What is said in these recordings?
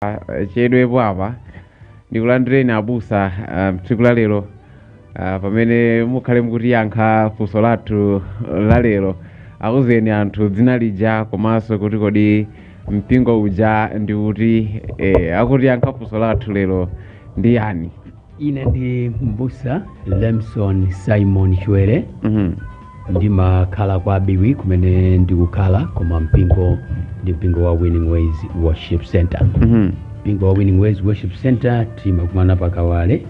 chedwepo apa ndikulandireni abusa tsiku la lero pamene mukhale mukutiyankha funso lathu la lero akuzeni anthu dzina lija komanso kuti kodi mpingo uja ndi kuti akutiyankha funso lathu lero ndi yani. Ine ndi M'Busa Lemson Simon Chwere ndimakhala kwa biwi kumene ndikukhala koma mpingo ndi mpingo wa Winning Ways Worship Center. Mpingo wa Winning Ways Worship Center timakumana pakawale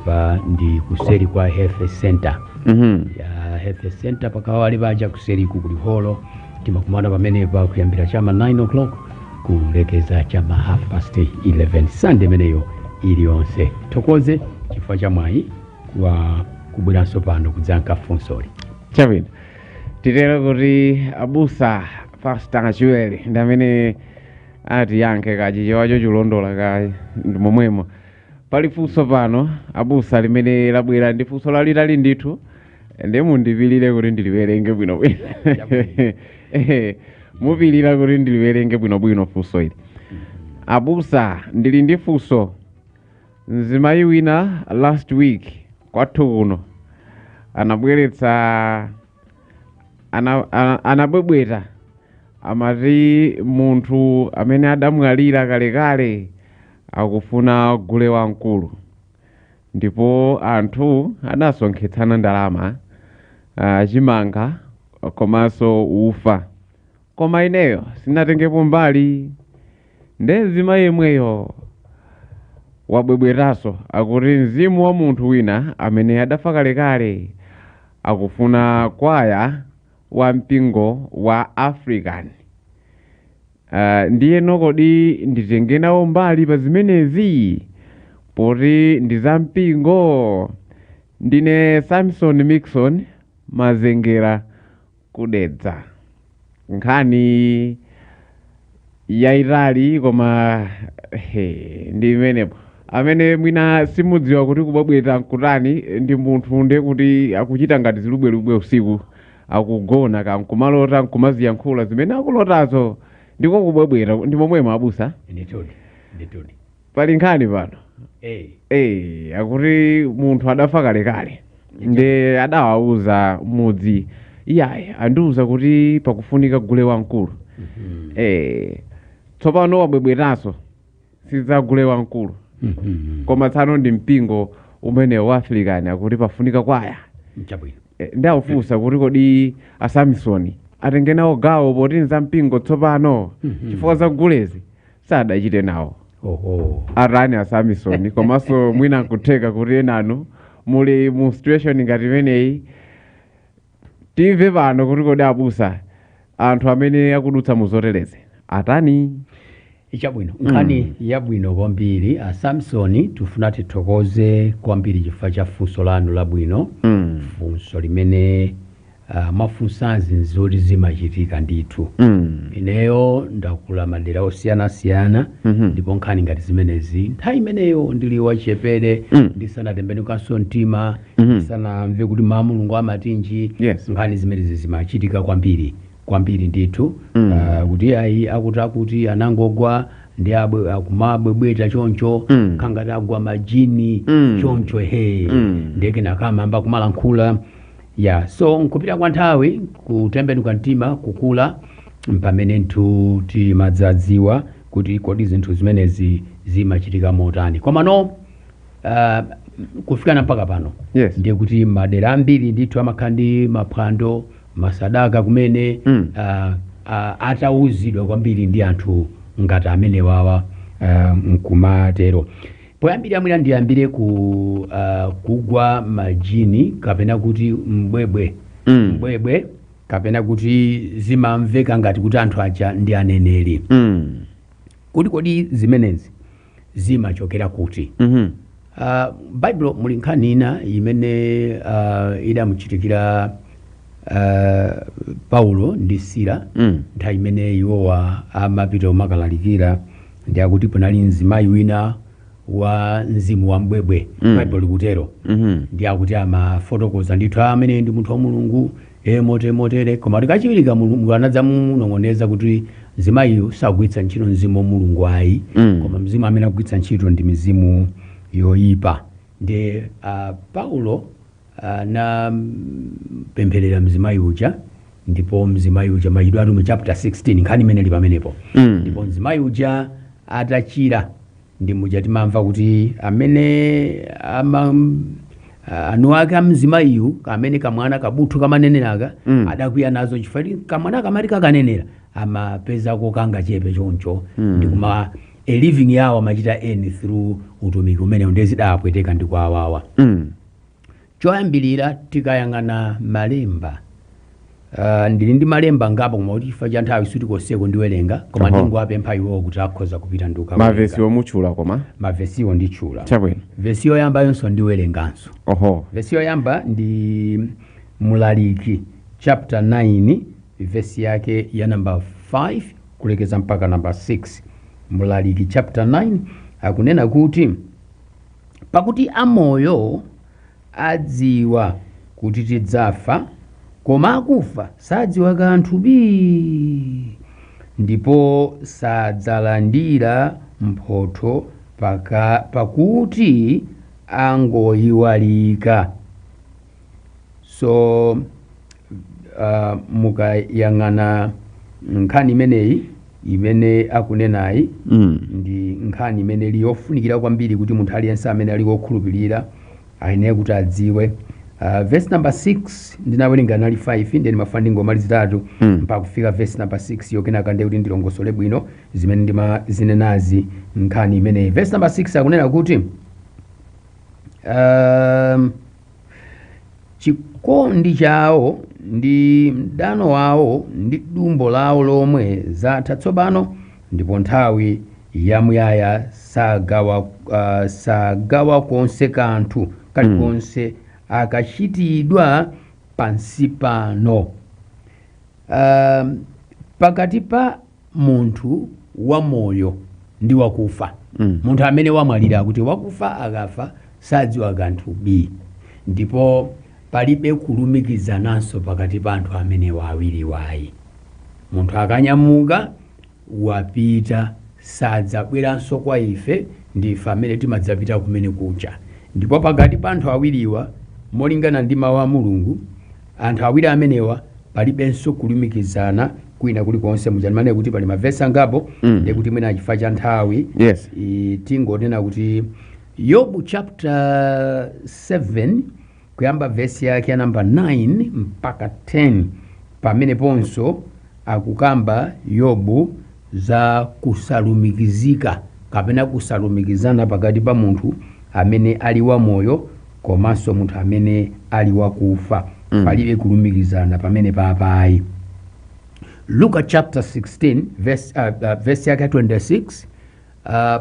pa ndi kuseri kwa Health Center. Ya Health Center pakawale paja kuseri kuli holo timakumana pamenepa kuyambira chama 9 o'clock kulekeza chama 11:30 Sunday meneyo iliyonse. Tokoze chifukwa cha mwayi wa kubweranso pano kudzanka funsoli. Chabwino titero kuti abusa Pastor Chwere ndi amene atiyankhe kachichewacho chilondola kayi ndi momwemo. Pali funso pano abusa limene labwera ndi funso lalitali ndithu ndi mundipilire kuti ndiliwerenge bwinobwino. Mupilira kuti ndiliwerenge bwinobwino funso ili. Abusa ndili ndi funso. Mzimayi wina last week kwathu kuno anabweretsa anabwebweta amati munthu amene adamwalira kalekale akufuna gule wamkulu ndipo anthu adasonkhetsana ndalama chimanga komanso ufa koma ineyo sinatengepo mbali ndezima yemweyo wabwebwetaso akuti mzimu wa munthu wina amene adafa kalekale akufuna kwaya wa mpingo wa African. Ndiye nokodi nditenge nawo mbali pa zimenezi poti ndi za mpingo. Ndine Samson Mixon Mazengera kudedza nkhani yaitali koma ndi imenepo amene mwina simudziwa kuti kubwebweta nkutani ndi munthu ndiye kuti akuchita ngati zilubwelubwe usiku akugona kankumalota nkumaziyankhula zimene akulotazo ndiko kubwebweta ndi momwemo abusa. Nditudi pali nkhani pano akuti munthu adafa kalekale ndi adawauza mudzi iyayi andiuza kuti pakufunika gule wamkulu. Tsopano wabwebwetanso siza gule wamkulu koma tsano ndi mpingo umene wa African akuti pafunika kwaya. Ndaufunsa kuti kodi aSamsoni atenge nawo gawo poti nza mpingo tsopano chifukwa za gulezi sadachite nawo. Atani aSamsoni komanso mwina nkutheka kuti enanu muli mu situation ngati imeneyi timve pano kuti kodi abusa anthu amene akudutsa muzotereze atani. Ichabwino nkhani yabwino kwambiri aSamsoni tufuna tithokoze kwambiri chifukwa cha funso lanu labwino. Funso limene mafunsanzi nzoti zimachitika ndithu. Ineyo ndakula madera osiyanasiyana ndipo nkhani ngati zimenezi nthawi imeneyo ndili wachepere ndisanatembenukanso mtima ndisanamve kuti mawu a Mulungu amatinji. Nkhani zimenezi zimachitika kwambiri ndithu kuti ayi akuti anangogwa ndi akumabwebweta choncho khangati agwa majini choncho ndeke nakamamba kumalankhula so nkupita kwa nthawi kutembenuka mtima kukula pamene nthu timadzadziwa kuti kodi zinthu zimenezi zimachitika motani komano kufikana mpaka pano ndiye kuti madera ambiri ndithu amakhala ndi maphwando masadaka kumene atauzidwa kwambiri ndi anthu ngati amene wawa nkumatero. Poyambira mwina ndiyambire kugwa majini kapena kuti mbwebwe kapena kuti zimamveka ngati kuti anthu aja ndi aneneri. Kodi zimenezi zimachokera kuti? Bible muli nkhani ina imene idamuchitikira Paulo ndi Sila nthawi imene iwowa amapita makalalikira ndi akuti panali mzimayi wina wa mzimu wa mbwebwe. Bible likutero ndi akuti amafotokoza ndithu amene ndi munthu wa Mulungu motere koma tikachiwirika Mulungu anadzamunong'oneza kuti mzimayiyo sagwiritsa ntchito mzimu wa mulungu ayi, koma mzimu amene agwiritsa ntchito ndi mizimu yoyipa. Ndi Paulo anapempherera mzimayi uja, ndipo mzimayi uja Machitidwe a Atumwi chapter 16 nkhani imene ili pamenepo. Ndipo mzimayi uja atachira, ndi muja timamva kuti amene anu ake amzimayiyu amene kamwana kabuthu kamaneneraga adakwiya nazo chifukwa kamwana kamati kakanenera amapezako kanga chepe choncho, ndi kuma a living yawo amachita eni through utumiki umene ndezidapweteka ndi kwawawa. Choyambirira tikayang'ana malemba, ndili ndi malemba ngapo koma kuti chifukwa cha nthawi sitikoseko ndiwerenga, koma ndingowapempha iwo kuti akhoza kupita ndi ukawerenga. Mavesi omutchula koma? Mavesiwo nditchula. Chabwino. Vesi yoyamba yonso ndiwerenganso. Vesi yoyamba ndi Mlaliki chapter 9 vesi yake ya number 5 kulekeza mpaka number 6. Mlaliki chapter 9 akunena kuti, pakuti amoyo adziwa kuti tidzafa, koma akufa sadziwa kanthu bii, ndipo sadzalandira mphotho pakuti angoyiwalika. So mukayang'ana nkhani imeneyi imene akunenayi, ndi nkhani imene ili yofunikira kwambiri kuti munthu aliyense amene ali wokhulupirira ayenera kuti adziwe. Verse number 6 ndinawerenga nali 5 ndi mafuna ndingomalizitatu mpaka kufika verse number 6 yokenaka ndi kuti ndilongosole bwino zimene ndimazinenazi nkhani imeneyi. Verse number 6 akunena kuti chikondi chawo ndi mdano wawo ndi dumbo lawo lomwe zatha tsopano, ndipo nthawi yamuyaya sagawa konse kanthu kalikonse akachitidwa pansi pano. Pakati pa munthu wamoyo ndi wakufa, munthu amene wamwalira kuti wakufa akafa sadziwa kanthu bii, ndipo palibe kulumikizananso pakati pa anthu amene awiri wayi. Munthu akanyamuka wapita, sadzabweranso kwa ife, ndife amene timadzapita kumene kucha. Ndipo pakati pa anthu awiriwa molingana ndi mawu a Mulungu, anthu awiri amenewa palibenso kulumikizana kwina kulikonse. Mujanimane kuti pali mavesi angapo ndi kuti mwina chifukwa cha nthawi tingonena kuti Yobu chapter 7 kuyamba vesi yake ya number 9 mpaka 10 pamene ponso akukamba Yobu za kusalumikizika kapena kusalumikizana pakati pa munthu amene ali wa moyo komanso munthu amene ali wakufa. Palibe kulumikizana pamene papayi. Luka chapter 16 verse yake 26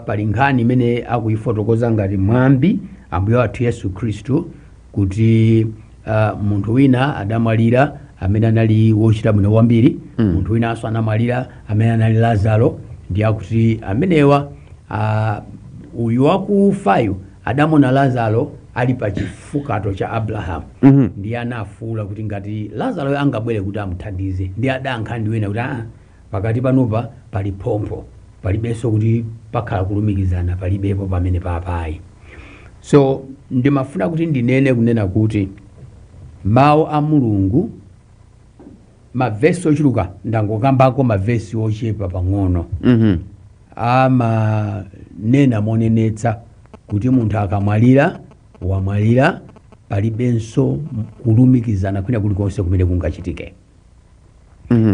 pali nkhani imene akuyifotokoza ngati mwambi Ambuye wathu Yesu Khristu kuti munthu wina adamwalira amene anali wochita bwino kwambiri, munthu winanso anamwalira amene anali Lazaro, ndi akuti amenewa uyu wakufayo adamona Lazaro ali pa chifukato cha Abrahamu, ndi anafuula kuti ngati Lazaro angabwere kuti amuthandize, ndi adankha ndi wina kuti pakati panopa pali phompho, palibenso kuti pakhala kulumikizana, palibepo pamene papayi. So ndimafuna kuti ndinene kunena kuti mawu a Mulungu mavesi ochuluka ndangokambako mavesi ochepa pang'ono, amanena monenetsa kuti munthu akamwalira wamwalira, palibenso kulumikizana kwina kulikonse kumene kungachitike.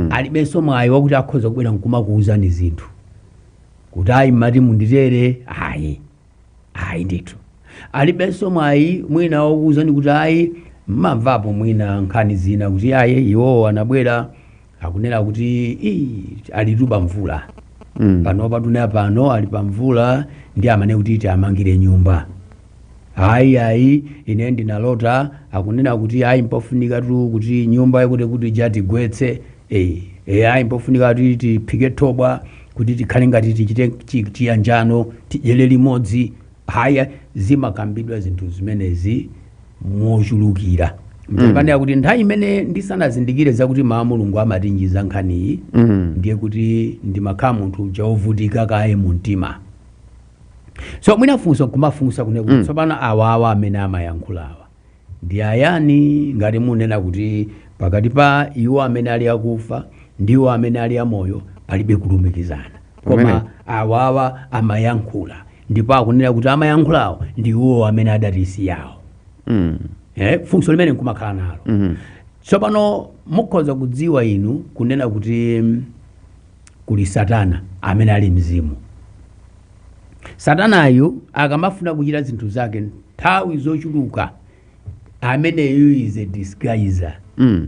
Alibenso mwayi wakuti akhoza kubwera nkumakuwuzani zinthu kuti ayi mmati munditere, ayi ndithu. Alibenso mwayi mwina wakuwuzani kuti ayi mmamvapo mwina nkhani zina kuti ayi iwo anabwera akunena kuti alitupa mvula pano patunaya pano ali pa mvula ndi amane kuti iti amangire nyumba. Ayi ine ndinalota akunena kuti ayi mpofunika tu kuti nyumba kuti jati gwetse, ayi mpofunika kuti tiphike thobwa kuti tikhale ngati tichite chiyanjano tidyere limodzi. Haya zimakambidwa zinthu zimenezi mochulukira mtembani kuti nthawi imene ndisanazindikire zakuti mawu a Mulungu amatinjiza nkhaniyi ndiye kuti ndimakhala munthu uja wovutika kaye mu mtima. So mwinafunso kumafunsa kune kuti tsopano awawa amene amayankhulawa ndi ayani, ngati munena kuti pakati pa iwo amene ali akufa ndiwo amene ali amoyo palibe kulumikizana, koma awawa amayankhula ndipo akunena kuti amayankhulawo ndiwo amene adatisiyawo. Funso limene nkumakhala nalo. Tsopano mukhoza kudziwa inu kunena kuti kuli Satana amene ali mzimu. Satanayo akamafuna kuchita zinthu zake nthawi zochuluka, ameneyo is a disguiser.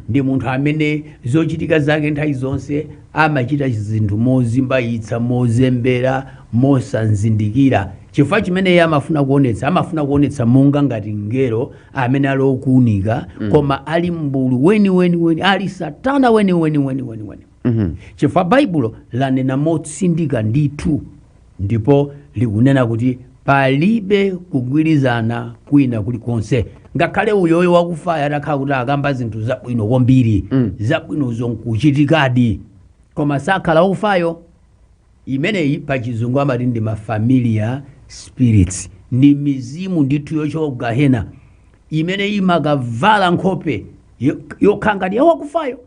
Ndi munthu amene zochitika zake nthawi zonse amachita zinthu mozimbayitsa, mozembera, mosanzindikira. Chifukwa chimene iye amafuna kuonetsa monga ngati ngelo amene ali okuunika, koma ali mbulu weni, ali Satana weni. Chifukwa Baibulo lanena motsindika ndithu, ndipo likunena kuti palibe kugwirizana kwina kulikonse. Ngakhale uyoyo wakufayo atakhala kuti akamba zinthu zabwino kwambiri, zabwino zonkuchitikadi, koma sakhala wakufayo. Imeneyi pa chizungu amati ndi mafamiliar spirits, ndi mizimu ndithu yochoka ku Gahena imene imakavala nkhope yokhala ngati yawakufayo,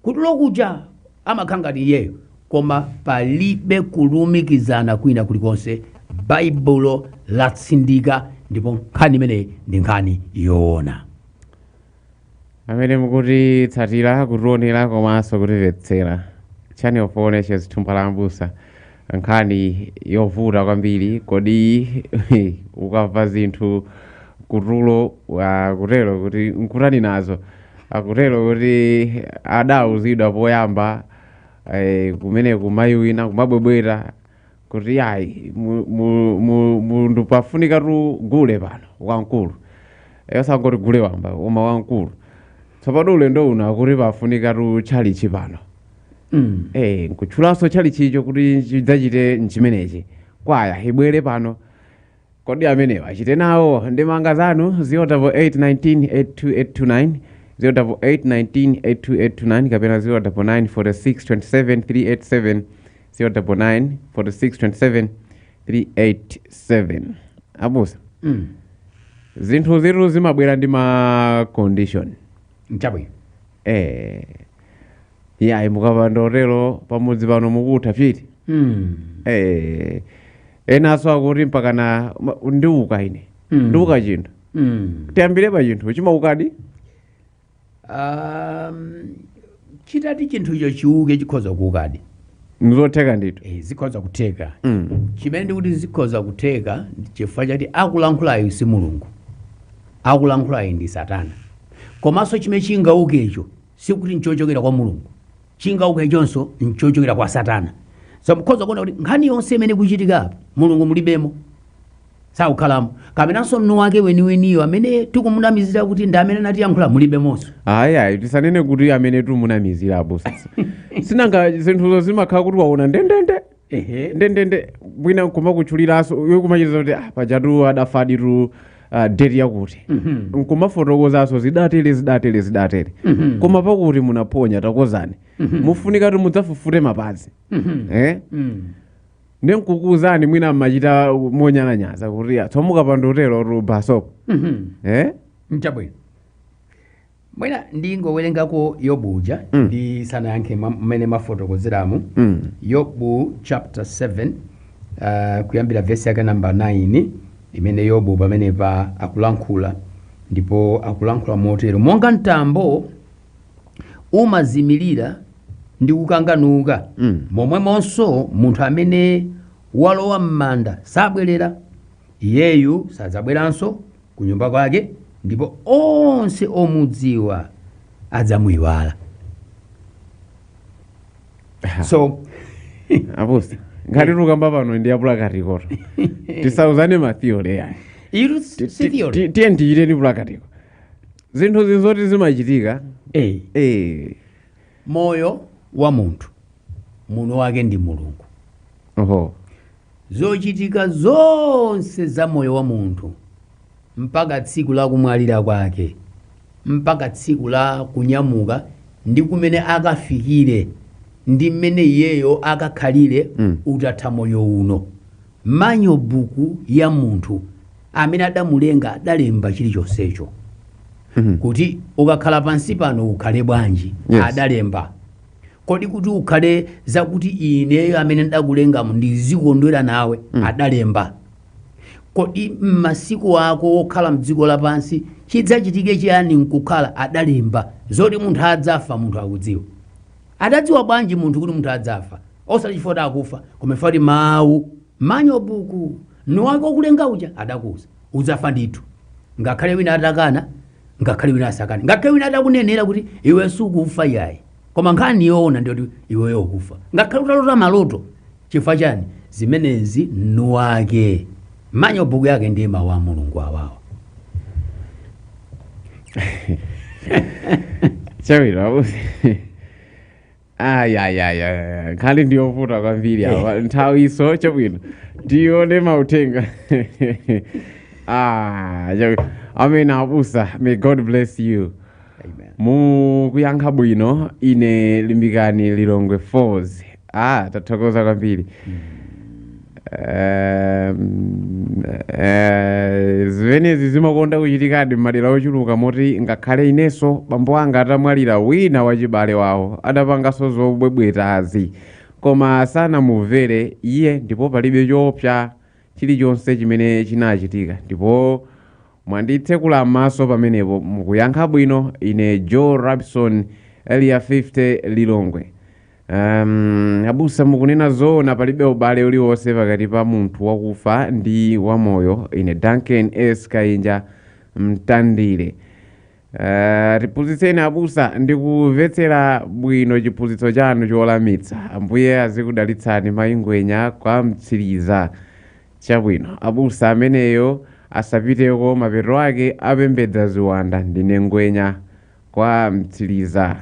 kuti lokuja amakhala ngati iyeyo, koma palibe kulumikizana kwina kulikonse. Baibulo latsindika, ndipo nkhani imeneyi ndi nkhani yoona. Amene mukuti tsatira kutionera komanso kutimvetsera channel 4 Nations Thumba La M'Busa, nkhani yovuta kwambiri. Kodi ukamva zinthu kutulo akutero kuti nkutani nazo, akutero kuti adauzidwa poyamba kumene kumayi wina kumabwebwera kuti ayi mundu pafunika tu gule pano wamkulu, osangoti gule wamba uma wamkulu. Tsopano ulendo uno akuti pafunika tu chalichi pano. Nkutchulanso chalichicho kuti chidzachite mchimenechi kwaya ibwere pano. Kodi amenewa achite nawo ndi manga zanu 088198289 088198289 kapena 099462738 099462738. Abusa, zinthu zitu zimabwera ndi ma condition. Nchabwino. Yayi mukapandotero pamudzi pano mukutha chiti. Enaso akuti mpakana ndiuka ine. Ndiuka chinthu. Tiyambire pa chinthu chimaukadi. Chitati chinthu icho chiuke chikhoza kuukadi. Nzotheka ndithu. Zikhoza kutheka. Chimene ndikuti zikhoza kutheka chifukwa chati akulankhulayo si Mulungu, akulankhulayo ndi Satana. Komanso chimene chingaukecho sikuti nchochokera kwa Mulungu, chingaukejonso nchochokera kwa Satana. So mukhoza kuona kuti nkhani yonse imene kuchitika Mulungu mulibemo, saukhalamo. Kapenanso mnu wake weniweniyo amene tikumunamizira kuti ndi amene natiyankhula mulibemonso. Ayi tisanene kuti amene timunamizira abusa. Sinanga zinthuzo zimakhala kuti waona ndendende bwina kumakutchuliranso iwe kumachita kuti pajatu adafaditu date yakuti. Nkumafotokozaso zidatere. Koma pakuti munaponya takozani. Mufunika kuti mudzafufute mapazi. Ndikukuzani mwina mmachita monyananyaza kuti tsomuka pandotero rubasopo. Nchabwino. Mwina ndingowerengako Yobuja ndi sanayankhe mmene mafotokozeramu. Yobu chapter 7 kuyambira verse yake number 9 imene Yobu pamene pa akulankhula, ndipo akulankhula motero: monga mtambo umazimirira ndi kukanganuka, momwemonso munthu amene walowa m'manda sabwerera, iyeyu sadzabweranso ku nyumba kwake, ndipo onse omudziwa adzamuyiwala. So abusa ngati tukamba pano ndi apulakatikoto tisauzane matheory yani. Tiye ndichite ndi pulakatiko zinthu zizoti zimachitika. Moyo wa munthu muno wake ndi Mulungu. Zochitika zonse za moyo wa munthu mpaka tsiku la kumwalira kwake mpaka tsiku la kunyamuka ndi kumene akafikire ndi mmene iyeyo akakhalire utatha moyo uno. Manyo buku ya munthu amene adamulenga adalemba chilichonsecho kuti ukakhala pansi pano ukhale bwanji. Adalemba kodi kuti ukhale zakuti ineyo amene ndakulengamo ndizikondwera nawe. Adalemba kodi m'masiku ako okhala mdziko lapansi chidzachitike chiyani nkukhala. Adalemba zoti munthu adzafa munthu akudziwa. Adadziwa bwanji munthu kuti munthu adzafa osati chifukwa akufa koma chifukwa mawu manyo buku niwake okulenga uja adakuza udzafa ndithu, ngakhale wina atakana ngakhale wina asakane, ngakhale wina adakunenera kuti iwe sukufa yayi koma nkhani yoona ndiyoti iweyo ukufa, ngakhale utalota maloto. Chifukwa chani? Zimenezi niwake manyo buku yake ndiye mawu a Mulungu awawa. Chabwino nkhani ndiyovuta kwambiri awa nthawi iso. Chabwino tione mautenga. Amene abusa, may God bless you. Mukuyankha bwino ine limbikani Lilongwe Falls. Tathokoza kwambiri. Zimenezi zimakonda kuchitikadi m'madera ochuluka moti ngakhale inenso bambo anga atamwalira wina wachibale wawo adapanganso zobwebwetazi koma sanamumvere iye, ndipo palibe choopsa chilichonse chimene chinachitika, ndipo mwanditsekula m'maso pamenepo. Mukuyankha bwino ine Joe Robson Area 50 Lilongwe. Abusa mukunena zoona palibe ubale uliwonse pakati pa munthu wakufa ndi wamoyo. Ine Duncan S. Kainja Mtandire. Tiphunzitseni abusa, ndikumvetsera bwino chiphunzitso chanu cholamitsa. Ambuye azikudalitsani mayingwenya kwa mtsiriza. Chabwino abusa ameneyo asapiteko mapeto ake apembedza ziwanda ndine ngwenya kwa mtsiriza.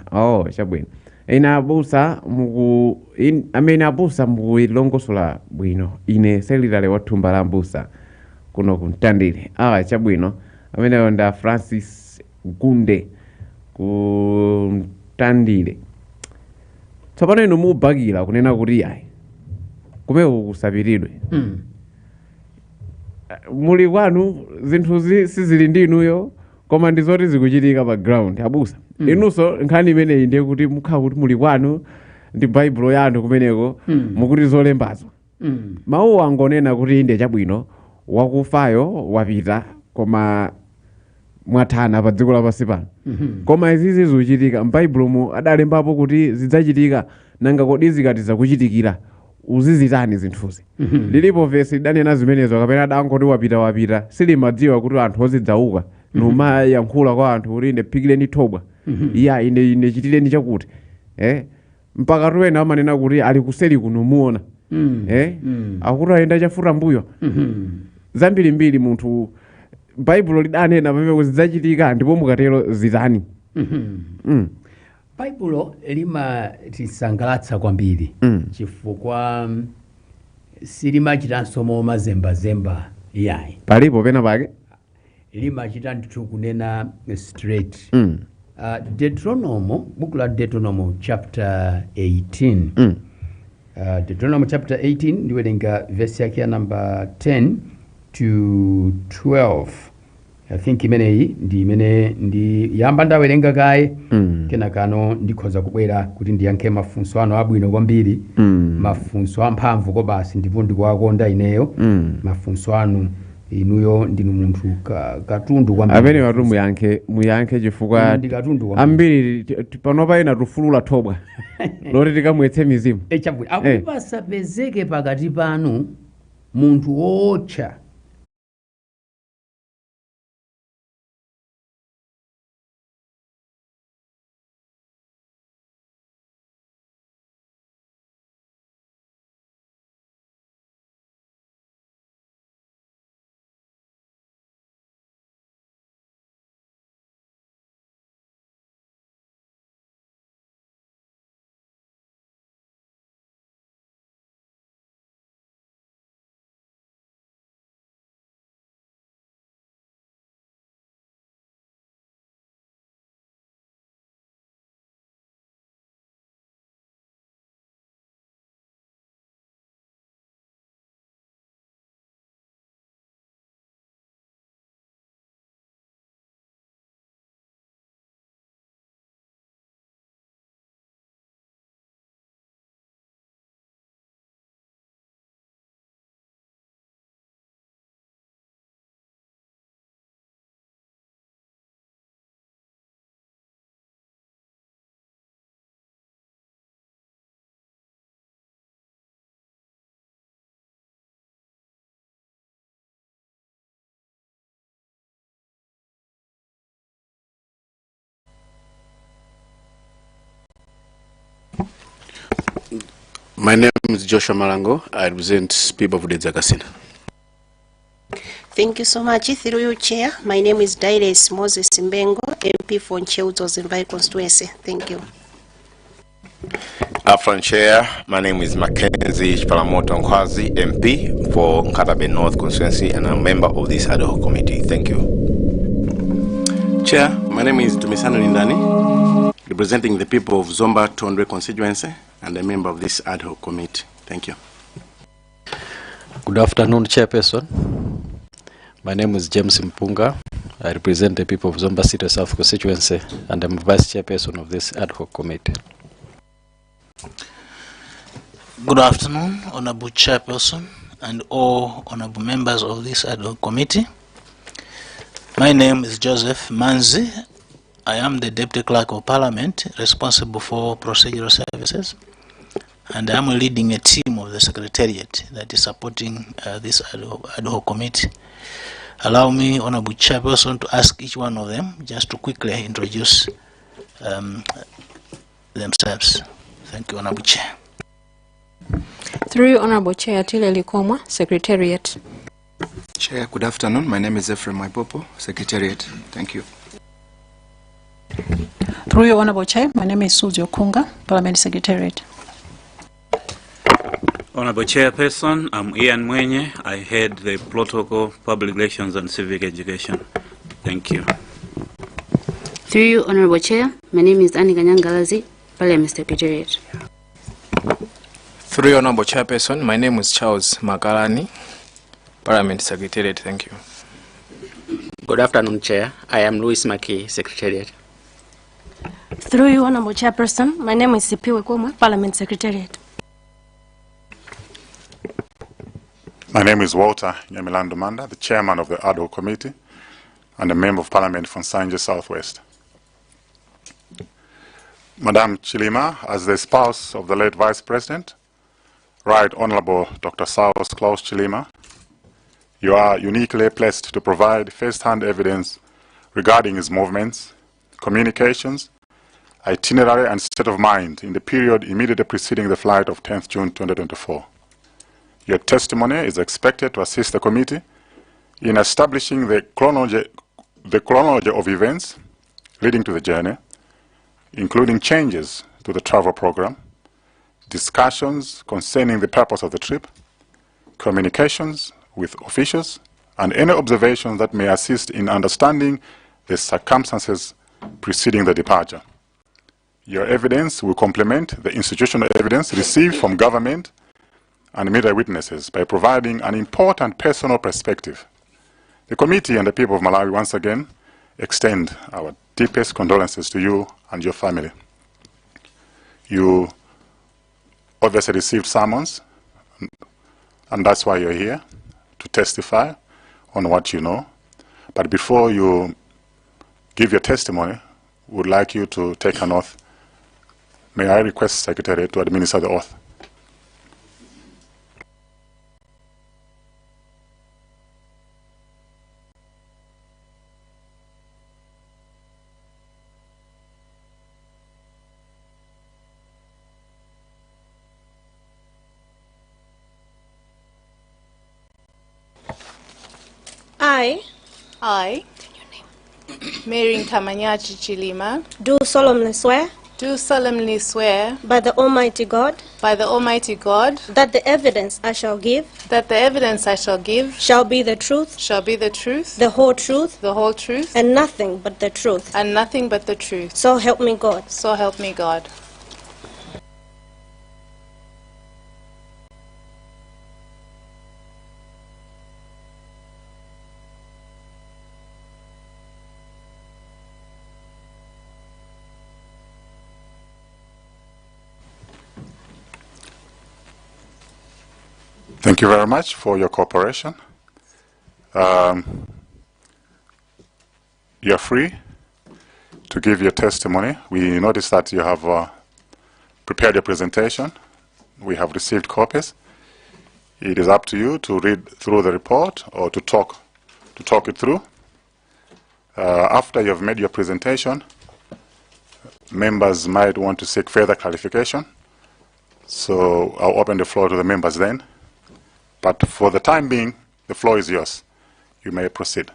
Chabwino ina abusa amene abusa mukulongosola bwino. Ine selilale wa Thumba La M'Busa kuno kumtandire. Chabwino ameneyo nda Francis Gunde kumtandire. Tsopano inu mubakira kunena kuti ayi kumeko kusapiridwe. Muli kwanu zinthu sizili ndinuyo koma ndizoti zikuchitika pa ground abusa. Inunso nkhani imeneyi ndiye kuti mukhala kuti muli kwanu ndi baibulo yanu kumeneko mukuti zolembazo. Mawu angonena kuti inde chabwino wakufayo wapita koma mwathana pa dziko lapansi pano. Koma izi zikuchitika m'baibulomu adalembapo kuti zidzachitika nanga kodi zikati zakuchitikira uzizitani zinthuzi. Lilipo vesi lidanena zimenezo kapena adangoti wapita silimadziwa kuti anthu ozidzauka numa yankhula kwa anthu kuti inde phikireni thobwa ine chitireni chakuti mpaka tuwena amanena kuti ali kuseli kuno muona akuti ayenda chafuta mbuyo. Zambirimbiri munthu baibulo lidanena pamene zidzachitika ndipo mukatero zitani. Baibulo limatisangalatsa kwambiri chifukwa silimachitanso mazembazemba yayi. Palipo pena pake limachita ndithu kunena straight. Buku la Deuteronomy chapter 18. Deuteronomy chapter 18 ndiwerenga verse yake ya number 10 to 12. I think imeneyi ndi yamba ndawerenga kaye kena kano ndikhoza kubwera kuti ndiyankhe mafunso ano abwino kwambiri. Mafunso amphamvu ko basi ndipo ndikuwakonda ineyo. Mafunso anu inuyo ndinu munthu katundu kwambiri. Amene watu muyankhe chifukwa ambiri panopa ina tufulula thobwa loti tikamwetse mizimu. Chabwino akuti pasapezeke pakati panu munthu wotcha My name is Joshua Malango. I represent people of Dedzakasina. Thank you so much. Through you, Chair. My name is Dailes Moses Mbengo, MP for Ncheutos Invite Constituency. Thank you. Afran Chair, my name is Mackenzie Chipalamoto Nkwazi, MP for Nkatabe North Constituency, and I'm a member of this ad hoc committee. Thank you. Chair, my name is Dumisano Lindani, representing the people of Zomba Tondwe constituency and a member of this ad hoc committee. Thank you. Good afternoon, Chairperson. My name is James Mpunga. I represent the people of Zomba City South constituency, and I'm Vice Chairperson of this ad hoc committee. Good afternoon, Honorable Chairperson and all honorable members of this ad hoc committee. My name is Joseph Manzi. I am the Deputy Clerk of Parliament responsible for procedural services, and I am leading a team of the Secretariat that is supporting this ad hoc committee. Allow me, Honorable Chairperson, to ask each one of them just to quickly introduce themselves. Thank you, Honorable Chair. Through you, Honorable Chair, Tile Likoma, Secretariat. Chair, good afternoon. My name is Ephraim Maipopo, Secretariat. Thank you. Through you, Honorable Chair, my name is Suzy Okunga, Parliament Secretariat. Honorable Chairperson, I'm Ian Mwenye. I head the Protocol, Public Relations and Civic Education. Thank you. Through you, Honorable Chair, my name is Annie Ganyangalazi, Parliament Secretariat. Through you, Honorable Chairperson, my name is Charles Makalani, Parliament Secretariat. Thank you. Good afternoon, Chair. I am Louis Maki, Secretariat. Through you, Honorable Chairperson, my name is Sipiwe Kuma, Parliament Secretariat. My name is Walter Nyamilando Manda, the Chairman of the ad hoc committee and a Member of Parliament from Sanje Southwest. Madam Chilima, as the spouse of the late Vice President, Right Honorable Dr. Saus Klaus Chilima, you are uniquely placed to provide first-hand evidence regarding his movements, communications, itinerary and state of mind in the period immediately preceding the flight of 10th June 2024. Your testimony is expected to assist the committee in establishing the chronology of events leading to the journey, including changes to the travel program, discussions concerning the purpose of the trip, communications with officials, and any observations that may assist in understanding the circumstances preceding the departure. Your evidence will complement the institutional evidence received from government and media witnesses by providing an important personal perspective. The committee and the people of Malawi once again extend our deepest condolences to you and your family. You obviously received summons, and that's why you're here, to testify on what you know. But before you give your testimony, we would like you to take an oath. May I request the Secretary to administer the oath? I, Mary Nkamanyachi Chilima, do solemnly swear by the Almighty God that the evidence I shall give shall be the truth, the whole truth, and nothing but the truth. So help me God. So help me God. Thank you very much for your cooperation. You're free to give your testimony. We noticed that you have prepared your presentation. We have received copies. It is up to you to read through the report or to talk it through. After you have made your presentation, members might want to seek further clarification. So I'll open the floor to the members then. But for the time being, the floor is yours. You may proceed.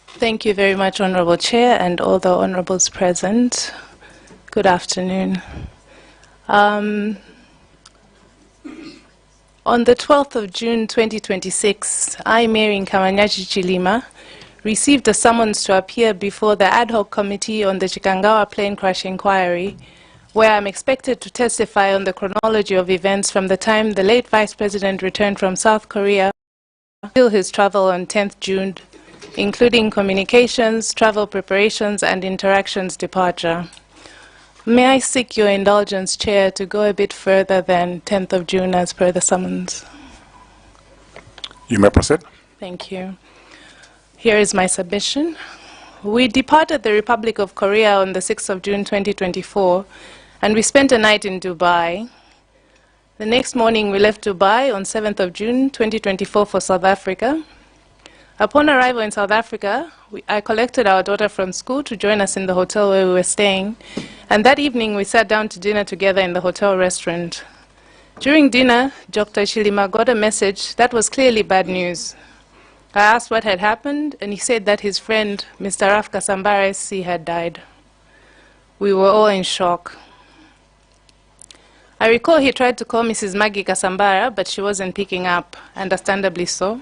Thank you very much, Honorable Chair, and all the honorables present. Good afternoon. On the 12th of June 2026, I, Mary Nkamanyachi Chilima, received a summons to appear before the ad hoc committee on the Chikangawa plane crash inquiry, where I'm expected to testify on the chronology of events from the time the late Vice President returned from South Korea until his travel on 10th June, including communications, travel preparations, and interactions departure. May I seek your indulgence, Chair, to go a bit further than 10th of June as per the summons? You may proceed. Thank you. Here is my submission. We departed the Republic of Korea on the 6th of June 2024, and we spent a night in Dubai. The next morning, we left Dubai on 7th of June 2024 for South Africa. Upon arrival in South Africa, I collected our daughter from school to join us in the hotel where we were staying, and that evening we sat down to dinner together in the hotel restaurant. During dinner, Dr. Chilima got a message that was clearly bad news. I asked what had happened, and he said that his friend, Mr. Raf Kasambara SC, had died. We were all in shock. I recall he tried to call Mrs. Maggie Kasambara, but she wasn't picking up, understandably so.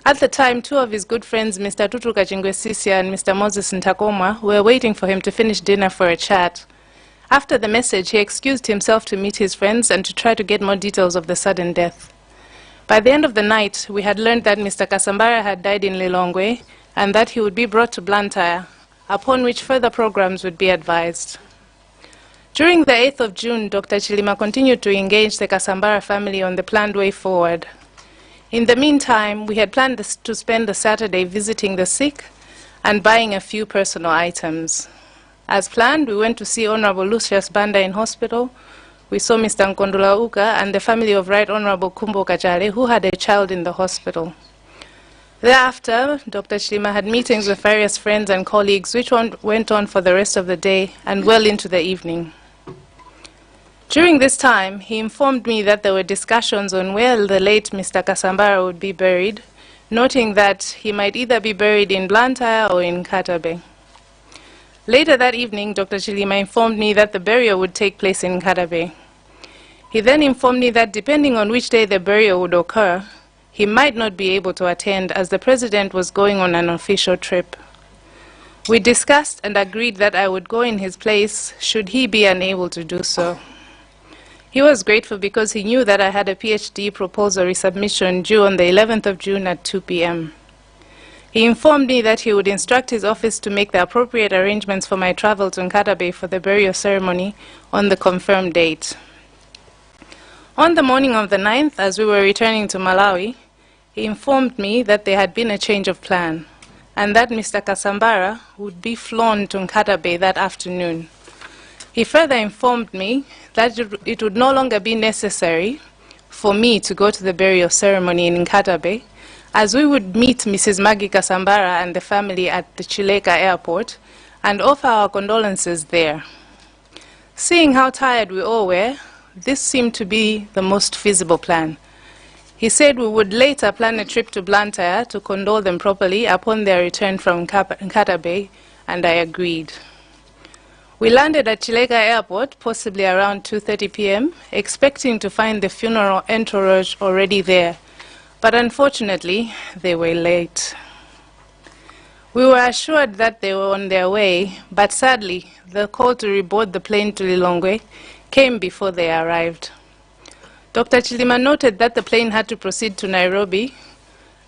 At the time, two of his good friends, Mr. Tutu Kachingwesisia and Mr. Moses Ntakomwa, were waiting for him to finish dinner for a chat. After the message, he excused himself to meet his friends and to try to get more details of the sudden death. By the end of the night, we had learned that Mr. Kasambara had died in Lilongwe and that he would be brought to Blantyre, upon which further programs would be advised. During the 8th of June, Dr. Chilima continued to engage the Kasambara family on the planned way forward. In the meantime, we had planned to spend the Saturday visiting the sick and buying a few personal items. As planned, we went to see Honorable Lucius Banda in hospital. We saw Mr. Nkondula Uka and the family of Right Honorable Kumbo Kachale, who had a child in the hospital. Thereafter, Dr. Chilima had meetings with various friends and colleagues, which went on for the rest of the day and well into the evening. During this time, he informed me that there were discussions on where the late Mr. Kasambara would be buried, noting that he might either be buried in Blantyre or in Katabe. Later that evening, Dr. Chilima informed me that the burial would take place in Katabe. He then informed me that depending on which day the burial would occur, he might not be able to attend as the President was going on an official trip. We discussed and agreed that I would go in his place should he be unable to do so. He was grateful because he knew that I had a PhD proposal resubmission due on the 11th of June at 2 p.m. He informed me that he would instruct his office to make the appropriate arrangements for my travel to Nkatabe for the burial ceremony on the confirmed date. On the morning of the 9th, as we were returning to Malawi, he informed me that there had been a change of plan and that Mr. Kasambara would be flown to Nkatabe that afternoon. He further informed me that it would no longer be necessary for me to go to the burial ceremony in Nkatabe, as we would meet Mrs. Maggie Kasambara and the family at the Chileka airport and offer our condolences there. Seeing how tired we all were, this seemed to be the most feasible plan. He said we would later plan a trip to Blantyre to condole them properly upon their return from Nkatabe, and I agreed. We landed at Chileka Airport, possibly around 2:30 p.m., expecting to find the funeral entourage already there, but unfortunately, they were late. We were assured that they were on their way, but sadly, the call to reboard the plane to Lilongwe came before they arrived. Dr. Chilima noted that the plane had to proceed to Nairobi,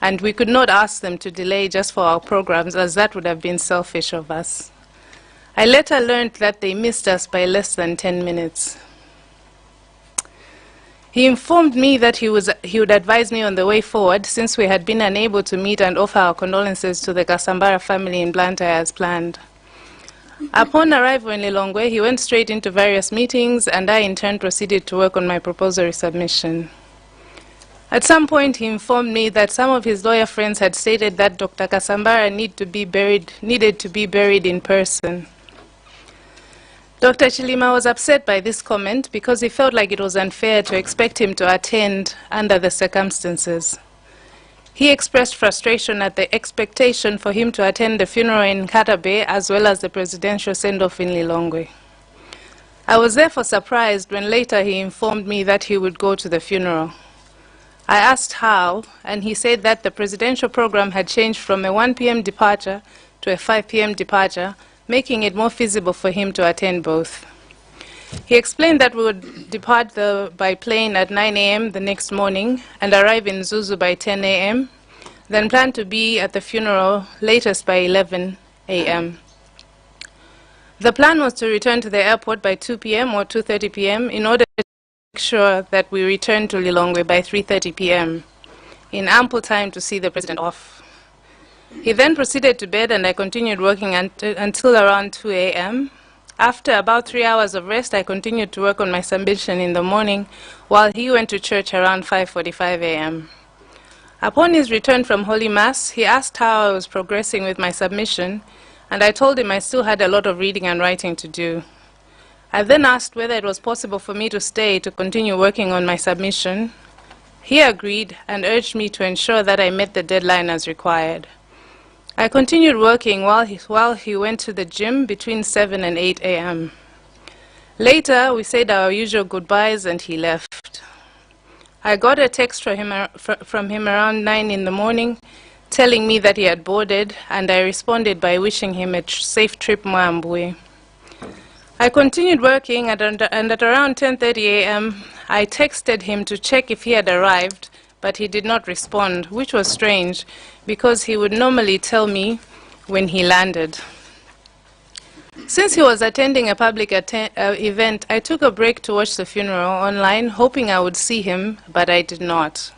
and we could not ask them to delay just for our programs, as that would have been selfish of us. I later learned that they missed us by less than 10 minutes. He informed me that he would advise me on the way forward, since we had been unable to meet and offer our condolences to the Kasambara family in Blantyre as planned. Upon arrival in Lilongwe, he went straight into various meetings, and I in turn proceeded to work on my proposal resubmission. At some point, he informed me that some of his lawyer friends had stated that Dr. Kasambara needed to be buried in person. Dr. Chilima was upset by this comment because he felt like it was unfair to expect him to attend under the circumstances. He expressed frustration at the expectation for him to attend the funeral in Katabe as well as the presidential send-off in Lilongwe. I was therefore surprised when later he informed me that he would go to the funeral. I asked how, and he said that the presidential program had changed from a 1 p.m. departure to a 5 p.m. departure, making it more feasible for him to attend both. He explained that we would depart by plane at 9 a.m. the next morning and arrive in Zuzu by 10 a.m., then plan to be at the funeral latest by 11 a.m. The plan was to return to the airport by 2 p.m. or 2:30 p.m. in order to make sure that we return to Lilongwe by 3:30 p.m. in ample time to see the president off. He then proceeded to bed and I continued working until around 2 a.m. After about 3 hours of rest, I continued to work on my submission in the morning while he went to church around 5:45 a.m. Upon his return from Holy Mass, he asked how I was progressing with my submission, and I told him I still had a lot of reading and writing to do. I then asked whether it was possible for me to stay to continue working on my submission. He agreed and urged me to ensure that I met the deadline as required. I continued working while he went to the gym between 7 and 8 a.m. Later, we said our usual goodbyes and he left. I got a text from him around 9 in the morning telling me that he had boarded, and I responded by wishing him a safe trip Mwambwe. I continued working and at around 10:30 a.m. I texted him to check if he had arrived, but he did not respond, which was strange because he would normally tell me when he landed. Since he was attending a public event, I took a break to watch the funeral online, hoping I would see him, but I did not.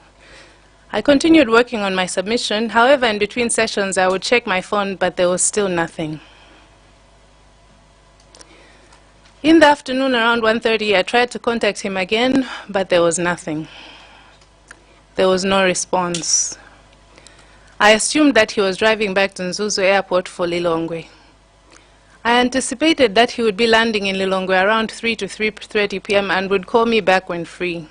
I continued working on my submission. However, in between sessions, I would check my phone, but there was still nothing. In the afternoon, around 1:30, I tried to contact him again, but there was nothing. There was no response. I assumed that he was driving back to Nzuzu Airport for Lilongwe. I anticipated that he would be landing in Lilongwe around 3 to 3:30 p.m. and would call me back when free.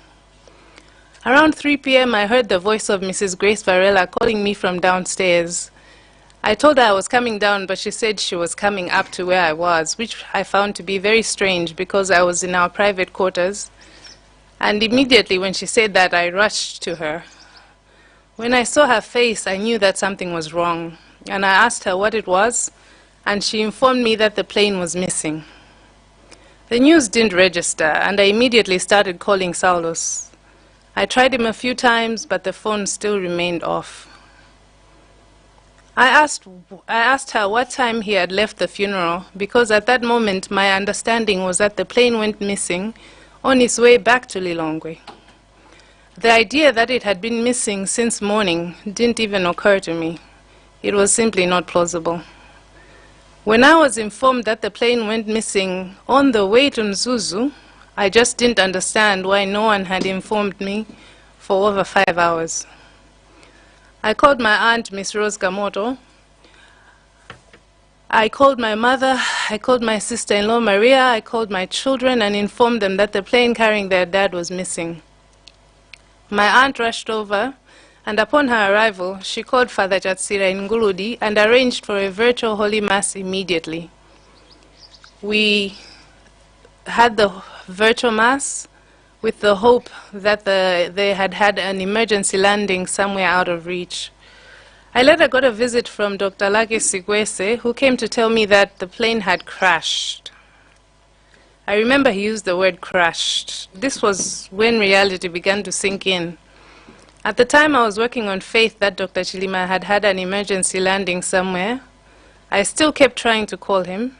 Around 3 p.m., I heard the voice of Mrs. Grace Varela calling me from downstairs. I told her I was coming down, but she said she was coming up to where I was, which I found to be very strange because I was in our private quarters. And immediately when she said that, I rushed to her. When I saw her face, I knew that something was wrong, and I asked her what it was, and she informed me that the plane was missing. The news didn't register, and I immediately started calling Saulos. I tried him a few times, but the phone still remained off. I asked her what time he had left the funeral, because at that moment my understanding was that the plane went missing on its way back to Lilongwe. The idea that it had been missing since morning didn't even occur to me. It was simply not plausible. When I was informed that the plane went missing on the way to Nzuzu, I just didn't understand why no one had informed me for over 5 hours. I called my aunt, Miss Rose Kamoto. I called my mother, I called my sister-in-law Maria, I called my children and informed them that the plane carrying their dad was missing. My aunt rushed over, and upon her arrival, she called Father Chatsira in Nguludi and arranged for a virtual Holy Mass immediately. We had the virtual Mass with the hope that they had had an emergency landing somewhere out of reach. I later got a visit from Dr. Lake Sigwese, who came to tell me that the plane had crashed. I remember he used the word crashed. This was when reality began to sink in. At the time I was working on faith that Dr. Chilima had had an emergency landing somewhere. I still kept trying to call him.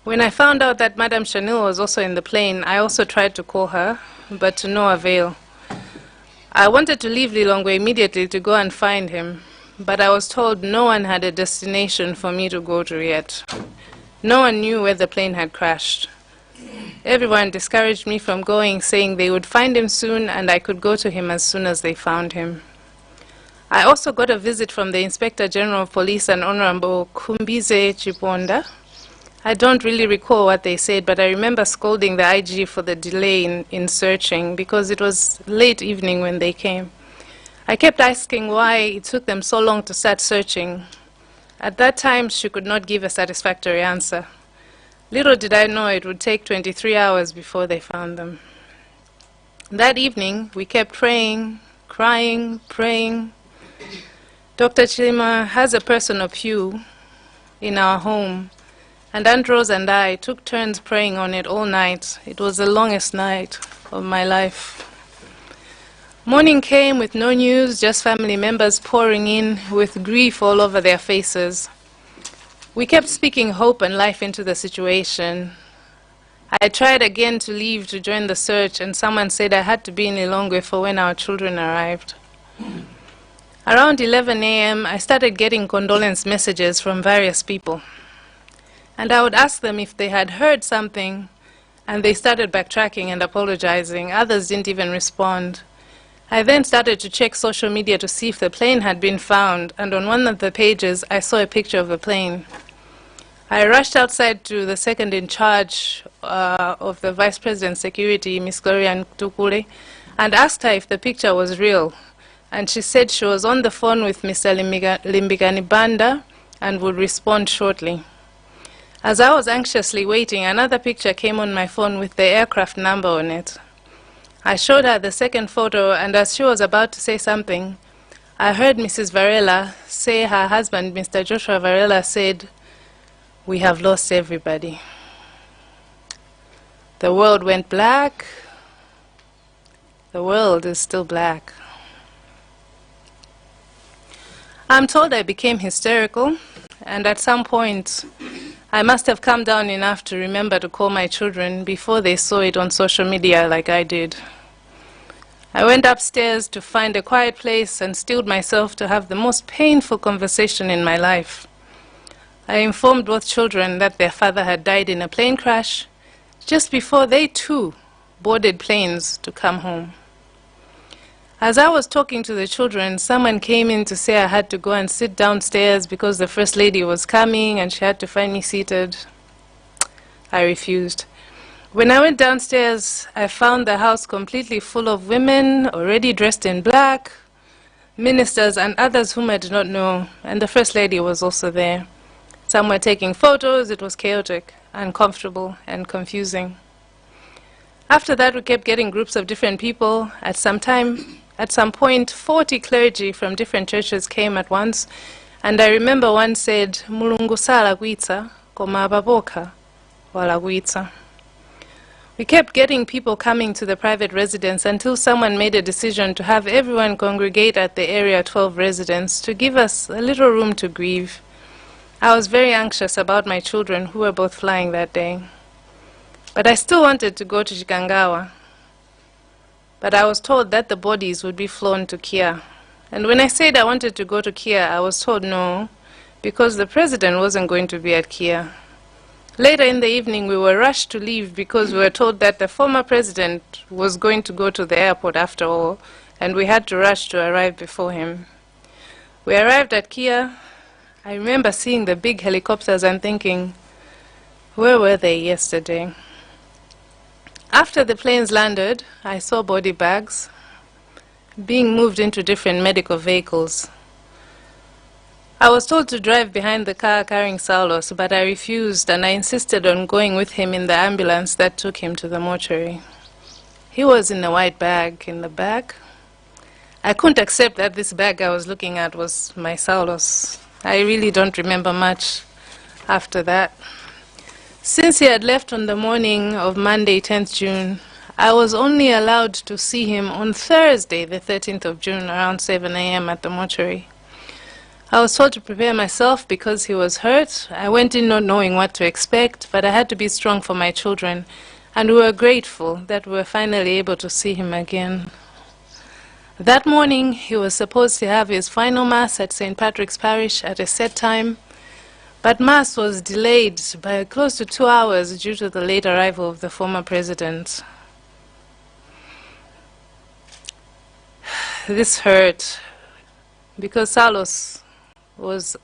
When I found out that Madame Chanel was also in the plane, I also tried to call her, but to no avail. I wanted to leave Lilongwe immediately to go and find him, but I was told no one had a destination for me to go to yet. No one knew where the plane had crashed. Everyone discouraged me from going, saying they would find him soon and I could go to him as soon as they found him. I also got a visit from the Inspector General of Police and Honorable Kumbize Chiponda. I don't really recall what they said, but I remember scolding the IG for the delay in searching because it was late evening when they came. I kept asking why it took them so long to start searching. At that time, she could not give a satisfactory answer. Little did I know it would take 23 hours before they found them. That evening, we kept praying, crying, praying. Dr. Chilima has a personal pew in our home, and Aunt Rose and I took turns praying on it all night. It was the longest night of my life. Morning came with no news, just family members pouring in with grief all over their faces. We kept speaking hope and life into the situation. I tried again to leave to join the search, and someone said I had to be in Lilongwe for when our children arrived. Around 11 a.m., I started getting condolence messages from various people. And I would ask them if they had heard something, and they started backtracking and apologizing. Others didn't even respond. I then started to check social media to see if the plane had been found, and on one of the pages, I saw a picture of a plane. I rushed outside to the second in charge of the Vice President's security, Miss Gloria Ntukule, and asked her if the picture was real. And she said she was on the phone with Mr. Limbigani Banda and would respond shortly. As I was anxiously waiting, another picture came on my phone with the aircraft number on it. I showed her the second photo, and as she was about to say something, I heard Mrs. Varela say her husband, Mr. Joshua Varela, said, "We have lost everybody." The world went black. The world is still black. I'm told I became hysterical, and at some point, I must have calmed down enough to remember to call my children before they saw it on social media like I did. I went upstairs to find a quiet place and steeled myself to have the most painful conversation in my life. I informed both children that their father had died in a plane crash just before they too boarded planes to come home. As I was talking to the children, someone came in to say I had to go and sit downstairs because the First Lady was coming and she had to find me seated. I refused. When I went downstairs, I found the house completely full of women, already dressed in black, ministers and others whom I did not know, and the First Lady was also there. Some were taking photos. It was chaotic, uncomfortable, and confusing. After that, we kept getting groups of different people. At some point, 40 clergy from different churches came at once, and I remember one said, "Mulungu sala kuitsa, koma ababoka wala kuitsa." We kept getting people coming to the private residence until someone made a decision to have everyone congregate at the Area 12 residence to give us a little room to grieve. I was very anxious about my children who were both flying that day. But I still wanted to go to Chikangawa. But I was told that the bodies would be flown to Kia. And when I said I wanted to go to Kia, I was told no, because the president wasn't going to be at Kia. Later in the evening, we were rushed to leave because we were told that the former president was going to go to the airport after all, and we had to rush to arrive before him. We arrived at Kia. I remember seeing the big helicopters and thinking, where were they yesterday? After the planes landed, I saw body bags being moved into different medical vehicles. I was told to drive behind the car carrying Saulos, but I refused, and I insisted on going with him in the ambulance that took him to the mortuary. He was in a white bag in the back. I couldn't accept that this bag I was looking at was my Saulos. I really don't remember much after that. Since he had left on the morning of Monday, 10th June, I was only allowed to see him on Thursday, the 13th of June, around 7 a.m. at the mortuary. I was told to prepare myself because he was hurt. I went in not knowing what to expect, but I had to be strong for my children, and we were grateful that we were finally able to see him again. That morning, he was supposed to have his final Mass at St. Patrick's Parish at a set time, but Mass was delayed by close to 2 hours due to the late arrival of the former president. This hurt because Saulos was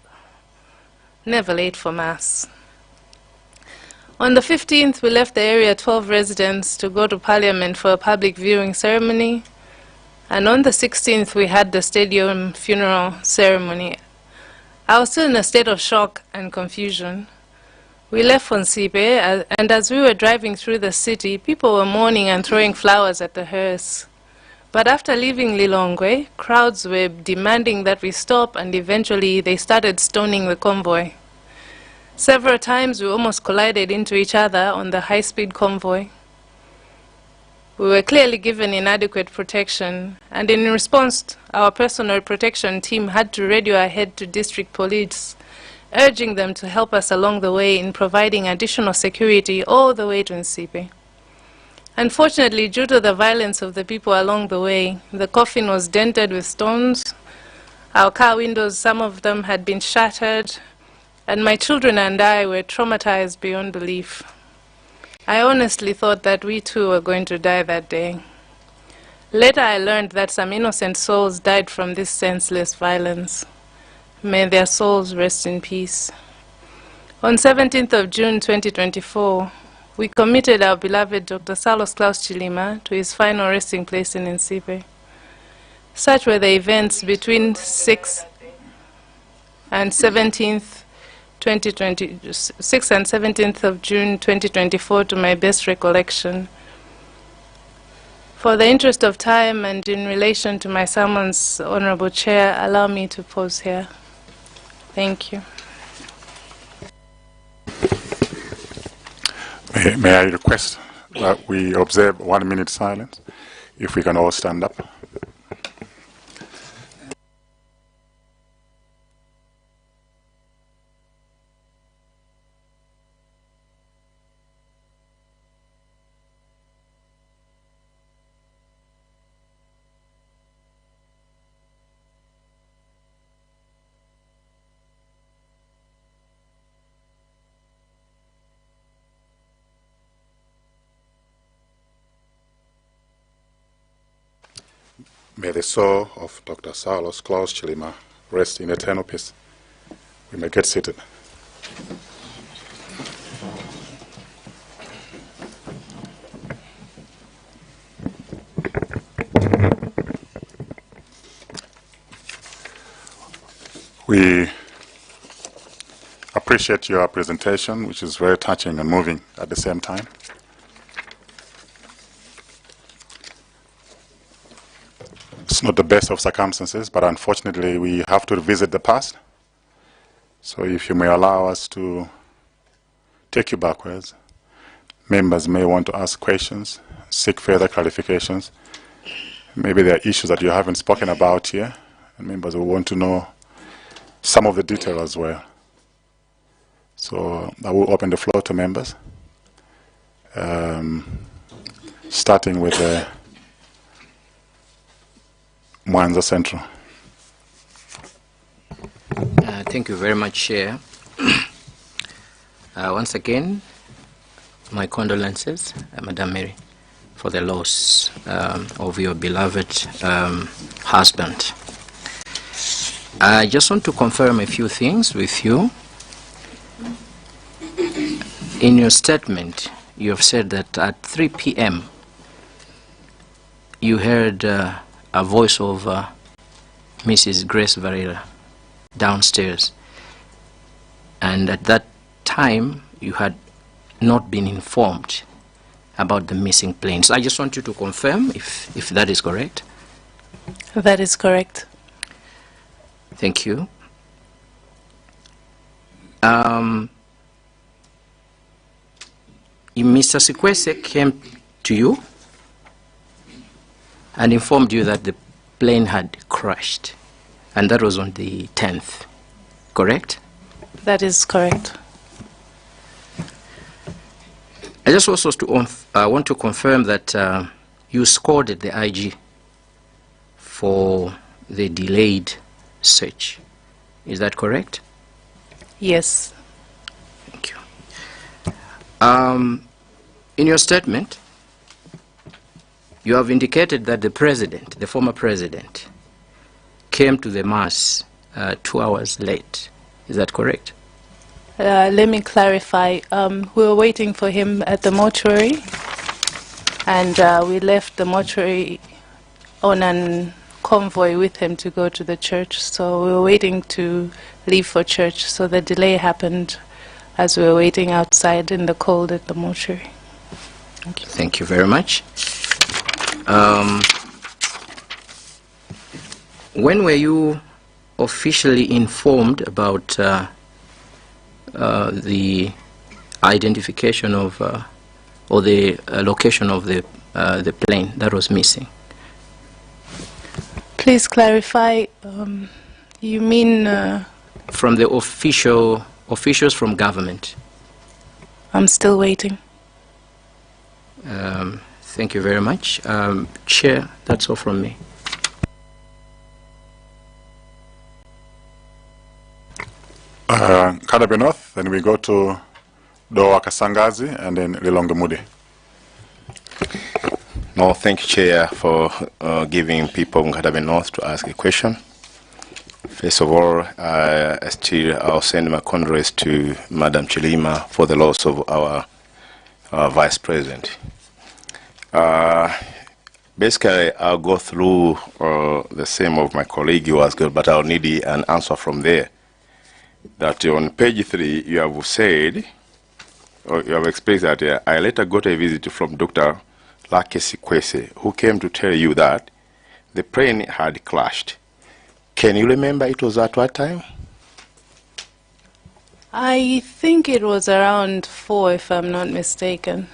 never late for Mass. On the 15th, we left the Area 12 residents to go to Parliament for a public viewing ceremony. And on the 16th, we had the stadium funeral ceremony. I was still in a state of shock and confusion. We left for Nsipe, and as we were driving through the city, people were mourning and throwing flowers at the hearse. But after leaving Lilongwe, crowds were demanding that we stop, and eventually they started stoning the convoy. Several times we almost collided into each other on the high-speed convoy. We were clearly given inadequate protection, and in response, our personal protection team had to radio ahead to district police, urging them to help us along the way in providing additional security all the way to Nsipe. Unfortunately, due to the violence of the people along the way, the coffin was dented with stones. Our car windows, some of them had been shattered, and my children and I were traumatized beyond belief. I honestly thought that we too were going to die that day. Later I learned that some innocent souls died from this senseless violence. May their souls rest in peace. On 17th of June 2024, we committed our beloved Dr. Salos Klaus Chilima to his final resting place in Nsipe. Such were the events between 6th and 17th 6th and 17th of June 2024 to my best recollection. For the interest of time and in relation to my summons, Honorable Chair, allow me to pause here. Thank you. May I request that we observe 1 minute silence, if we can all stand up. May the soul of Dr. Salos Klaus Chilima rest in eternal peace. We may get seated. We appreciate your presentation, which is very touching and moving at the same time. It's not the best of circumstances, but unfortunately we have to revisit the past. So if you may allow us to take you backwards, members may want to ask questions, seek further clarifications. Maybe there are issues that you haven't spoken about here, and members will want to know some of the detail as well. So I will open the floor to members, starting with Mwanza Central. Thank you very much, Chair. Once again, my condolences, Madam Mary, for the loss of your beloved husband. I just want to confirm a few things with you. In your statement, you have said that at 3 p.m. you heard a voice of Mrs. Grace Varela downstairs, and at that time you had not been informed about the missing planes. I just want you to confirm if that is correct. That is correct. Thank you. Mr. Sikwese came to you and informed you that the plane had crashed, and that was on the 10th, correct? That is correct. I just also want to confirm that you scolded the IG for the delayed search. Is that correct? Yes. Thank you. In your statement, you have indicated that the president, the former president, came to the mass 2 hours late. Is that correct? Let me clarify. We were waiting for him at the mortuary, and we left the mortuary on a convoy with him to go to the church. So we were waiting to leave for church. So the delay happened as we were waiting outside in the cold at the mortuary. Thank you. Thank you very much. When were you officially informed about the identification of or the location of the plane that was missing? Please clarify. You mean From the officials from government. I'm still waiting. Thank you very much. Chair, that's all from me. Kadabe North, then we go to Doa Kasangazi and then Lilonge Mudi. No, thank you, Chair, for giving people in Kadabe North to ask a question. First of all, I'll send my condolences to Madam Chilima for the loss of our Vice President. Basically, I'll go through the same of my colleague who asked, but I'll need an answer from there. That on page 3, you have said, or you have expressed that I later got a visit from Dr. Lakesi Kwese, who came to tell you that the plane had crashed. Can you remember it was at what time? I think it was around 4, if I'm not mistaken.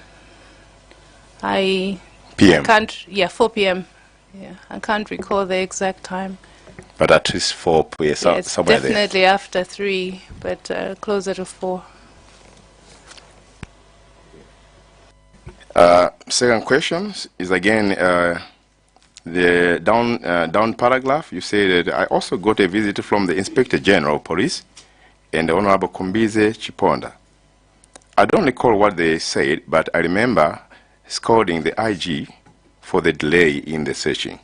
PM? Yeah, 4 p.m. Yeah, I can't recall the exact time. But at least 4 p.m. Yeah, it's somewhere there. definitely after 3, but closer to 4. Second question is again the down paragraph. You say that I also got a visit from the Inspector General of Police and the Honorable Kombize Chiponda. I don't recall what they said, but I remember scolding the IG for the delay in the searching.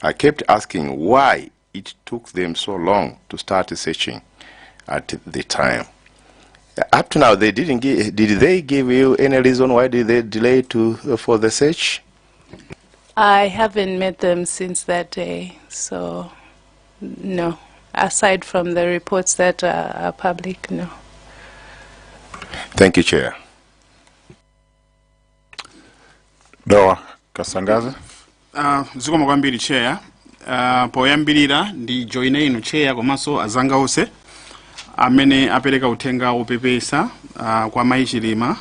I kept asking why it took them so long to start searching at the time. Up to now, they didn't give. Did they give you any reason why did they delay for the search? I haven't met them since that day, so no. Aside from the reports that are public, no. Thank you, Chair. Doa Kasangazi. Zikomo kwambiri Chair. Poyambirira ndi joine inu Chair komanso azanga onse amene apereka uthenga opepesa kwa Mayi Chilima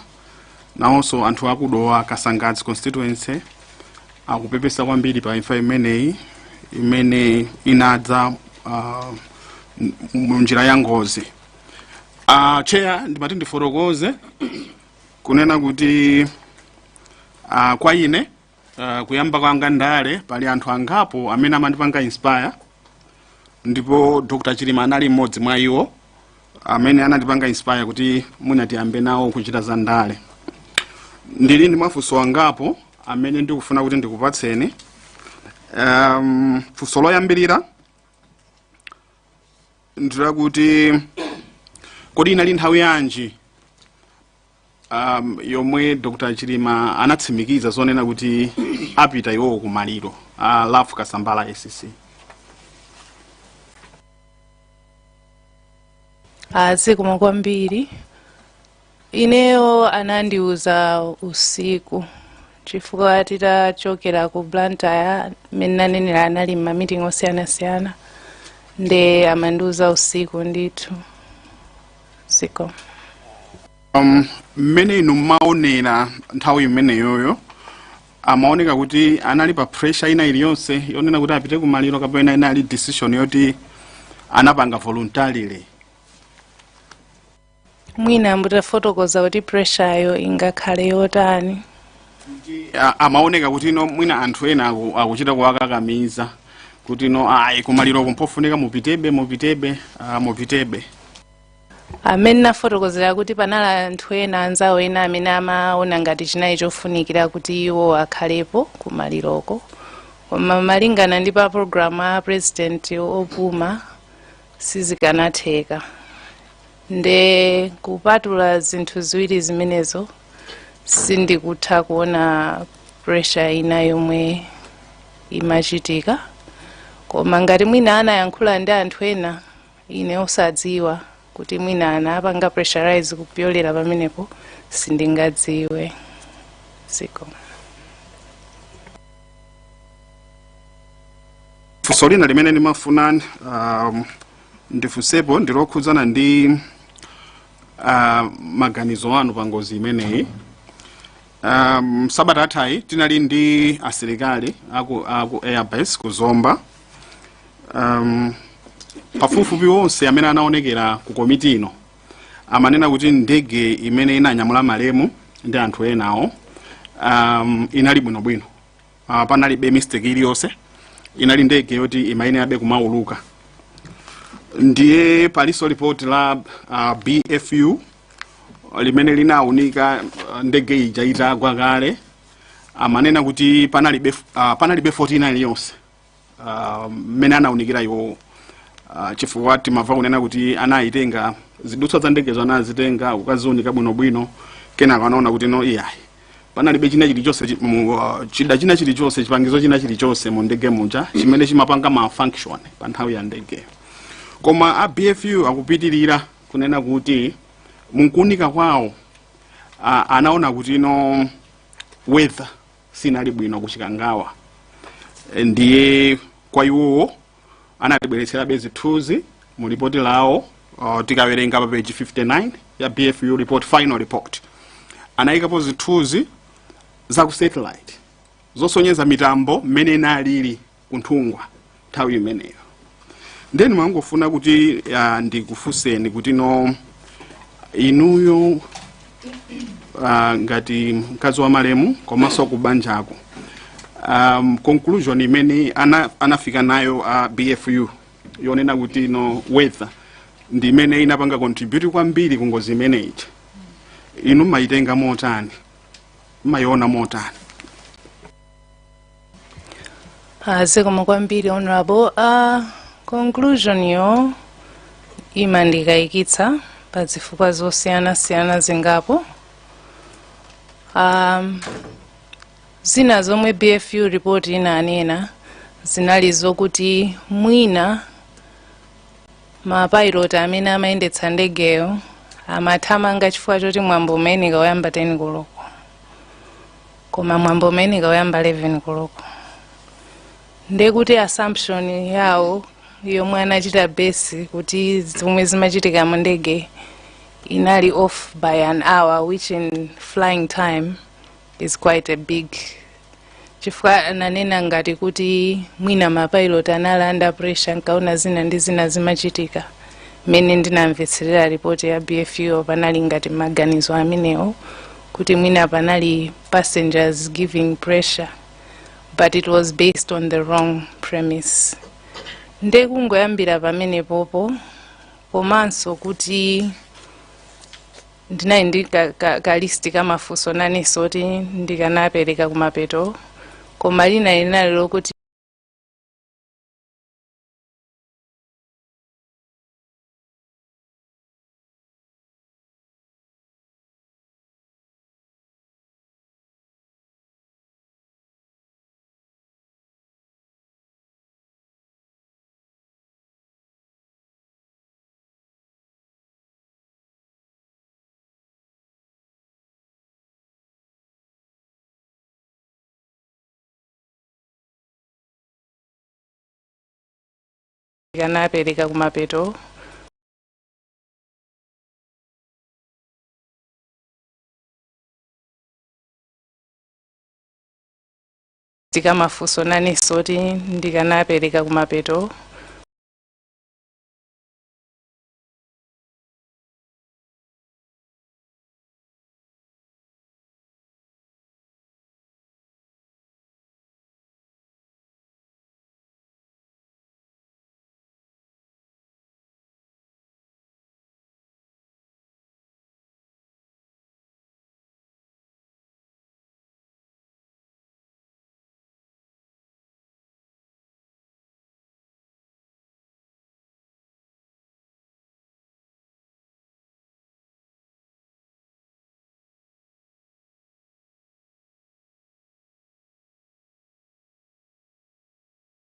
nawonso anthu akudowa Kasangazi constituency akupepesa kwambiri pa imfa imene inadza munjira ya ngozi. Chair, ndimati ndiforokoze kunena kuti kwa ine kuyamba kwanga ndale pali anthu angapo amene amandipanga inspire, ndipo Dr. Chilima anali mmodzi mwa iwo amene anandipanga inspire kuti munatiyambe nawo kuchita za ndale. Ndili ndi mafunso angapo amene ndikufuna kuti ndikupatseni. Funso loyambirira ndira kuti kodi inali nthawi yanji yomwe Dr. Chilima anatsimikiza zonena kuti apita iwo kumaliro lafu Kasambala SCC? Zikomo kwambiri. Ineyo anandiuza usiku chifukwa titachokera ku Blantyre mmene nanenera anali m'mamiting osiyanasiyana nde amandiuza usiku ndithu. Zikomo. Mmene inu maonera nthawi imeneyoyo amaoneka kuti anali pa pressure ina iliyonse yonena kuti apite kumaliro kapena inali decision yoti anapanga voluntarily? Mwina mbutafotokoza kuti pressure yo ingakhale yotani. Amaoneka kuti mwina anthu ena akuchita kuwakakamiza kuti ayi kumaliro kumpofunika mupitebe. Amene nafotokozera kuti panali anthu ena anzawo ena amene amaona ngati chinayi chofunikira kuti iwo akhalepo kumaliroko, koma malingana ndi pa program a president opuma sizikanatheka nde kupatula zinthu ziwiri zimenezo sindikutha kuona pressure ina yomwe imachitika, koma ngati mwina anayankhula ndi anthu ena ine osadziwa kuti mwina anapanga pressurize kupyolera pamenepo sindingadziwe. Siko funso lina limene ndimafuna ndifunsepo ndilokhudzana ndi maganizo anu pa ngozi imeneyi. Sabata athayi tinali ndi asilikali aku airbase ku Zomba. Pafupifupi wonse amene anaonekera ku komiti ino amanena kuti ndege imene inanyamula malemu ndi anthu enawo inali bwinobwino, panalibe mistake iliyonse, inali ndege yoti imayenerabe kumauluka. Ndiye paliso report la BFU limene linawunika ndege ija itagwa kale, amanena kuti panalibe 49 iliyonse mmene anawunikira iwo. Chifukwa timamva kunena kuti anayitenga zidutswa za ndegezo anazitenga kukaziunika bwinobwino, kenaka anaona kuti no iyayi panalibe china chilichonse chida china chilichonse chipangizo china chilichonse mu ndege muja chimene chimapanga malfunction pa nthawi ya ndege. Koma a BFU akupitirira kunena kuti munkuunika kwawo anaona kuti no weather sinali bwino kuchikangawa, ndiye kwa iwowo anatibweretsera zithunzi mu report lawo. Tikawerenga pa page 59 ya BFU report, final report, anayikapo zithunzi za ku satellite zosonyeza mitambo mmene inalili kunthungwa nthawi imeneyo. Then mwangofuna kuti ndikufunseni kuti no inuyo ngati mkazi wa malemu komanso kubanjako, conclusion imene anafika nayo BFU yonena kuti no weather ndi imene inapanga contribute kwambiri ku ngozi imeneyi, inu maitenga motani, mayiona motani? Zikomo kwambiri honorable. Conclusion yo imandikayikitsa pa zifukwa zosiyana zingapo. Zina zomwe BFU report inanena zinali zokuti mwina mapilot amene amayendetsa ndegeyo amathamanga chifukwa choti mwambo umene kawayamba 10 koloko, koma mwambo umene kawayamba 11 koloko. Ndekuti assumption yawo yomwe anachita base kuti zomwe zimachitika mu ndege inali off by an hour, which in flying time is quite a big. Chifukwa ananena ngati kuti mwina mapilot anali under pressure nkaona zina ndi zina zimachitika. Mene ndinamvetserera report ya BFU panali ngati maganizo amenewo kuti mwina panali passengers giving pressure, but it was based on the wrong premise. Ndekungoyambira pamene popo, komanso kuti ndinayi ndi ka list kamafunso naneso kuti ndikanapereka kumapeto, koma lina linali lokuti ndikanapereka kumapeto. Kamafunso naneso kuti ndikanapereka kumapeto.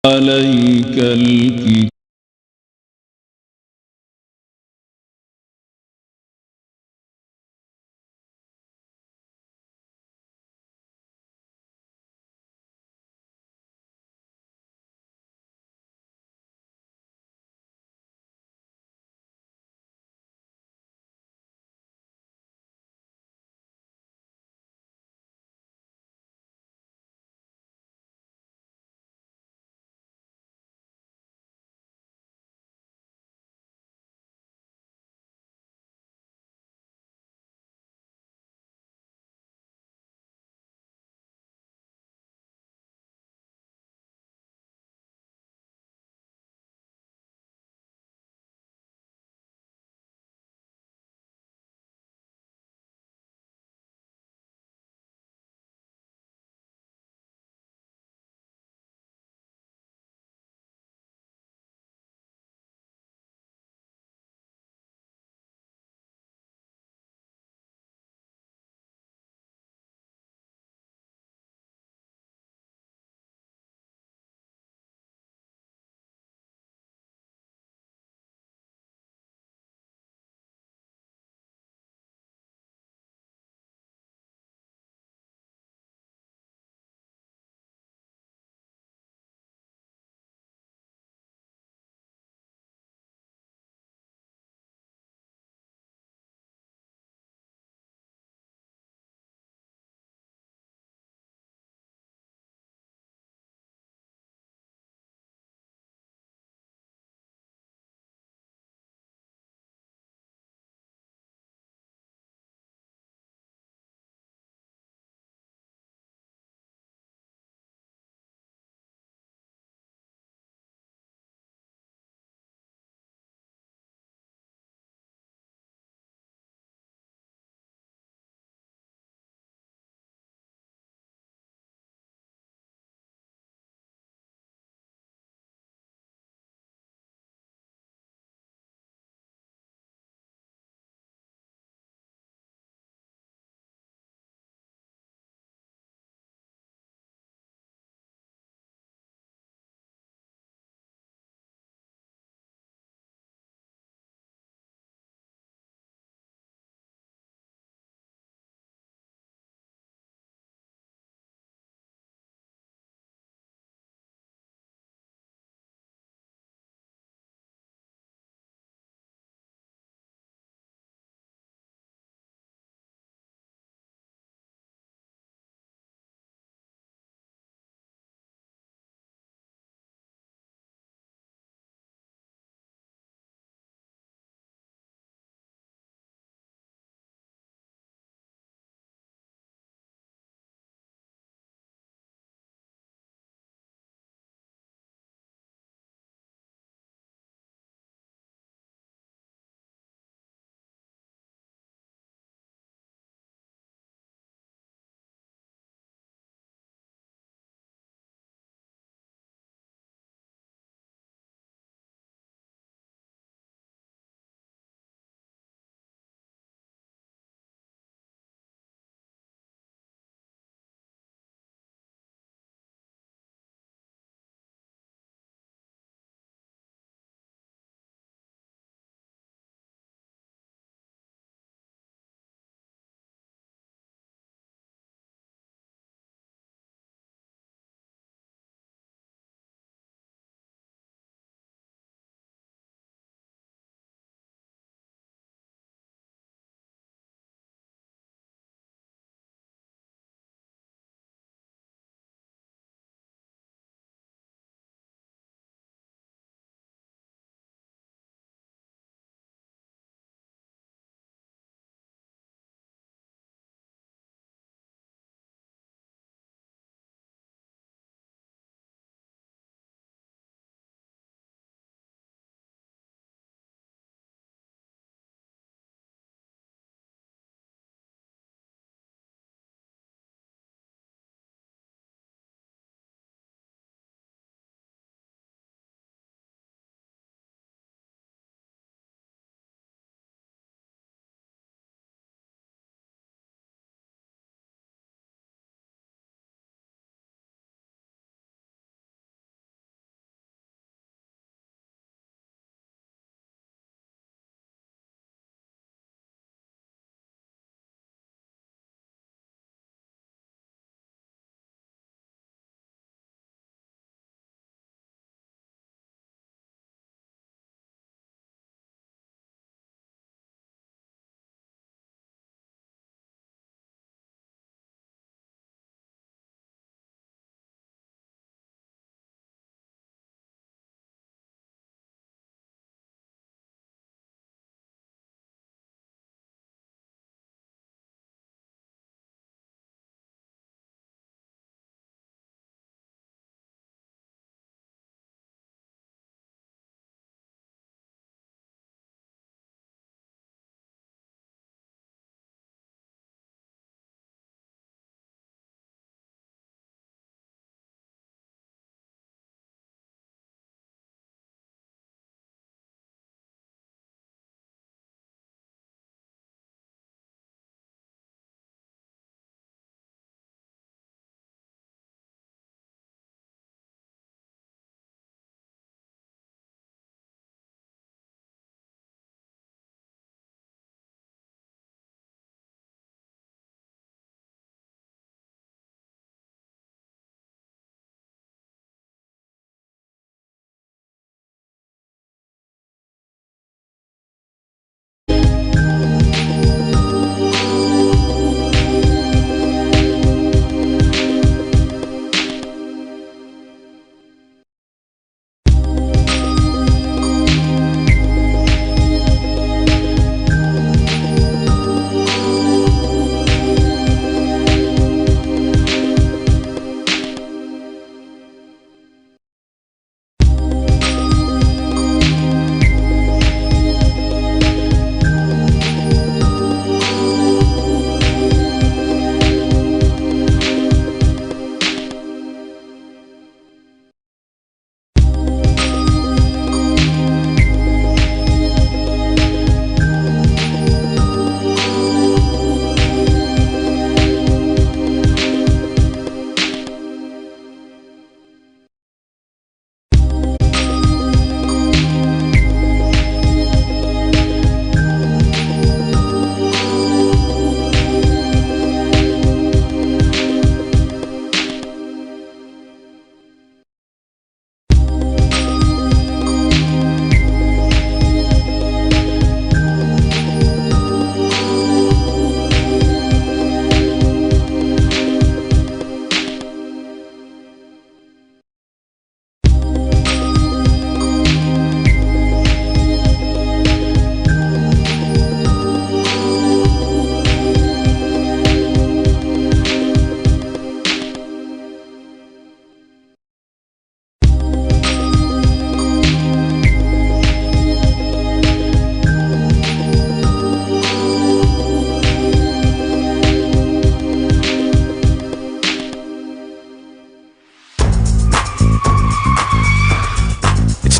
عليك الكتاب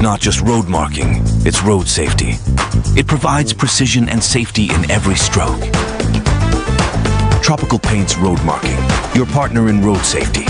not just road marking, it's road safety. It provides precision and safety in every stroke. Tropical Paints Road Marking, your partner in road safety.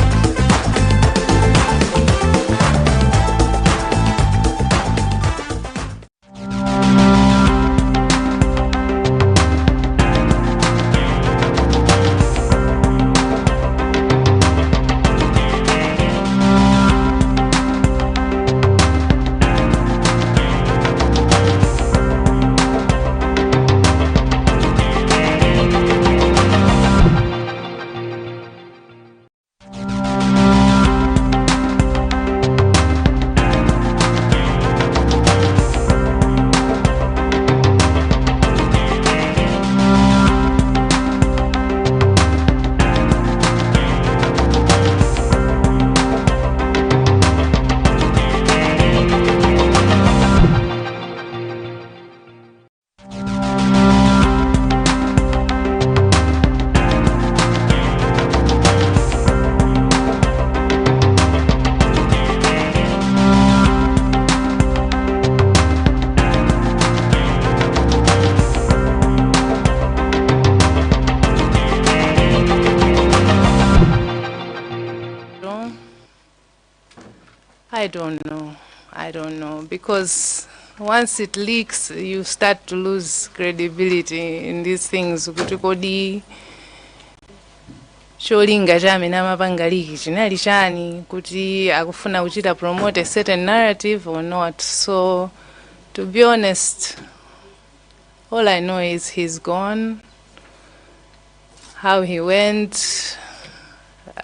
I don't know, because once it leaks, you start to lose credibility in these things. Kuti kodi cholinga chamene amapanga liki chinali chani, kuti akufuna kuchita promote a certain narrative or not. So to be honest, all I know is he's gone. How he went,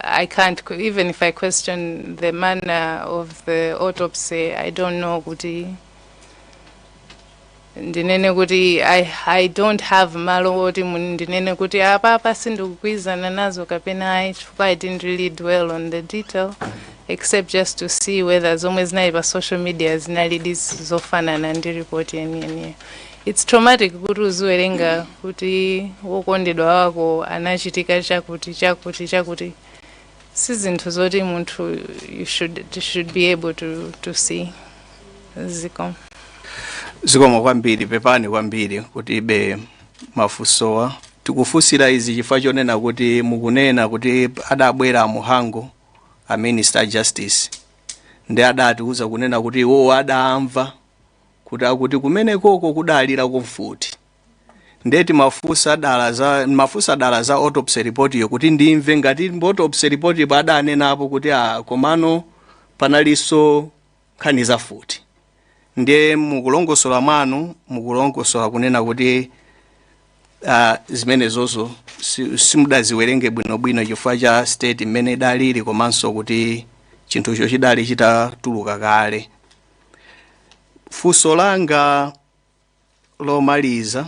I can't, even if I question the manner of the autopsy, I don't know kuti ndinene kuti I don't have malo oti ndinene kuti apa sindikugwizana nazo kapena chifukwa I didn't really dwell on the detail except just to see whether zomwe zinali pa social media zinali zofanana ndi report yeniyeniyo. It's traumatic kuti uziwerenga kuti wokondedwa wako anachitika chakuti sizinthu zoti munthu you should be able to see. Zikomo kwambiri pepani kwambiri kuti be mafusowa tikufusira izi chifukwa chonena kuti mukunena kuti adabwera muhango a minister justice ndi adatiuza kunena kuti iwo adamva kuti kumene koko kudalira kumfuti ndeti mafusa dala za autopsy report yo kuti ndimve ngati autopsy report padanena apo kuti komano panaliso nkhani za futi. Ndiye mukulongosola manu mukulongosola kunena kuti zimene zozo simudaziwerenge bwinobwino chifukwa cha state imene dalili komanso kuti chinthucho chidali chitatuluka kale. Funso langa lomaliza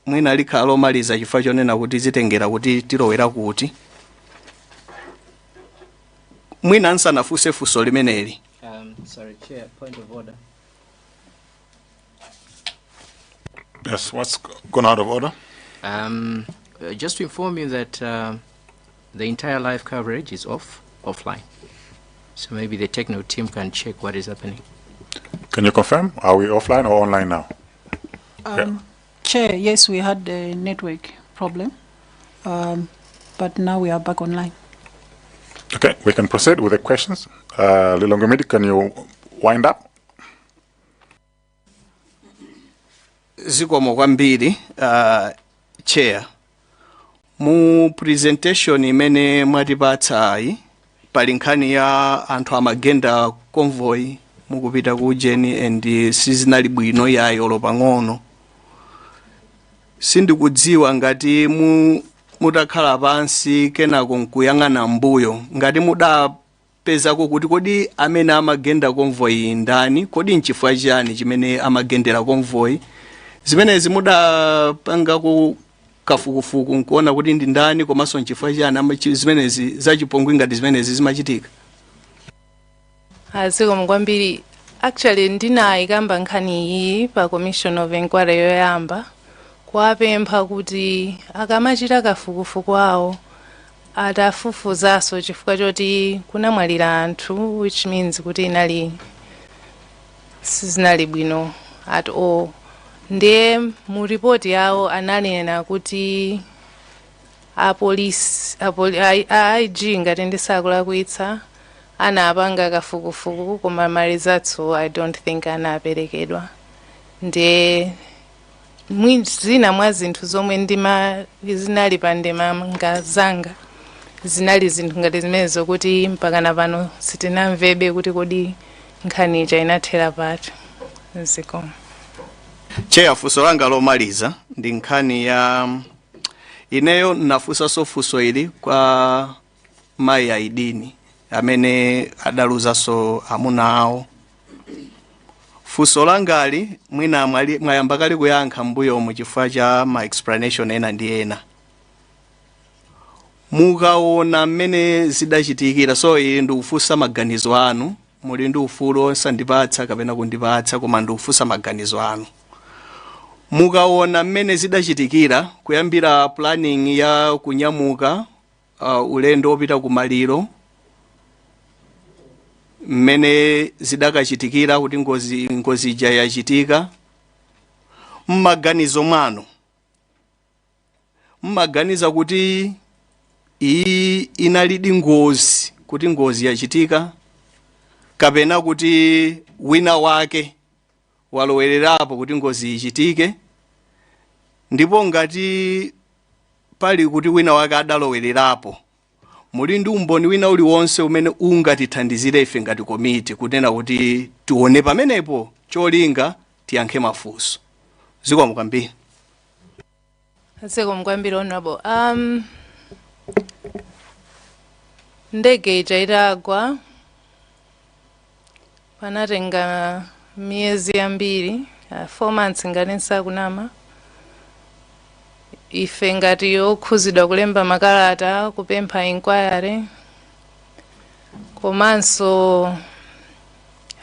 mwina likhala lomaliza chifukwa chonena kuti zitengera kuti tilowera kuti mwina nsanafunse funso limeneli. Sorry, Chair, point of order. Yes, what's gone out of order? Just to inform you that the entire live coverage is offline. So maybe the technical team can check what is happening. Can you confirm? Are we offline or online now? Chair, yes, we had a network problem, but now we are back online. Okay, we can proceed with the questions. Lilongomidi, can you wind up? Zikomo kwambiri chair mu presentation imene mwatipatsa ayi pali nkhani ya anthu amagenda convoy mukupita ku Ujeni and sizinali bwino yayo lopang'ono. Sindikudziwa ngati mutakhala pansi kenako nkuyang'ana mbuyo ngati mudapezako kuti kodi amene amagenda convoy ndani, kodi nchifukwa chani chimene amagendera convoy. Zimenezi mudapanga ku kafukufuku nkuona kuti ndi ndani komanso nchifukwa chani zimenezi zachipongwe ngati zimenezi zimachitika. Zikomo kwambiri. Actually ndinayikamba nkhani iyi pa commission of inquiry yoyamba kuwapempha kuti akamachita kafukufuku awo atafufuzaso chifukwa choti kunamwalira anthu, which means kuti inali sizinali bwino at all. Ndiye mu report yawo ananena kuti IG ngati ndisakulakwitsa anapanga kafukufuku koma malizatso I don't think anaperekedwa. Ndiye zina mwa zinthu zomwe zinali pa ndemanga zanga zinali zinthu ngati zimenezo kuti mpakana pano sitinamvebe kuti kodi nkhani ija inathera pati. Ziko Chair, funso langa lomaliza ndi nkhani ya ineyo nafusa sofuso ili kwa mai ya idini amene adaluzaso amuna awo. Funso langali mwina mwayamba kali kuyankha mbuyo mu chifukwa cha ma explanation ena ndi ena. Mukaona mmene zidachitikira, so ili ndikufunsa maganizo anu, muli ndi ufulu osandipatsa kapena kundipatsa koma ndikufunsa maganizo anu. Mukaona mmene zidachitikira kuyambira planning ya kunyamuka ulendo opita kumaliro, mmene zidakachitikira kuti ngozi ija yachitika, mmaganizo mwanu mmaganiza kuti iyi inalidi ngozi kuti ngozi yachitika kapena kuti wina wake walowererapo kuti ngozi ichitike, ndipo ngati pali kuti wina wake adalowererapo muli ndi umboni wina uliwonse umene ungatithandizire ife ngati komiti kunena kuti tione pamenepo cholinga tiyankhe mafunso. Zikomo kwambiri. Zikomo kwambiri honorable. Ndege ija itagwa panatenga miyezi yambiri, 4 months ngati nsakunama. Ife ngati yokhuzidwa kulemba makalata kupempha inquiry komanso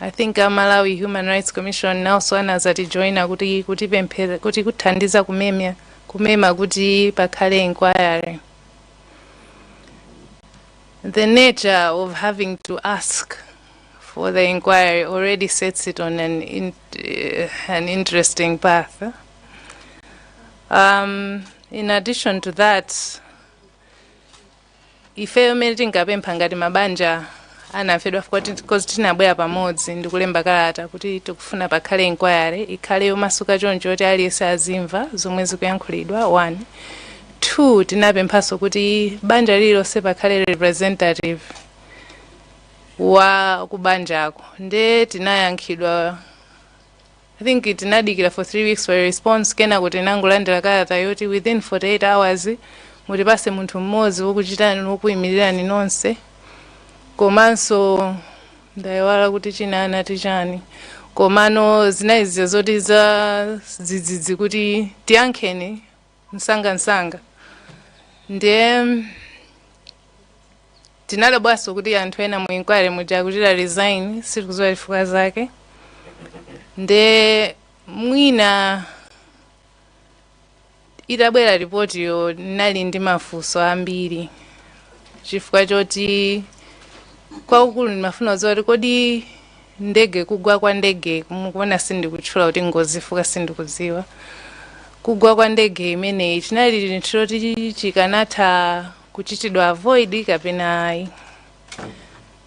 I think Malawi Human Rights Commission also anazati joina kuti pemphe kuti kuthandiza kumema kuti pakhale inquiry. The nature of having to ask for the inquiry already sets it on an interesting path. In addition to that, ife umene tingapempha ngati mabanja anafedwa because tinabwera pamodzi ndikulemba kalata kuti tikufuna pakhale inquiry ikhale yomasuka choncho kuti aliyense azimva zomwe zikuyankhulidwa. 1 2 tinapemphaso kuti banja lililonse pakhale representative wa kubanjako. Nde tinayankhidwa, I think tinadikira for 3 weeks for a response, kena kuti nangolandira kalata yoti within 48 hours mutipase munthu mmodzi wokuchitani wokuyimirirani nonse. Komanso ndayiwala kuti chinana tichani komano zinaizizo zoti za zidzidzi kuti tiyankheni msanga. Ndiye tinalebwaso kuti anthu ena mu inquiry muja kuchita resign sitikuziwa chifukwa zake. Nde mwina itabwera ripoti yo nali ndi mafunso ambiri chifukwa choti kwaukulu ndimafuna zoti kodi ndege kugwa kwa ndege mukuona sindikutchula kuti ngozi fuka sindikuziwa. Kugwa kwa ndege imeneyi chinali choti chikanatha kuchitidwa avoid kapena ayi.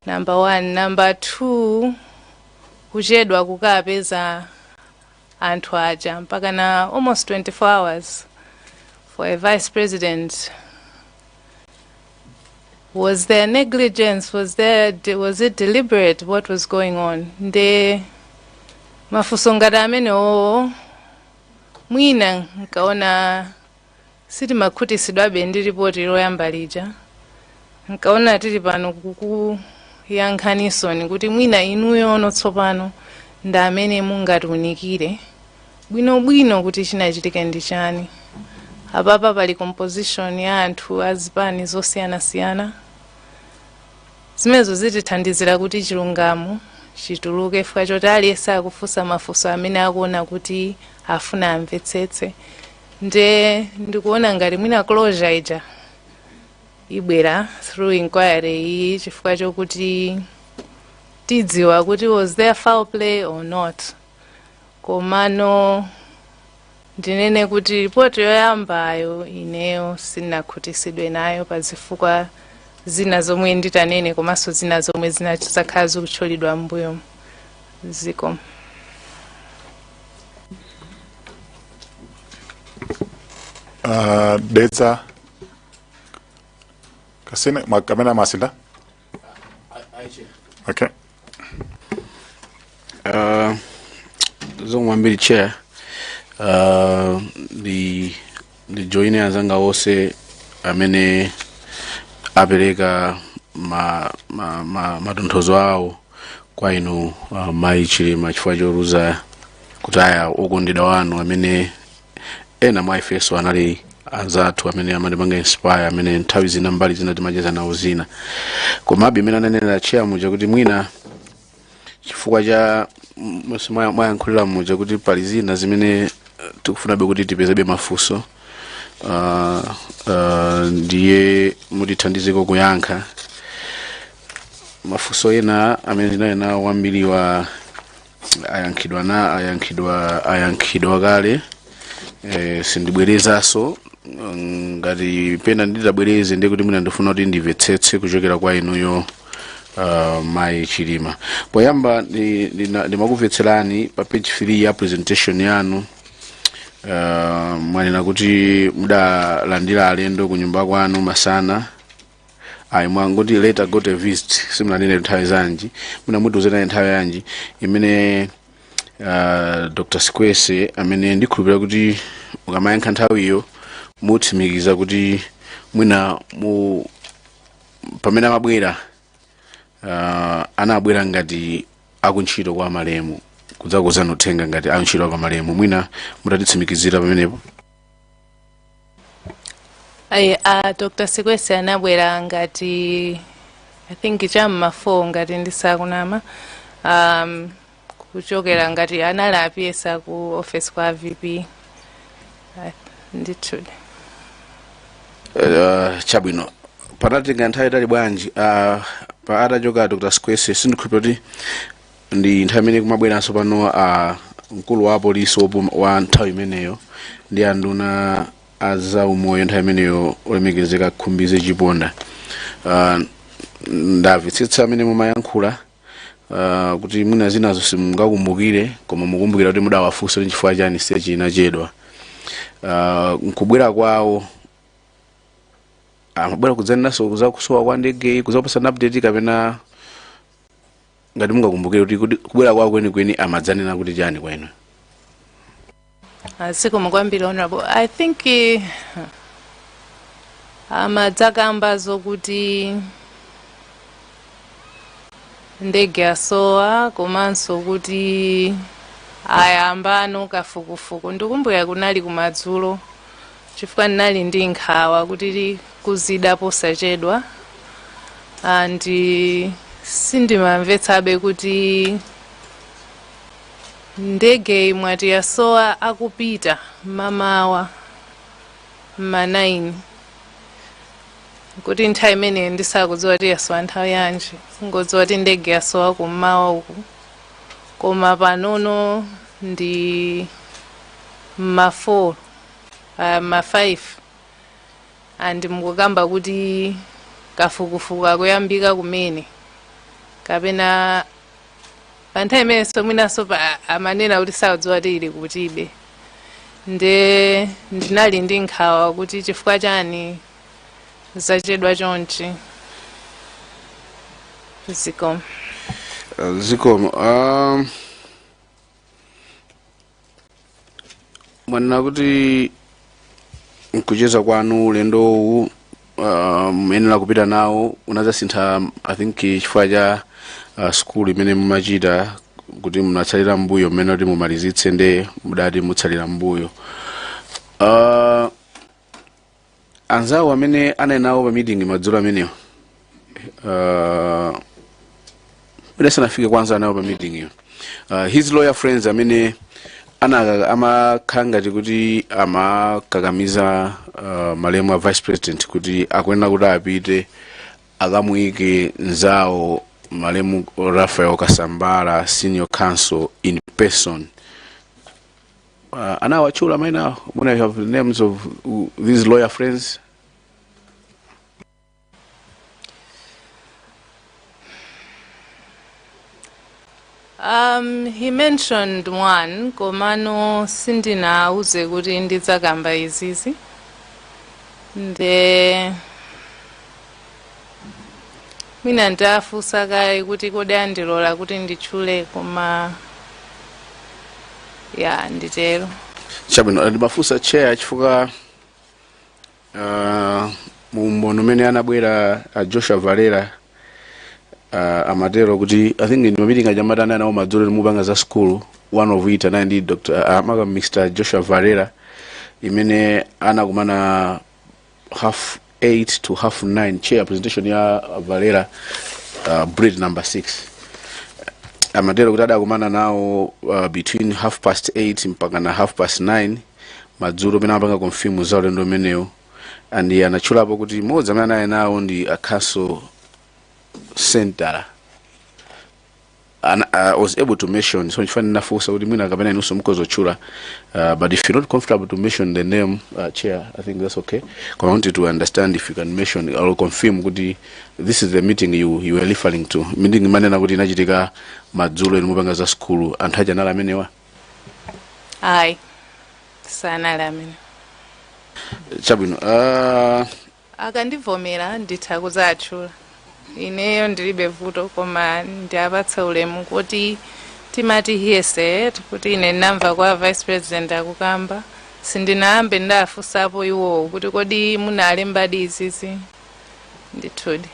Number 1. Number 2, kuchedwa kukapeza anthu aja mpaka na almost 24 hours for a vice president. Was there negligence? Was it deliberate? What was going on? Nde mafunso ngati amenewo mwina nkaona siti makhutisidwabe ndi ripoti loyamba lija. Nkaona tili pano kukuyankhaniso kuti mwina inuyo ono tsopano ndi amene mungatiunikire bwinobwino kuti chinachitika ndi chani. Apapa pali composition ya anthu azipani zosiyanasiyana. Zimenezo zitithandizira kuti chilungamo chituluke chifukwa choti aliyense akufunsa mafunso amene akuona kuti afuna amvetsetse. Nde ndikuona ngati mwina closure ija ibwera through inquiry iyi chifukwa chokuti tidziwa kuti was there foul play or not. Komano ndinene kuti ripoti yoyambayo ineyo sinakhutisidwe nayo pazifukwa zina zomwe nditanene komanso zina zomwe zinachakhala zikutchulidwa mbuyo ziko. Data kasine makamena masinda. Okay. Zongwambiri chair. The joine azanga wose amene apereka matontozo awo kwa inu mai Chilima chifukwa choruza kutaya okondedwa wanu amene ena mwaifeso anali anzathu amene amadipanga inspire amene nthawi zina mbali zina timacheza nawo zina. Komabe imene ananena chair muja kuti mwina chifukwa cha mwayankhulira muja kuti pali zina zimene tikufunabe kuti tipezebe mafunso ndiye mutithandizeko kuyankha mafunso ena amene ndinaye nawo wambiri wa ayankhidwa kale. Sindibwerezaso ngati pena nditabwereze ndi kuti mwina ndifuna kuti ndimvetsetse kuchokera kwa inuyo mai Chilima. Poyamba ndimakupvetserani pa page 3 ya presentation yanu. Mwanena kuti mudalandira alendo ku nyumba kwanu masana. Mwangoti later got a visit simlanene nthawi zanji muna muduzena nthawi yanji imene Dr. Sikwese amene ndikhulupirira kuti ukamayankha nthawi iyo mutsimikiza kuti mwina pamene amabwera anabwera ngati akuntchito kwa malemu kudzakuza nothenga ngati akuntchito kwa malemu mwina mutatitsimikizira pamenepo. Dr. Sikwese anabwera ngati I think cham'ma4 ngati ndisakunama kuchokera ngati anali apiyesa ku office kwa VP ndithu. Chabwino panatenga nthawi tali bwanji pa atachoka Dr. Sikwese sindikhulupirira kuti ndi nthawi imene kumabweranso pano mkulu wa polisi wa nthawi imeneyo ndi anduna aza umoyo nthawi imeneyo olemekezeka Khumbize Chiponda. Ndamvetsetsa amene mumayankhula kuti mwina zinazo simungakumbukire koma mukumbukira kuti mudawafunsa ndi chifukwa chani sichinachedwa. Nkubwera kwawo amabwera kudzanenanso kuzakusowa kwa ndege kuzapasana update kapena ngati mungakumbukire kuti kubwera kwawo kwenikweni amadzanena kuti chani kwa inu. Zikomo kwambiri honorable. I think amadzakamba zokuti ndege yasowa komanso kuti ayambano kafukufuku. Ndikumbukira kunali kumadzulo chifukwa ndinali ndi nkhawa kuti kuzida posachedwa andi sindimamvetsabe kuti ndege imwati yasowa akupita mamawa ma9 kuti nthawi imene ndisakudziwa kuti yasowa nthawi yanji ngodziwa kuti ndege yasowa kummawa uku koma panono ndi ma4 ma5 andi mukukamba kuti kafukufuku akuyambika kumene kapena panthawi imene somwinaso amanena kuti sakudziwa kuti ili kutibe ndinali ndi nkhawa kuti chifukwa chani zachedwa chonchi. Zikomo. Mwanena kuti nkucheza kwanu ulendo uwu muyenera kupita nawo unazasintha I think chifukwa cha school imene mumachita kuti munatsalira mbuyo mmene kuti mumalizitse nde mudati mutsalira mbuyo. Anzawo amene anayenawo pa meeting madzulo amenewo mudasanafike kwanza nawo pa meeting iyo his lawyer friends amene amakhala ngati kuti amakakamiza malemu a vice president kuti akuyenera kuti apite akamuyike nzawo Malemu Raphael Kasambara, Senior Counsel in person. And our chula right now, when I have the names of these lawyer friends. He mentioned one, komano sindina uze kuti ndizakamba izizi. Mina ndafusa kai kuti kodi andilola kuti ndichule koma ya nditero. Chabwino ndimafusa chair chifukwa mumbono mene anabwera Joshua Valera amatero kuti I think in the meeting ajamatana nawo madzulo mubanga za school, one of it and indeed Mr. Joshua Valera imene anakumana 8:30 to 9:30 chair presentation ya Valera breed number 6. Amatero kuti adakumana nawo between 8:30 mpaka na 9:30 madzulo pena apanga confirm za ulendo meneo and anachulapo kuti modzi amene naye nawo ndi a castle center. And I was able to mention, so if I nafusa kuti mwina kapena inuso mkozo chula, but if you're not comfortable to mention the name, chair, I think that's okay. I wanted to understand if you can mention or confirm kuti this is the meeting you were referring to. Meeting manena kuti inachitika madzulo inu mubanga za school and haja nala amenewa. Aye. Sana lamene. Chabwino. Akandivomera ndithakuza achula. Ineyo ndilibe vuto koma ndiapatsa ulemu kuti timati hearsay kuti ine namva kwa vice president akukamba sindinayambe ndafusapo iwo kuti kodi munalemba izizi ndithudi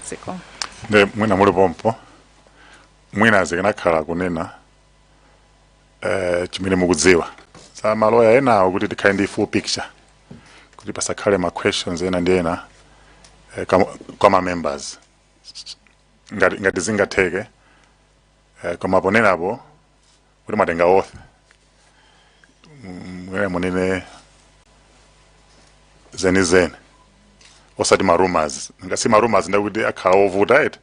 dziko. Mwina muli pompo mwina zikanakhala kunena chimene mukudziwa sa maloya enawo kuti tikhale ndi full picture kuti pasakhale ma questions ena ndi ena kwa ma members ngati zingatheke koma ponenapo kuti matenga oath munene zeni osati ma rumors ngasi ma rumors ndakuti akhala ovuta eti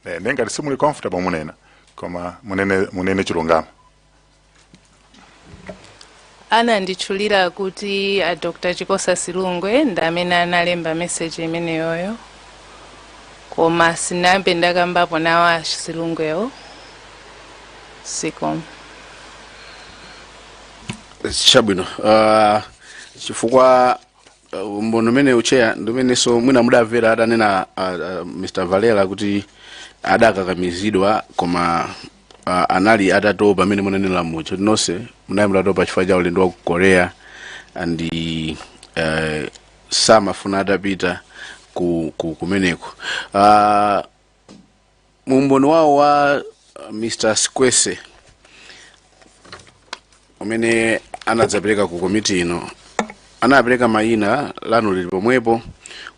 ngati simuli comfortable munena koma munene chilungamo. Ananditchulira kuti a Dr. Chikosa Silungwe ndamene analemba message imeneyoyo koma sinambe ndakambapo nawo Silungweyo siko. Chabwino chifukwa mbono mene ucheya ndomene so mwina mudamvera adanena Mr. Valera kuti adakakamizidwa koma anali atatopa amene munenera mucho nonse munayamba topa chifukwa cha ulendo wa ku Korea and samafuna atapita kumeneko. Mumbono wawo wa Mr. Squese umene anadzapereka ku komiti ino anapereka mayina lanu lili pomwepo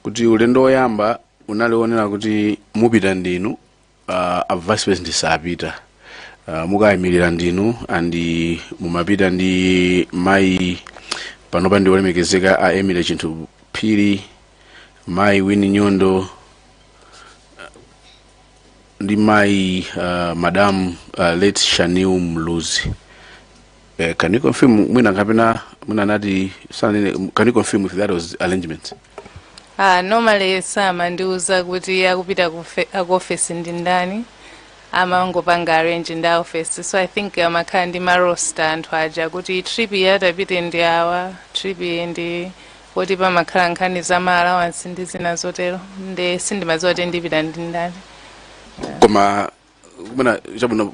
kuti ulendo oyamba unalionera kuti mupita ndinu a vice president sapita mukayimirira ndinu andi mumapita ndi mai panopa ndi olemekezeka a Emile Chinthu Phiri, mai Winnie Nyondo ndi mai Madam late Shaniu Mluzi. Can you confirm mwina kapena mwina nati can you confirm if that was arrangement? Normally sama ndiuza kuti akupita ku office ndi ndani amangopanga arrange nda office, so I think amakhala ndi ma roster anthu aja kuti trip yatapite ndi awa trip ndi kuti pamakhala nkhani za ma allowance ndi zina zotero ndi sindimadziwa kuti ndipita ndi ndani. Koma kumena chabwino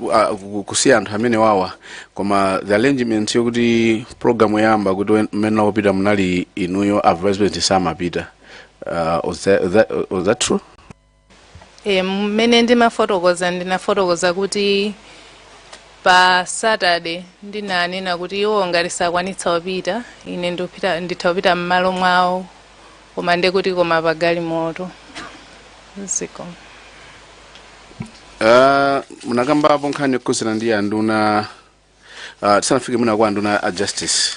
kusiya anthu amene wawa koma the arrangement yokuti program yamba kuti mmene opita munali inuyo a vice president samapita. Was that true? Mmene ndinafotokoza kuti pa Saturday ndinanena kuti iwo ngati sakwanitsa opita ine ndithapita m'malo mwawo koma ndekuti koma pa galimoto ziko. Munakambapo nkhani yokhuzana ndi anduna tisanafike muna kwa anduna a justice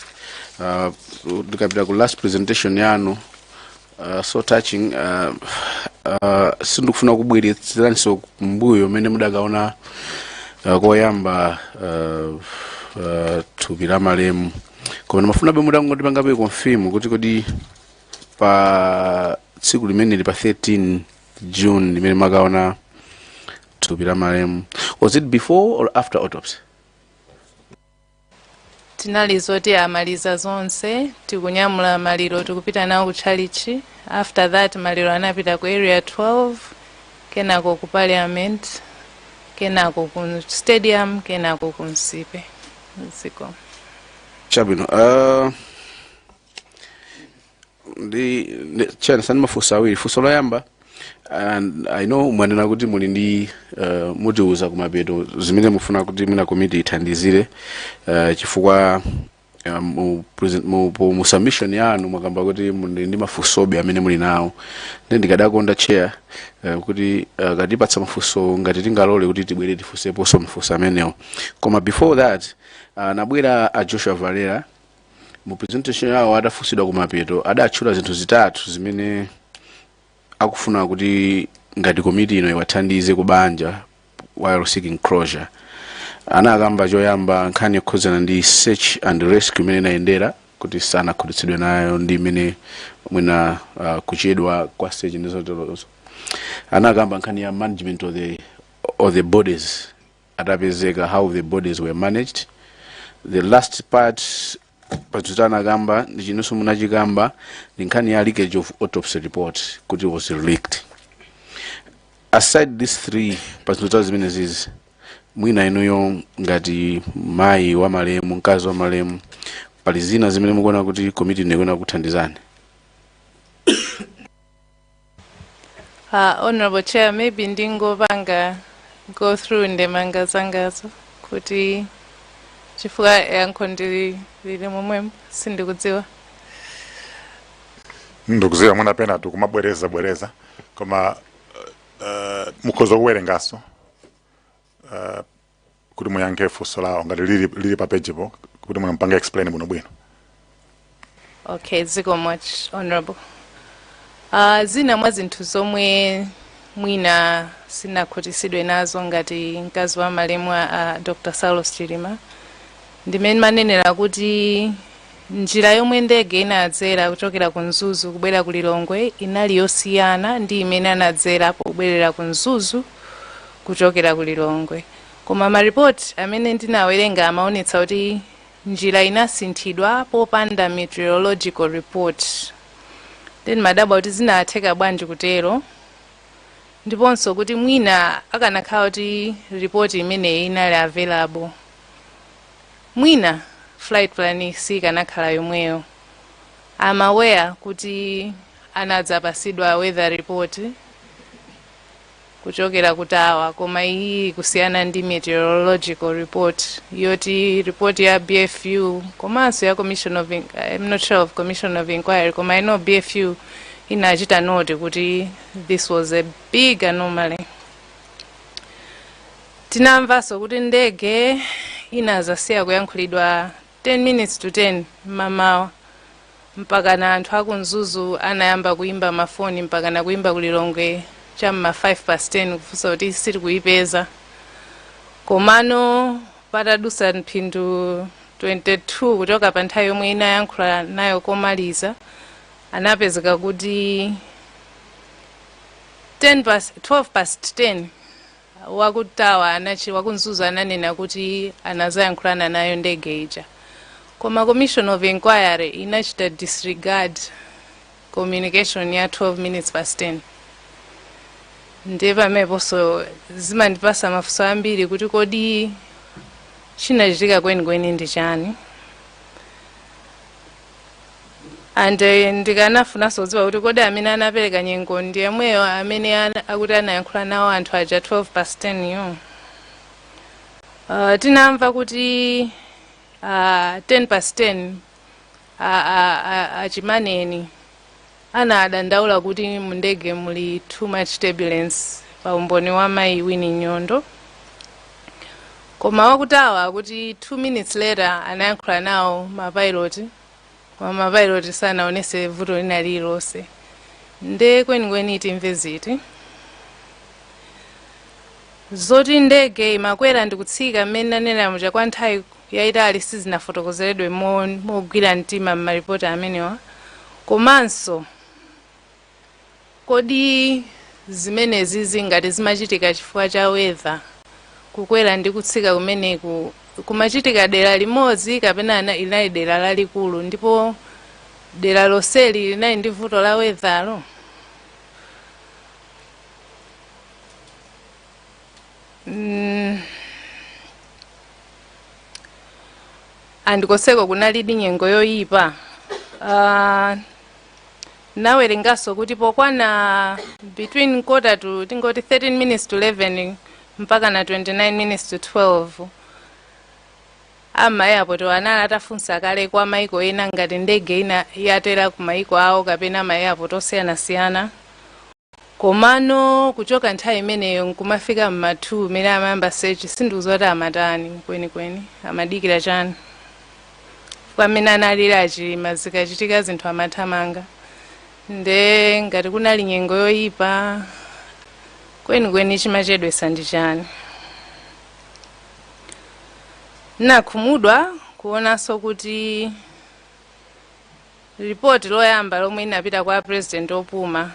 ndikapita ku last presentation yanu so touching sindikufuna kubweretseranso kumbuyo mmene mudakaona koyamba thupi la malemu, koma ndimafunabe mudangotipangabe confirm kuti kodi pa tsiku limeneli pa 13 June limene makaona thupi la malemu, was it before or after autopsy? Tinali zoti amaliza zonse tikunyamula maliro tikupita nawo kutchalichi. After that maliro anapita ku area 12, kenako ku parliament, kenako ku stadium, kenako ku Nsipe. Ziko Chabino, chana sani mafusa awiri fuso loyamba, and I know mwanena kuti muli ndi mutiuza kumapeto zimene mufuna kuti mwina komiti ithandizire chifukwa mu submission yanu mwakamba kuti muli ndi mafusobe amene muli nawo. Ndi ndikadakonda chair kuti katipatsa mafuso ngati tingalole kuti tibwere tifuseponso mafuso amenewo. Koma before that nabwera a Joshua Valera mu presentation yawo adafusidwa kumapeto adatchula zinthu zitatu zimene akufuna kuti ngati komiti ino iwathandize kubanja while seeking closure. Anakamba choyamba nkhani yokhuzana ndi search and rescue imene inayendera kuti sanakhutitsidwe nayo ndi imene mwina kuchedwa kwa stage ndizotolozo. Anakamba nkhani ya management of the bodies atapezeka, how the bodies were managed. The last part pazutana gamba ndi chinonso munachikamba ndi nkhani ya leakage of autopsy report kuti was leaked. Aside these three pazutana zimene zizi, mwina inuyo ngati mayi wa malemu, mkazi wa malemu, pali zina zimene mukuona kuti komiti inekona kuthandizani? Honorable Chair, maybe ndingopanga go through ndemanga zangazo kuti chifukwa yankho ndili momwe sindikudziwa. Ndikudziwa munapena tukumabwereza koma mukhoza kuwerengaso kuti muyankhe funso lawo ngati lili pa pagepo kuti mumpanga explain bwinobwino. Okay, ziko much honorable. Zina mwa zinthu zomwe mwina sinakhutisidwe nazo ngati mkazi wa malemu a Dr. Saulos Chilima ndimene manenera kuti njira yomwe ndege inadzera kuchokera ku Mzuzu kubwera ku Lilongwe inali yosiyana ndi imene anadzera pobwerera ku Mzuzu kuchokera ku Lilongwe. Koma maripoti amene ndinawerenga amaonetsa kuti njira inasinthidwa popanda meteorological report. Then madaba kuti zinatheka bwanji kutero, ndiponso kuti mwina akanakhala kuti report imene inali available. Mwina flight plan sikanakhala yomweyo. I'm aware kuti anadzapasidwa weather report kuchokera kutawa, koma iyi kusiyana ndi meteorological report yoti report ya BFU komanso ya commission of I'm not sure of commission of inquiry, koma I know BFU inachita note kuti this was a big anomaly. Tinamvaso kuti ndege inazasiya kuyankhulidwa 10 minutes to 10 mamawa mpaka na anthu aku Mzuzu anayamba kuimba mafoni mpaka na kuimba ku Lilongwe chamma 5:10 kufunsa kuti siri kuipeza. Komano patadusa mphindu 22 kuchoka pa nthawi yomwe inayankhula nayo komaliza anapezeka kuti 12:10 wakutawa waku Mzuzu ananena kuti anazayankhulana nayo ndege ija. Koma commission of inquiry inachita disregard communication ya 12:10. Ndeva meposo zimandipasa mafunso ambiri kuti kodi chinachitika kwenikweni ndi chani. And ndikanafunanso kudziwa kuti kodi amene anapereka nyengo ndi yemweyo amene akuti anayankhula nawo anthu aja 12:10 yo. Tinamva kuti 10:10 achimaneni anadandaula kuti mundege muli too much turbulence pa umboni wa mayi Winnie Nyondo. Koma wakutawa kuti 2 minutes later anayankhula nawo mapilot, koma mapilot sanaonese vuto lina lililonse. nde kwenikweni timve ziti zoti ndege imakwera ndikutsika mmene nanena muja kwa nthawi yayitali sizinafotokozeredwe mogwira mtima m'maripoti amenewa komanso kodi zimenezi zingati zimachitika chifukwa cha weather kukwera ndi kutsika kumeneku kumachitika dera limodzi kapena linali dera lalikulu ndipo dera lonseli linali ndi vuto la weathero? Andikoseko kunalidi nyengo yoyipa. Nawerengaso kuti pokwana between quarter to tingoti 13 minutes to 11 mpaka na 29 minutes to 12 airport anali atafunsa kale kwa maiko ena ngati ndege ina yatera ku maiko awo kapena airport osiyanasiyana komano kuchoka nthawi imeneyo nkumafika m'mathu mmene amayamba search sindikuzoti amatani kwenikweni amadikira chani kwamene analira achilima zikachitika zinthu amathamanga nde ngati kunali nyengo yoyipa kwenikweni chimachedwesa ndi chani. Nakhumudwa kuonanso kuti report loyamba lomwe inapita kwa president opuma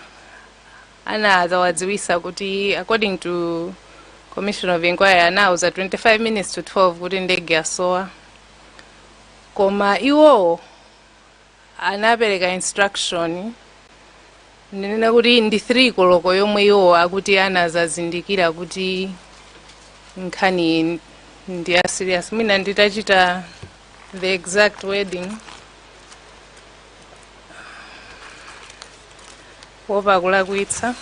anawadziwisa kuti according to commission of inquiry anauza 25 minutes to 12 kuti ndege yasowa koma iwo anapereka instruction nene kuti ndi 3 koloko yomwe iwo akuti anazazindikira kuti nkhani ndi serious. Mina nditachita the exact wording wopa kulakwitsa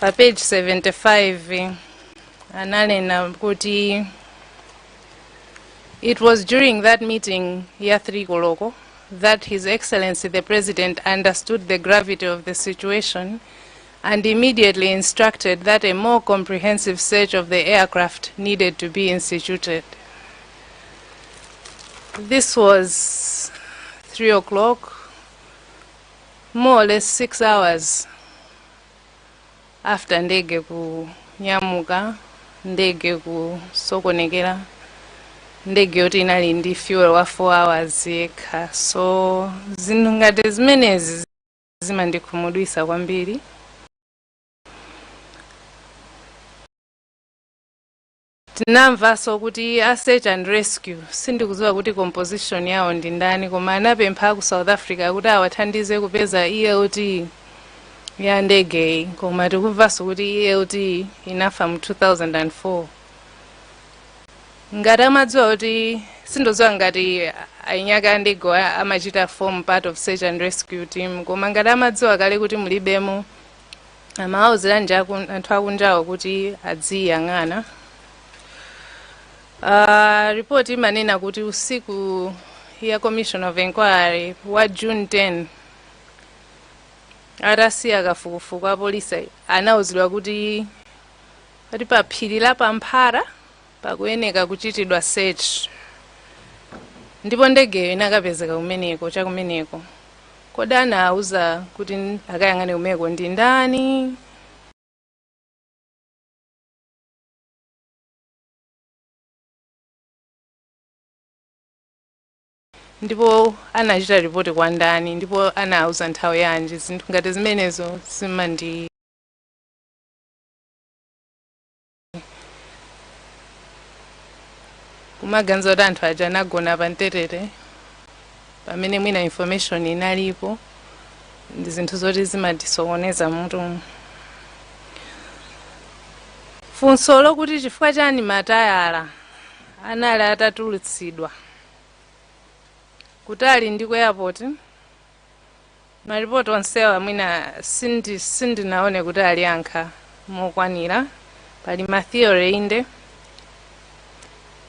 pa page 75 analena kuti it was during that meeting ya 3 koloko that His Excellency the President understood the gravity of the situation and immediately instructed that a more comprehensive search of the aircraft needed to be instituted. This was 3 o'clock, more or less 6 hours after ndege kunyamuka, ndege kusokonekera, ndege yoti inali ndi fuel wa 4 hours yekha. So zinthu ngati zimenezi zimandikhumudwisa kwambiri. Tinamvaso kuti a search and rescue sindikudziwa kuti composition yawo ndi ndani koma anapempha ku South Africa kuti awathandize kupeza ELT ya ndege koma tikumvaso kuti ELT inafa mu 2004. Ngati amadziwa kuti sindodziwa ngati ainyaka ndege amachita form part of search and rescue team koma ngati amadziwa kale kuti mulibemo amauzira nje anthu akunjawo kuti adziyang'ana. Report imanena kuti usiku ya Commission of Inquiry wa June 10 atasiya kafukufuku a polisi anauzidwa kuti pa phiri la Pamphara pakuyeneka kuchitidwa search ndipo ndegeyo inakapezeka kumeneko chakumeneko. Kodi anauza kuti akayang'ane kumeko ndi ndani? Ndipo anachita report kwa ndani ndipo anauza nthawi yanji. Zinthu ngati zimenezo zimandi kumaganiza kuti anthu aja anagona pa mtetete pamene mwina information inalipo ndi zinthu zoti zimatisokoneza mutu. Funso lokuti chifukwa chani matayala anali atatulutsidwa kutali ndi ku airport, maripoti onsewa mwina sindinaone kuti aliyankha mokwanira. Pali ma theory inde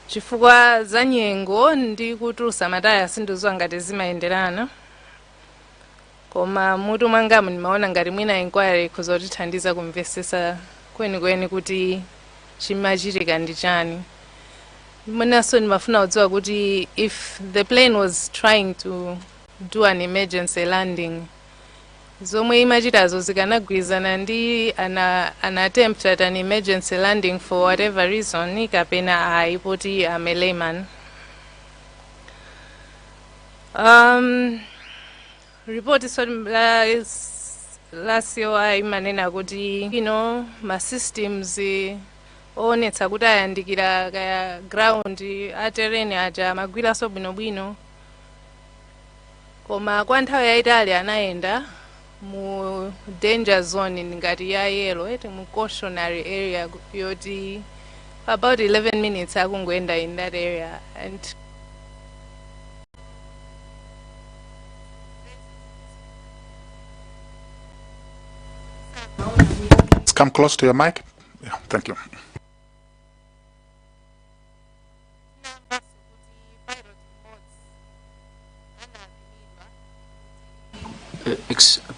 chifukwa za nyengo ndi kutulutsa mataya sindidziwa ngati zimayenderana koma mutu mwangamu ndimaona ngati mwina inquiry kuzotithandiza kumvesesa kwenikweni kuti chimachitika ndi chani. Munaso nimafuna kudziwa kuti if the plane was trying to do an emergency landing, zomwe imachitazo zikanagwirizana ndi an attempt at an emergency landing for whatever reason, kapena aipoti I'm a layman. Report last year imanena kuti ma systems onetsa kuti ayandikira kaya ground a terrain aja magwiraso bwinobwino, koma kwa nthawi yayitali anayenda mu danger zone ngati ya yellow, mu cautionary area yoti about 11 minutes akungoenda in that area. And Come close to your mic. Yeah, thank you.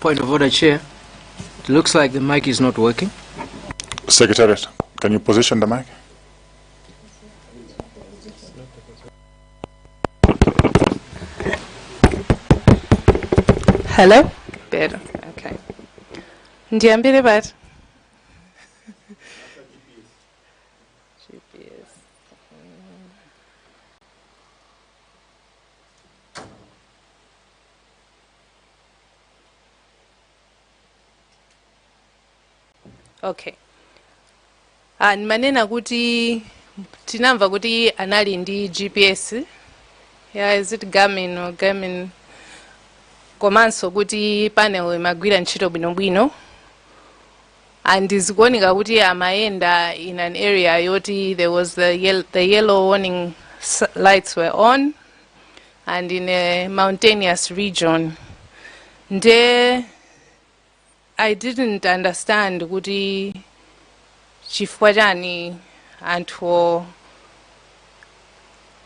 Point of order, Chair. It looks like the mic is not working. Secretariat, can you position the mic? hello? Better, okay. Ndiambire bati? GPS. Okay. Manena kuti tinamva kuti anali ndi GPS. Yeah, is it Garmin or Garmin? Komanso kuti panel imagwira ntchito bwinobwino. And zikuoneka kuti amaenda in an area yoti there was the yellow warning lights were on, and in a mountainous region. I didn't understand kuti chifukwa chani anthu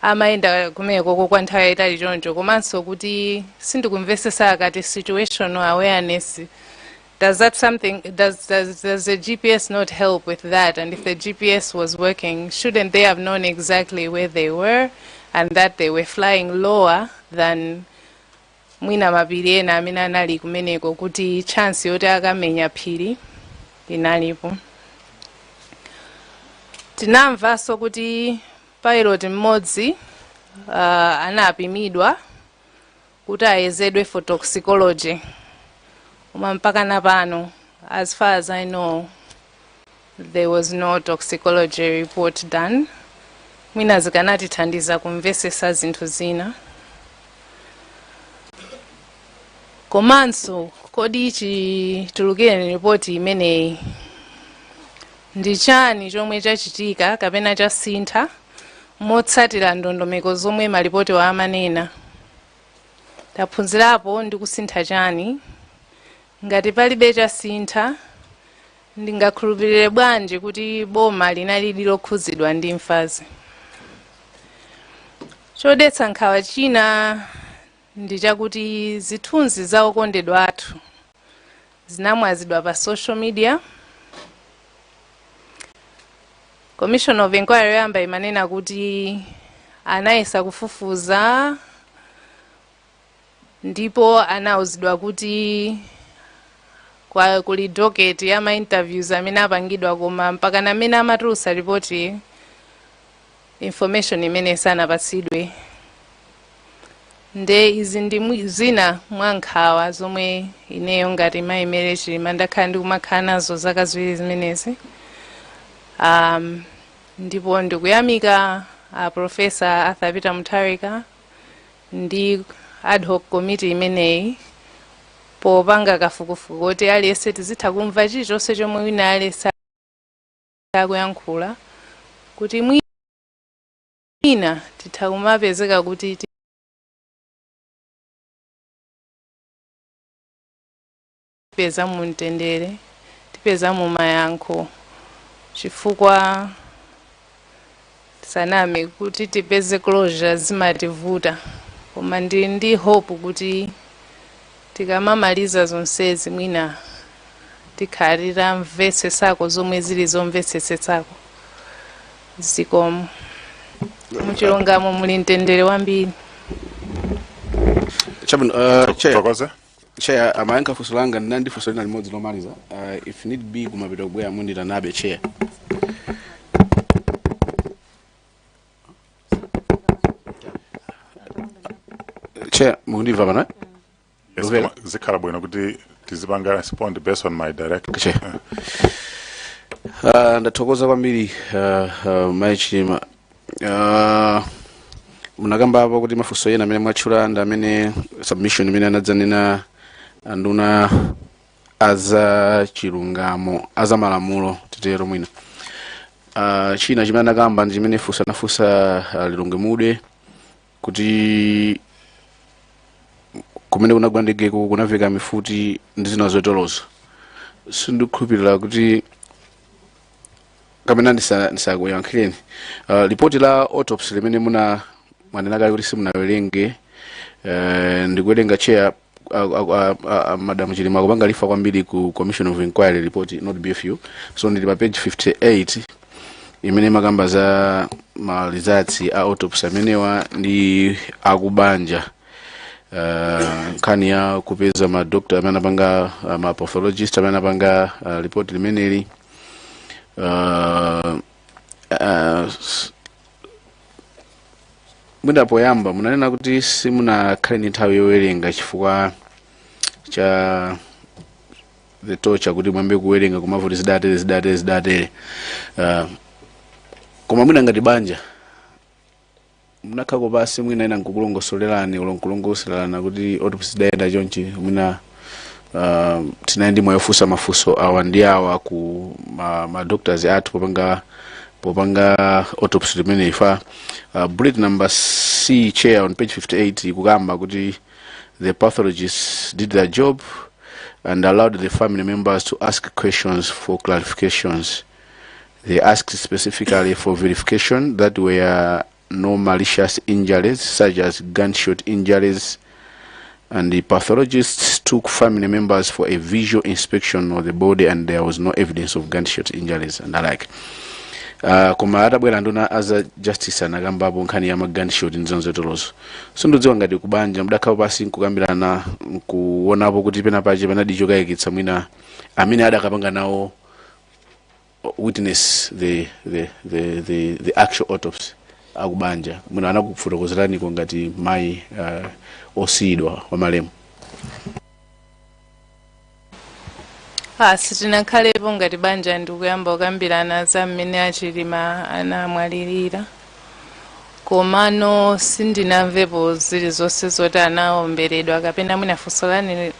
amaenda kumeko kwa nthawi yayitali choncho, komanso kuti sindikumvesesa kati situational awareness. Does the GPS not help with that? And if the GPS was working, shouldn't they have known exactly where they were and that they were flying lower than mwina mapiri ena amene anali kumeneko, kuti chance yoti akamenya phiri inalipo? Tinamvanso kuti pilot mmodzi anapimidwa kuti ayezedwe for toxicology. Mpaka napano, as far as I know, there was no toxicology report done. Mwina zikanatithandiza kumvesesa zinthu zina. Komanso, kodi chitulukire report imeneyi ndi chani chomwe chachitika kapena chasintha motsatira ndondomeko zomwe malipoti wa amanena? Taphunzirapo ndi kusintha chani? Ngati palibe chasintha, ndingakhulupirire bwanji kuti boma linali lokhuzidwa ndi mfazi? Chodetsa nkhawa china ndi chakuti zithunzi za okondedwa athu zinamwazidwa pa social media. Commission of Inquiry yamba imanena kuti anayesa kufufuza ndipo anauzidwa kuti kwa kuli docket ya ma interviews amene apangidwa, koma mpaka namene amatulusa report information imene sanapatsidwe. Nde izi ndi zina mwa nkhawa zomwe ineyo ngati mayimere Chilima ndakhala ndikumakhala nazo zaka ziwiri zimenezi. Ndipo ndikuyamika Professor Arthur Peter Mutharika ndi ad hoc committee imeneyi popanga kafukufuku kuti aliyense tizitha kumva chilichonse chomwe wina aliyense akuyankhula, kuti mwina titha kumapezeka kuti tipeza mu mtendere, tipeza mu mayankho, chifukwa saname kuti tipeze closure zimativuta. Koma ndi hope kuti tikamamaliza zonsezi mwina tikhalira mvetsesako zomwe zili zomvetsetsetsako. Zikomo. muchilungamo muli mtendere wambiri. Chair, amayanka funso langa ndinandi funso lina limodzi lomaliza. If need be kumapita kubwera mundita nabe chair. Chair, mundiva bana? Yes, zikhala bwino kuti tizipanga respond based on my direct. Chair. Ndathokoza kwambiri maichima. Munagamba apo kuti mafunso yena amene mwatchula ndi amene submission imene anadzanena anduna aza chilungamo aza malamulo titero mwina. China chimene anakamba ndi chimene nafusa Lilongemude kuti kumene kunagwa ndegeko kunaveka mifuti ndi zina zotolozo. Sindikhulupirira kuti kamena ndisakuyankhireni. Ripoti la autopsy limene mwanena kale kuti simunawerenge ndikuwerenga chair Madam Chilima kupanga lifa kwambiri ku Commission of Inquiry report not BFU. So ndili pa page 58 imene makamba za ma results a autopsy amenewa ndi akubanja. Nkhani ya kupeza ma doctor amene anapanga ma pathologist amene anapanga report limeneli. Mwina poyamba munanena kuti simunakhale ndi nthawi yowerenga chifukwa cha the torture kuti mwambe kuwerenga kumavuti zidatere. Koma mwina ngati banja munakhala pasi mwina ina nkukulongosolerani ulonkulongosolerana kuti autopsy zidaenda chonchi mwina tinayendi mwayofusa mafunso awa ndi awa ku ma doctors athu popanga autopsy limene ifa. Bullet number C chair on page 58 kukamba kuti the pathologists did their job and allowed the family members to ask questions for clarifications. They asked specifically for verification that were no malicious injuries such as gunshot injuries, and the pathologists took family members for a visual inspection of the body and there was no evidence of gunshot injuries and the like. Koma atabwera nduna aza justice anagamba apo nkhani ya gunshot nzonzotolozo. Sindidziwa ngati kubanja mudakhala pasi nkukambirana nkuonapo kuti pena pache panadi chokayikitsa mwina amene adakapanga nawo witness the actual autopsy akubanja mwina anakufotokozerani ngati mai osiyidwa wa malemu. Sitinakhalepo ngati banja ndikuyamba kukambirana za mmene Achilima anamwalirira. Komano sindinamvepo zilizonse zoti anaomberedwa kapena mwina funso lani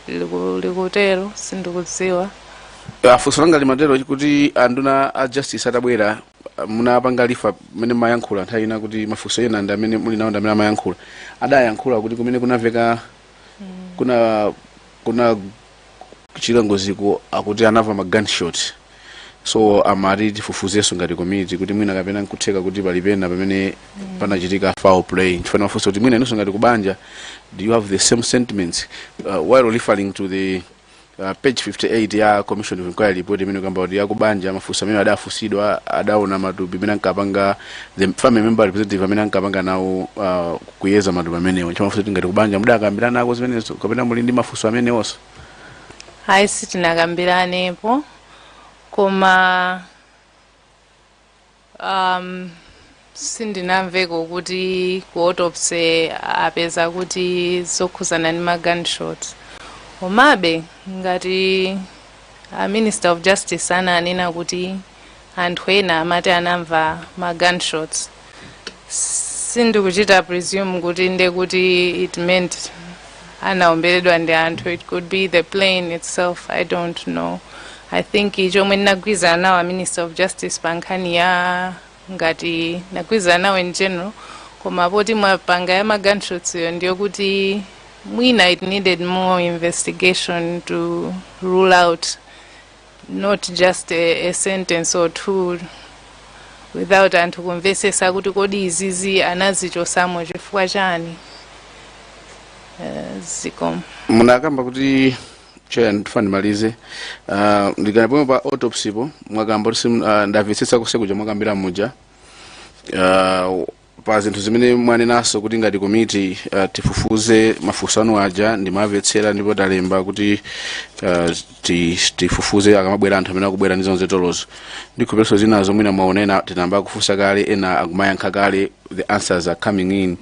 likutero sindikudziwa. Funso langa limatero kuti anduna a justice atabwera munapanga lifa mmene mayankhula nthawi ina kuti mafunso ena ndi amene muli nawo ndi amene amayankhula. Adayankhula kuti kumene kunaveka kuna chilongoziko akuti anava ma gunshot. So amati tifufuzeso ngati community kuti mwina kapena nkutheka kuti palipena pamene panachitika foul play. Chifana mafunso kuti mwina inonso ngati kubanja do you have the same sentiments while referring to the page 58 ya Commission of Inquiry report imene kwamba kuti yakubanja mafunso amene adafusidwa adaona matupi amene ankapanga the family member representative amene ankapanga nawo kuyeza matupi amenewo. Chamafunso kuti ngati kubanja mudakambirana nako zimenezo kapena muli ndi mafunso amenewonso. Hayi sitinakambiranepo koma sindinamveko kuti ku autopsy apeza kuti zokhuzana ndi ma gunshots. Komabe ngati Minister of Justice ananena kuti anthu ena amati anamva ma gunshots, sindikuchita presume kuti nde kuti it meant anaomberedwa ndi anthu. It could be the plane itself, I don't know. I think chomwe ndinagwirizana nawo Minister of Justice pankhani ya ngati nagwirizana nawo in general, koma poti mwapanga ya ma gunshots yo ndiyo kuti mwina it needed more investigation to rule out not just a sentence or two without anthu kumvesesa kuti kodi izizi anazichosamo chifukwa chani. Ziko munakamba kuti chair ndifandimalize ndikanapo pa autopsy po mwakamba kuti ndamvetsetsa kusekuja mwakambira muja pa zinthu zimene mwanenaso kuti ngati komiti tifufuze mafunsano aja ndimamvetsera ndipo talemba kuti tifufuze akamabwera anthu amene akubwera ndi zonzetolozo ndikhupeso zinazo mwina mwaonena tinamba kufunsa kale ena akumayankha kale the answers are coming in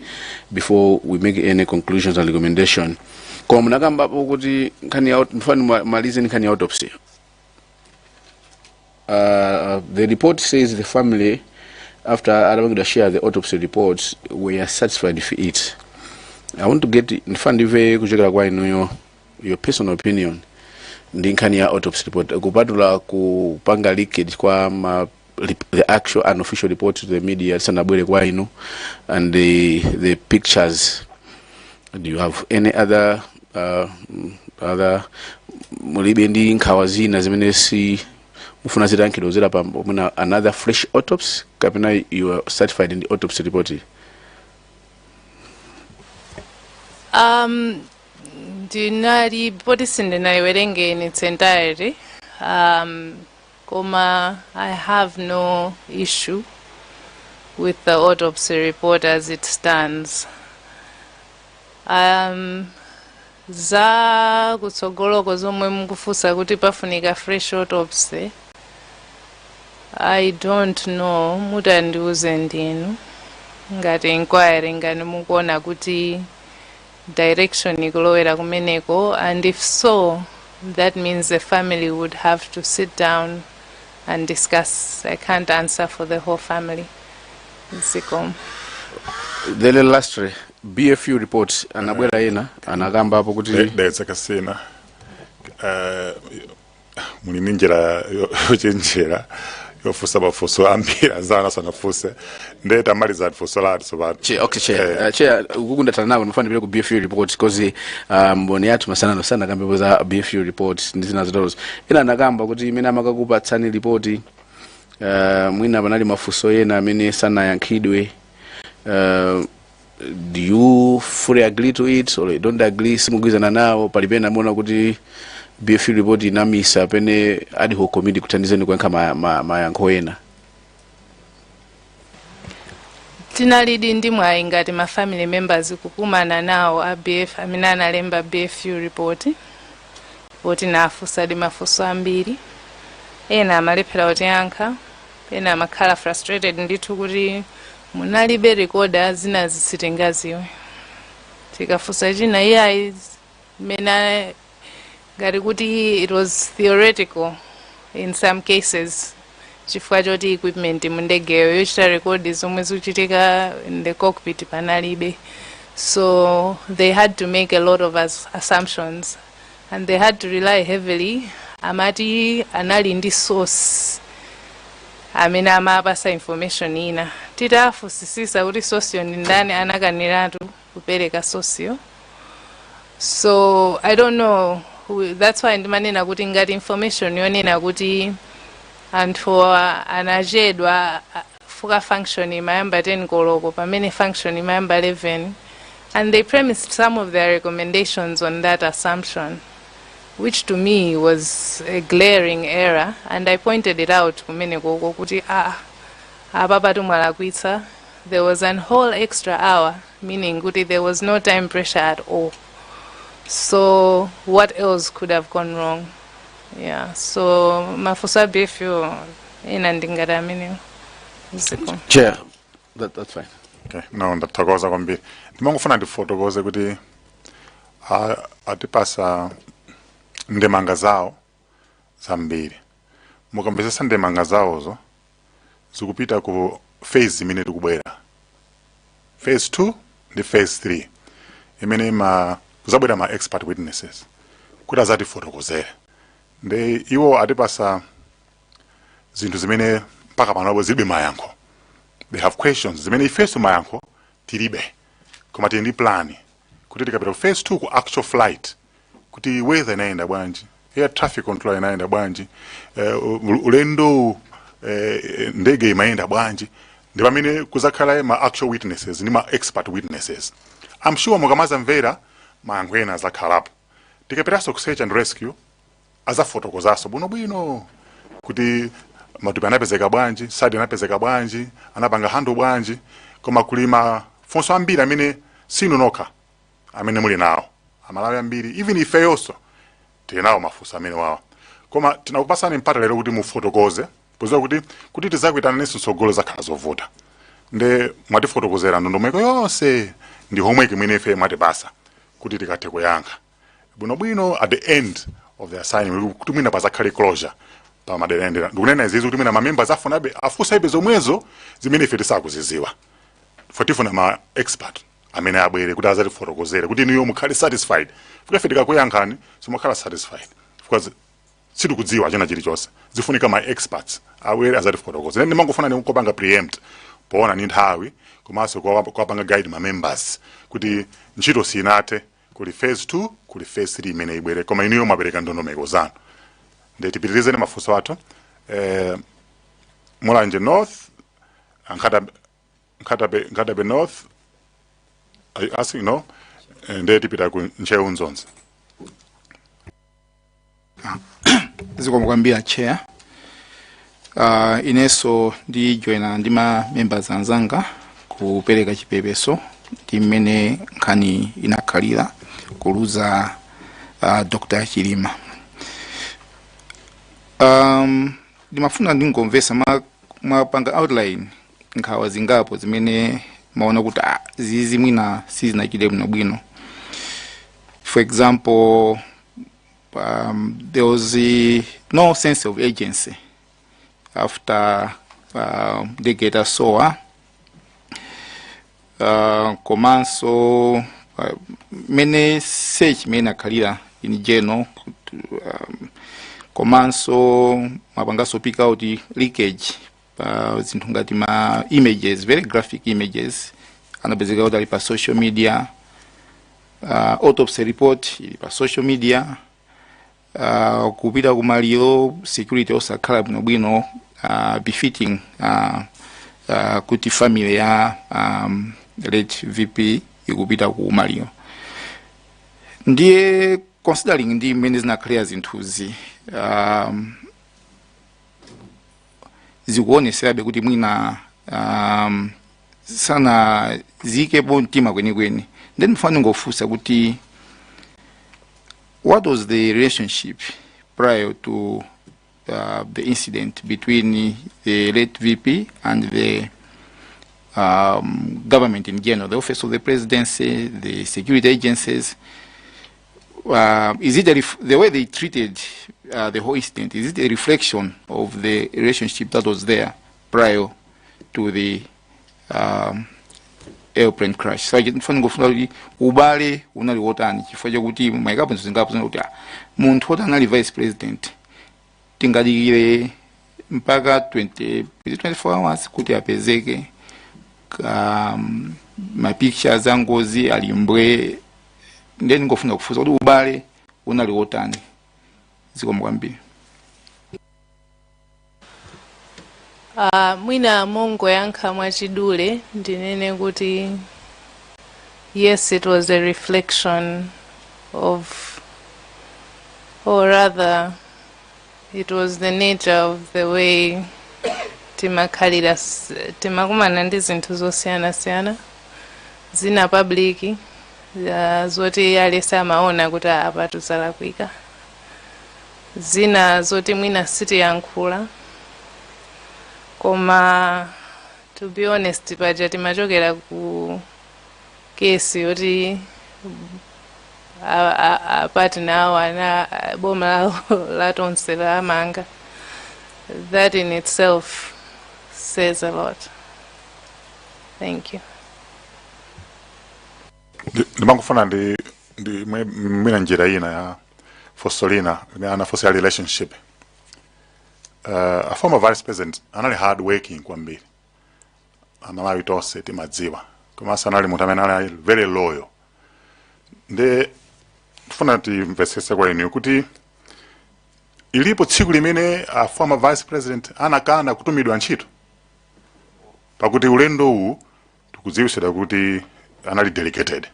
before we make any conclusions and recommendation koma munakambapo kuti nkhani ya mfano malize nkhani ya autopsy. The report says the family, after Adamangida shared the autopsy reports, we are satisfied with it. I want to get your personal opinion. The autopsy report. Kupatula kupanga leakage kwa the actual unofficial report to the media and the pictures. Do you have any other mulibendi nkawazina zimenesi mufuna zitankidozera pa another fresh autopsy kapena you are certified in the autopsy report? Dinari report ndinaiwerenge in its entirety. Koma I have no issue with the autopsy report as it stands. Za kutsogoloko zomwe mukufunsa kuti pafunika fresh autopsy, I don't know, mutandiuze ndinu ngati inquiry ngani mukuona kuti direction ikulowera kumeneko, and if so, that means the family would have to sit down and discuss. I can't answer for the whole family. The lastly, BFU reports anabwera ina anagamba hapo kuti ndetse kasina muni njira yochenjera yofusa bafuso ambira zana sana fuse ndeta maliza fuso la so bad. Okay, chair ukunda tanawo nifanye bile ku BFU report because mboni yatu masana no sana kambe boza BFU report ndizina zotozo ina nagamba kuti imene amakakupatsani report mwina banali mafuso yena amene sana yankidwe. Do you fully agree to it or you don't agree? Simugwizana nawo palipena mona kuti BFU report inamisa pene ad hoc committee kutandizeni kwenka mayankho ena. Tinalidi ndi mwayi ngati ma family members kukumana nawo ABF amene analemba BFU report. Poti nafusa di mafuso ambiri. Ena amalephera otiyankha, ena amakhala frustrated ndithu kuti munalibe recorder zina zisitengaziwe. Tikafusa china iya mena ngati kuti it was theoretical in some cases. Chifukwa choti equipment mundegeyo yochita record zomwe zikuchitika in the cockpit panalibe. So they had to make a lot of assumptions and they had to rely heavily amati anali ndi source amene amapasa information ina. Titafusisisa kuti source ndi ndani anakaniratu kupereka source. So I don't know that's why ndimanena kuti ngati information yonena kuti anthu anajedwa fuka function imayamba 10 koloko pamene function imayamba 11, and they premised some of their recommendations on that assumption, which to me was a glaring error, and I pointed it out kumene koko kuti ababa tumalakwitsa. There was an whole extra hour, meaning kuti there was no time pressure at all. So what else could have gone wrong? Yeah, so mafusa BFU ina ndingada amene. Chair, that's fine. Okay, no, ndatokoza kwambiri. Ndimangofuna ndifotokoze kuti atipasa ndemanga zawo zambiri. Mukambesesa ndemanga zawozo zikupita ku phase imene tikubwera. Phase 2 ndi phase 3. Imene kuzabwera ma expert witnesses. Kuti azatifotokozere. Nde iwo atipasa zinthu zimene mpaka pano zilibe mayankho. They have questions zimene ifeso mayankho tilibe. Koma tili ndi plan kuti tikapita phase 2 ku actual flight kuti weather inaenda bwanji, air traffic control inaenda bwanji, ulendo ndege imaenda bwanji, ndi pamene kuzakhala ma actual witnesses ndi ma expert witnesses. I'm sure mukamaza mvera mayankho ena azakhalapo. Tikapitaso ku search and rescue azafotokozaso bwino kuti matupi anapezeka bwanji, side anapezeka bwanji, anapanga handle bwanji, koma kulima fonso ambiri amene sinunoka amene muli nawo amalawi ambiri even ifeyonso tili nawo mafunso amene wawa koma tinakupasani mpata lero kuti mufotokoze podziwa kuti tizakuitana nenso tsogolo zakhala zovuta nde mwatifotokozera ndondomeko yonse ndi homework imene ife mwatipasa kuti tikathe kuyankha bwinobwino at the end of the assignment kuti mwina pazakhale closure pa maderendera ndikunena izizi kuti mwina mamembers afunabe afunsaibe zomwezo zimene ife tisakuziziwa tifuna ma expert amene abwere kuti azatifotokozere kuti niyo mukhale satisfied fuka tikakuyankhani simukhala satisfied because sitikudziwa china chilichonse zifunika ma experts awere azatifotokozere ndimangofuna nikupanga preempt poona ni nthawi komanso kuwapanga guide ma members kuti ntchito sinathe kuli phase 2 kuli phase 3 imene ibwere koma iniyo mwapereka ndondomeko zanu nde tipitirize ni mafunso athu Mulanje North Nkatabe North are you asking no nde tipita ku Nchewu Nzonzi zikomo kwambiri chair ineso ndi joina ndi ma members anzanga kupereka chipepeso ndi mmene nkhani inakhalira kuluza Dr. Chilima ndimafuna ndingomvesa mwapanga outline nkhawa zingapo zimene maona kuti zizi mwina sizinachite bwino. For example, there was no sense of agency after they get a SOA. Komanso many search mena kalira in general. Komanso mabangaso pick out the leakage. Zintungati ma images, very graphic images. Anabezeka udali pa social media. Autopsy report pa social media. Kupita kumaliro security osakhala bwino befitting kuti family ya late VP ikupita kumaliro. Ndiye considering ndi mmene zinakhalira zinthuzi zikuoneserabe kuti mwina sana zikepo mtima kwenikweni. Then mfano ngofusa kuti what was the relationship prior to the incident between the late VP and the government in general, the office of the presidency, the security agencies? Is it the way they treated the whole incident? Is it a reflection of the relationship that was there prior to the airplane crash? So ndifuna ngofuna ubale unali wotani chifukwa chakuti maikapo zingapo kuti munthu woti anali vice president tingadikire mpaka 24 hours kuti apezeke ma pictures angozi alimbwe. Ndeni ngofuna kufuza kuti ubale unali wotani. Zikomo kwambiri. Mwina mongo yankha mwachidule ndinene kuti yes, it was a reflection of, or rather it was the nature of the way timakhalira timakumana ndi zinthu zosiyana zina public zoti alesa amaona kuti apa tuzalakwika, zina zoti mwina sitiyankhula. Koma to be honest paja timachokera ku kesi yoti apati nawo ana boma la tonse la manga. That in itself says a lot. Thank you. Ndimangofuna ndi mwina njira ina ya fosolina ana social relationship. A former vice president anali hard working kwambiri. Amamawi tonse timadziwa. Komanso anali munthu amene anali very loyal. Nde funa timvesese kwa inu kuti ilipo tsiku limene a former vice president anakana kutumidwa ntchito. Pakuti ulendo uwu tikudziwisira kuti anali delegated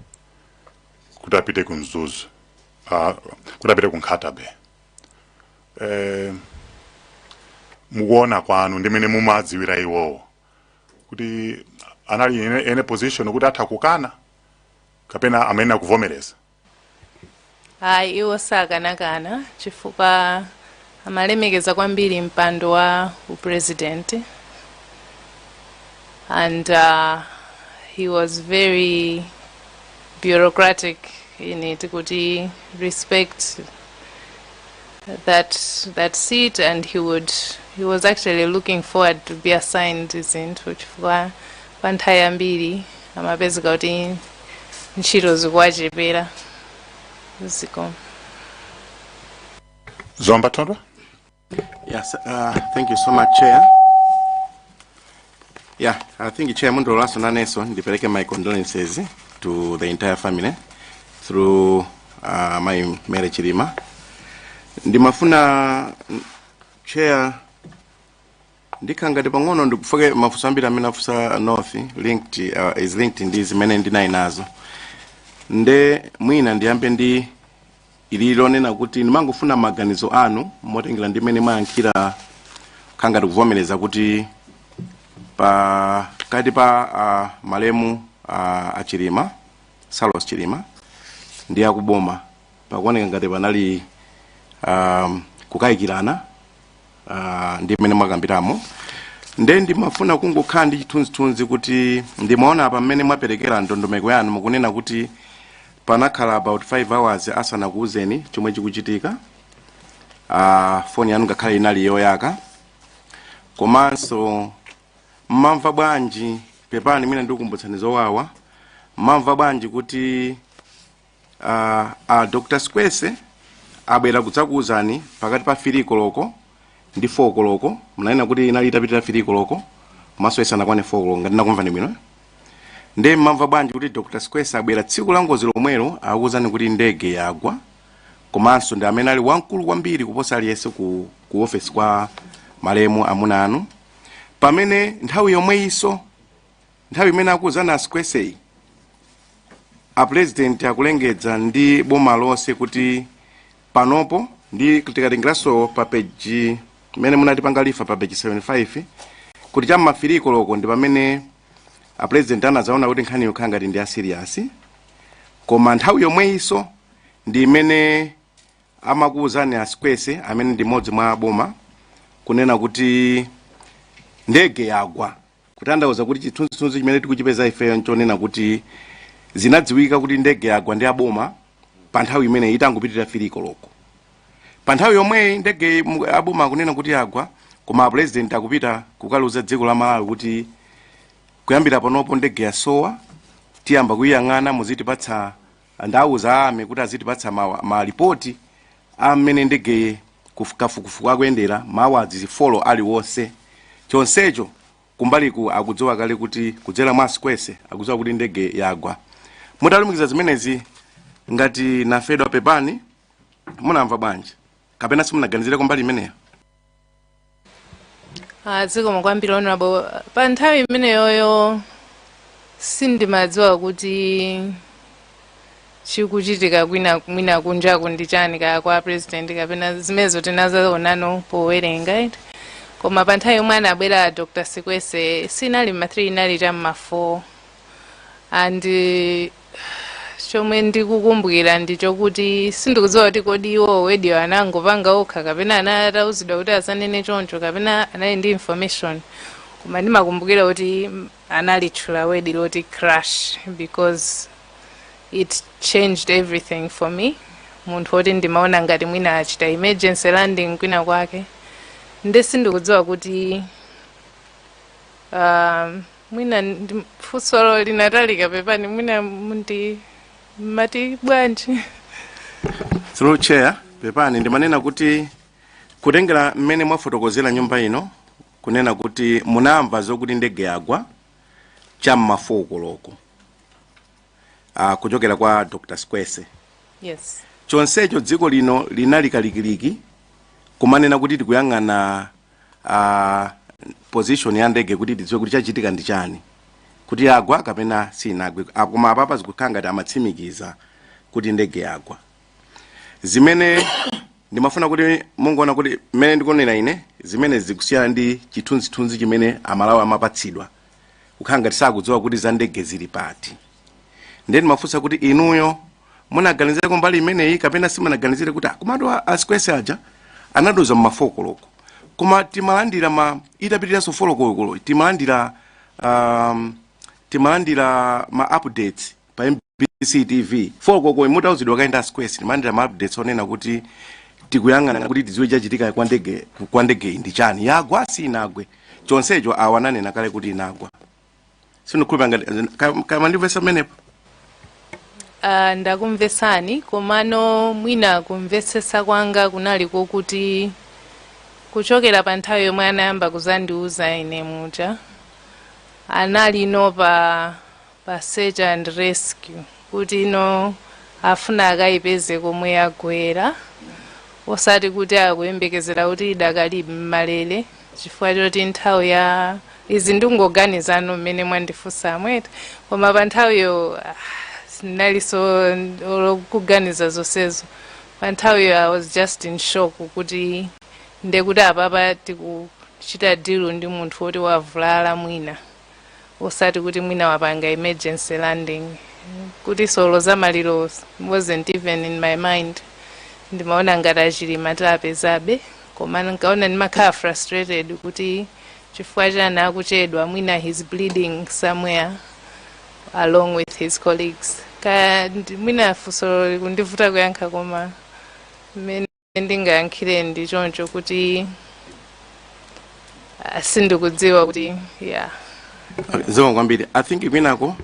kuti apite ku Mzuzu, kuti apite ku Nkatabe. Mukuona kwanu ndimene mumadziwira iwowo kuti anali ene position kuti atha kukana kapena amene kuvomereza? Hayi, iwo sakanakana chifukwa amalemekeza kwambiri mpando wa upresident, and he was very bureaucratic in it, kuti respect that seat, and he was actually looking forward to be assigned izinthu chifukwa pa nthawi yambiri amapezeka kuti ntchito zikuwachepera ziko. Zomba Tondo? Yes, thank you so much, Chair. Yeah, I think Chair Mundo Lasso Naneso, ndipeleke my condolences to the entire family through my Mary Chilima. Ndimafuna Chair ndikangati pang'ono ndikufoke mafusambira amene afusa North is linked in these mene ndinayi nazo. Nde mwina ndiyambe ndi ililonena kuti ndimangofuna maganizo anu motengera ndi mene mwayankhira kangati kuvomereza kuti kati pa malemu achilima Salos Chilima ndi akuboma pakuoneka ngati panali kukayikirana ndi mene mwakambiramo. Nde ndimafuna kungokhala ndi chithunzithunzi kuti ndimaona apa mmene mwaperekera ndondomeko yanu mukunena kuti panakhala about 5 hours asanakuuzeni chomwe chikuchitika. Phone yanu ngakhale inali yoyaka. Komanso mmamva bwanji pepani mwina ndikukumbutsani zowawa, mmamva bwanji kuti Dr. Skwese abwera kudzakuuzani pakati pa 3 koloko ndi 4 koloko, mnanena kuti inali itapitira 3 koloko komanso isanakwane 4 koloko ngati ndakumvani bwino. Nde mmamva bwanji kuti Dr. Skwese abwera tsiku la ngozi lomwelo akuuzani kuti ndege yagwa, komanso ndi amene ali wankulu kwambiri kuposa aliyense ku office kwa malemu amuna anu, pamene nthawi yomweyiso nthawi imene akuuzana Skwese a president akulengeza ndi boma lonse kuti panopo ndi tikatingiraso pa page mene munatipanga lifa pa page 75 kuti chamma 3 koloko ndi pamene a president anazaona kuti nkhani yokhala ngati ndi serious, koma nthawi yomweyiso ndi imene amakuuzani a Skwese amene ndi modzi mwa boma kunena kuti ndege yagwa, kutandauza kuti chithunzithunzi chimene tikuchipeza ifeyo nchonena kuti zinadziwika kuti ndege yagwa ndi aboma pa nthawi imene itangopitirira 3 koloko. Pa nthawi yomwe ndege aboma akunena kuti yagwa, koma president akupita kukaluza dziko la Malawi kuti kuyambira panopo ndege yasowa tiyamba kuyang'ana muzitipatsa ndauza ame kuti azitipatsa malipoti amene ndege kafukufuku akuyendera mawu azifolo aliwonse. Chonsecho kumbaliku akudziwa kale kuti kudzera mwa Skwese akudziwa kuti ndege yagwa. Mutalumikiza zimenezi ngati nafedwa pepani munamva bwanji kapena simunaganizire kumbali imeneyo? Zikomo kwambiri honorable. Pa nthawi imene yoyo sindimadziwa kuti chikuchitika mwina kunjaku ndi chani kaya kwa president kapena zimenezo tinazaonano powerenga. Koma pa nthawi yomwe anabwera Dr. Skwese sinali ma 3 inali chamma 4, and chomwe ndikukumbukira ndichokuti sindikudziwa kuti kodi iwo wedio anangopanga okha kapena anatauzidwa kuti asanene choncho kapena anali ndi information, koma ndimakumbukira kuti analitchula wedi loti crash because it changed everything for me. Munthu woti ndimaona ngati mwina achita emergency landing kwina kwake, nde sindikudziwa kuti mwina fuso linatalika pepani mwina mundi mati bwanji. Through chair pepani ndimanena kuti kutengera mmene mwafotokozera nyumba ino kunena kuti munamva zokuti ndege yagwa chamma 4 koloko kuchokera kwa Dr. Skwese. Yes. Chonsecho dziko lino linali kalikiliki kumanena kuti tikuyang'ana position ya ndege kuti tidziwe kuti chachitika ndi chani, kuti yagwa kapena sinagwe. Koma apapa zikukhala ngati amatsimikiza kuti ndege yagwa. Zimene ndimafuna kuti mungoona kuti mmene ndikunena ine zimene zikusiyana ndi chithunzithunzi chimene amalawi amapatsidwa kukhala ngati sakudziwa kuti za ndege zili pati. Ndeni mafunsa kuti inuyo munaganizira kumbali imeneyi kapena simunaganizire kuti komatu asikwese aja anadoza mmafokoloko. Koma timalandira itapitirira so folokolo timalandira ma updates pa MBC TV. Folokolo imutauzidwa kaenda asikwese timalandira ma updates onena kuti tikuyang'ana kuti tidziwe chachitika kwa ndege ndi chani. Yagwa sinagwe. Chonsecho awananena kale kuti inagwa. Sinokhulupanga kama ndivesa menepo. Ndakumvesani komano mwina kumvesesa kwanga kunaliko kuti kuchokera pa nthawi yomwe anayamba kuzandiuza ine muja anali no pa search and rescue kuti ino afuna akayipeze komwe yagwera osati kuti akuyembekezera kuti idakali mmalele chifukwa choti nthawi ya izi ndingoganizano mmene mwandifunsa mwete koma pa nthawiyo naliso kuganiza zonsezo pa nthawiyo I was just in shock kuti ndekuti apapa tikuchita deal ndi munthu woti wavulala mwina osati kuti mwina wapanga emergency landing kuti solo za maliro wasn't even in my mind. Ndimaona ngati achilima tapezabe koma nkaona ndimakhala frustrated kuti chifukwa chani akuchedwa mwina he's bleeding somewhere along with his colleagues. Mwina funso kundivuta kuyankha koma mmene ndingayankhire ndi choncho kuti sindikudziwa kuti yeah. Zomwe kwambiri I think minako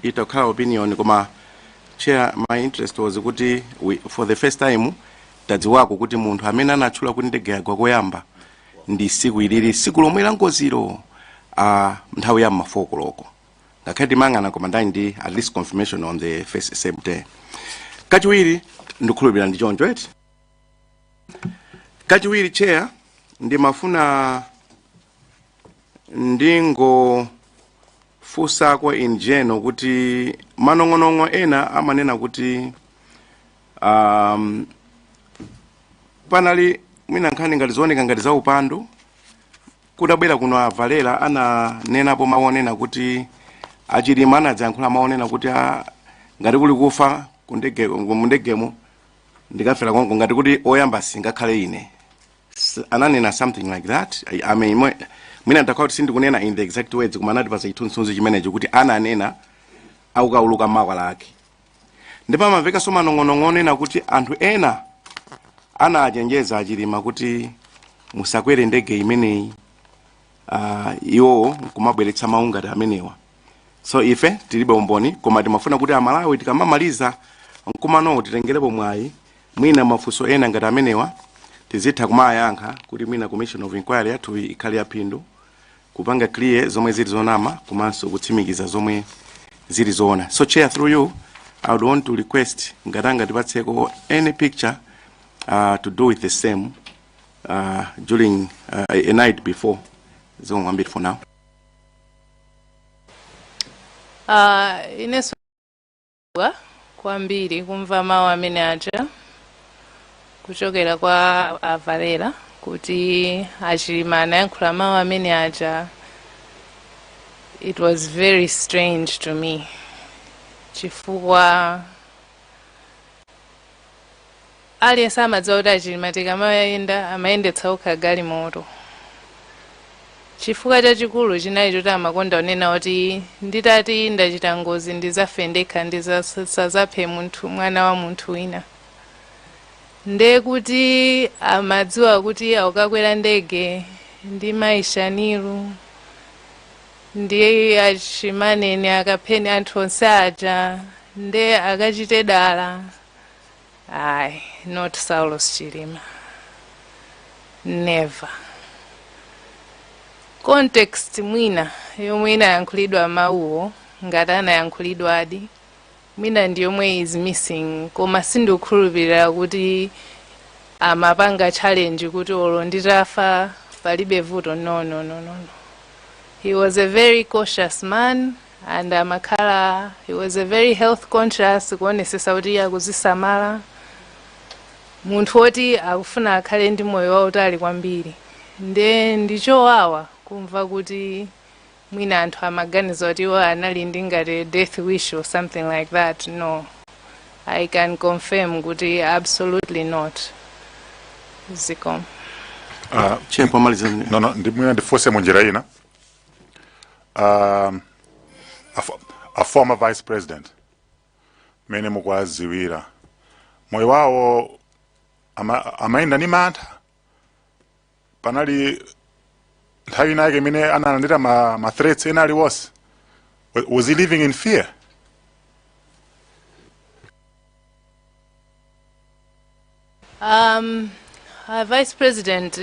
itakhala opinion koma chair my interest was kuti for the first time tadziwako kuti munthu amene anatchula kuti ndege yagwa koyamba ndi siku ilili siku lomwe la ngoziro nthawi ya mafokoloko ngakhale mangana koma ndani ndi at least confirmation on the first same day. Kachiwiri ndikhulupirira ndi choncho eti kachiwiri chair ndimafuna ndingo fusa kwa in general kuti manong'onong'o ena amanena kuti panali mwina nkhani ngati zooneka ngati za upandu kudabwera kuno avalera ananenapo maonena kuti achilima anadziyankhula maonena kuti ngati kuli kufa kundegemo ndikafera kongo ngati kuti oyamba singakhale ine ananena something like that. I mean mwina ndakauti sindikunena in the exact words koma anati pasa chithunzithunzi chimenecho kuti ananena aukauluka mawa lake ndipo amaveka so manong'onong'o onena kuti anthu ena anachenjeza achilima kuti musakwere ndege imeneyi iwo kumabweretsa mawu ngati amenewa. So ife tilibe umboni koma timafuna kuti amalawi tikamamaliza nkumano titengerepo mwayi mwina mafunso ena ngati amenewa tizitha kumayankha kuti mwina commission of inquiry yathu ikhale yaphindu kupanga clear zomwe zili zonama komanso kutsimikiza zomwe zili zoona. So chair, through you I would want to request ngatanga tipatseko any picture to do with the same during a night before. Zomwe mwambiri for now. Ineso kwambiri kumva mawu amene aja kuchokera kwa avalera kuti achilima anayankhula mawu amene aja. It was very strange to me chifukwa aliyense amadziwa kuti achilima tikamayenda amayendetsa okha galimoto. Chifukwa chachikulu chinali choti amakonda onena kuti nditati ndachita ngozi ndizafe ndekha ndisazaphe munthu mwana wa munthu wina. Nde kuti amadziwa kuti aukakwera ndege ndi maishaniru ndi achimanene akapheni anthu onse aja nde akachite dala. Ayi, not Saulos Chilima. Never. Context mwina yomwe inayankhulidwa mawuwo ngati anayankhulidwa adi mwina ndi yomwe is missing koma sindikukhulupirira kuti amapanga challenge kuti olo nditafa palibe vuto. No. He was a very cautious man and amakhala he was a very health conscious kuonesesa kuti akuzisamala munthu woti akufuna akhale ndi moyo wautali kwambiri. Nde ndichowawa kumva kuti mwina anthu amaganiza kuti iwo anali ndi ngati death wish or something like that. No, I can confirm kuti absolutely not. Ziko. No, ndimwina ndifuse munjira ina. A former vice president mene mukwaziwira moyo wawo amaenda ni mantha panali nthawi inake mene analandira ma threats ena aliwonse. Was he living in fear? Our vice president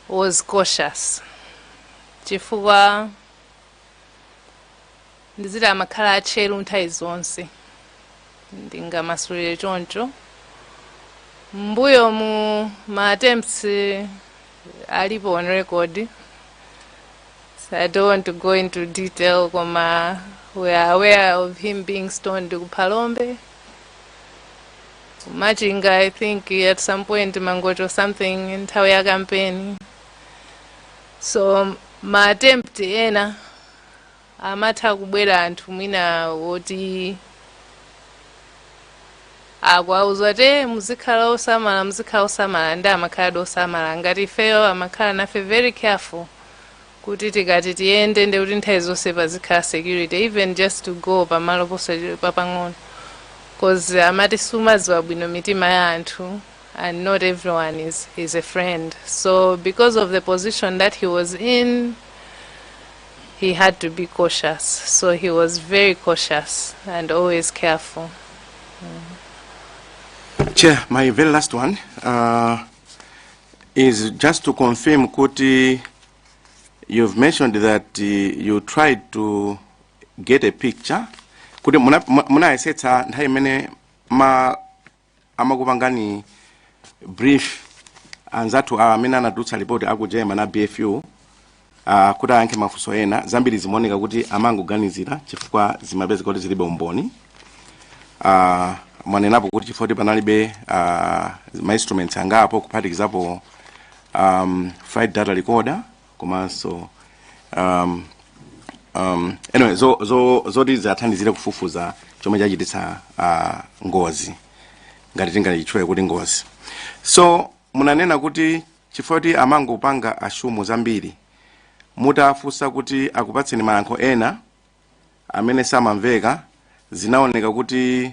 was cautious. Chifukwa ndizira amakhala atcheru nthawi zonse ndingamasulire choncho. Mbuyo mu ma attempts alipo on record, so I don't want to go into detail. Koma we are aware of him being stoned ku Palombe, Machinga, I think at some point Mangoto or something in nthawi campaign. So ma attempt ena amatha kubwera anthu mwina woti akwauzwa te muzikhala osamala ndi amakhala osamala. Ngati ifeyo amakhala nafe very careful kuti tikati tiyende ndi kuti nthawi zonse pazikhala security, even just to go pamalo papang'ono, because amati sumaziwa bwino mitima ya anthu and not everyone is a friend. So because of the position that he was in, he had to be cautious. So he was very cautious and always careful. Chair, my very last one is just to confirm, Kuti, you've mentioned that you tried to get a picture. Kuti muna esetsa nthawi mene amakupangani brief anzathu amene anadutsa report akujema na BFU kuti ayankhe mafunso ena zambiri zimaoneka kuti amangoganizira chifukwa zimapezeka kuti zilibe umboni. Mwanenapo kuti chifukwa panalibe ma instruments angapo kuphatikizapo flight data recorder komanso anyway zoti zathandizire kufufuza chomwe chachititsa ngozi ngati tingayichule kuti ngozi. So munanena kuti chifukwa kuti amangopanga ashumu zambiri mutafunsa kuti akupatseni mayankho ena amene samamveka, zinaoneka kuti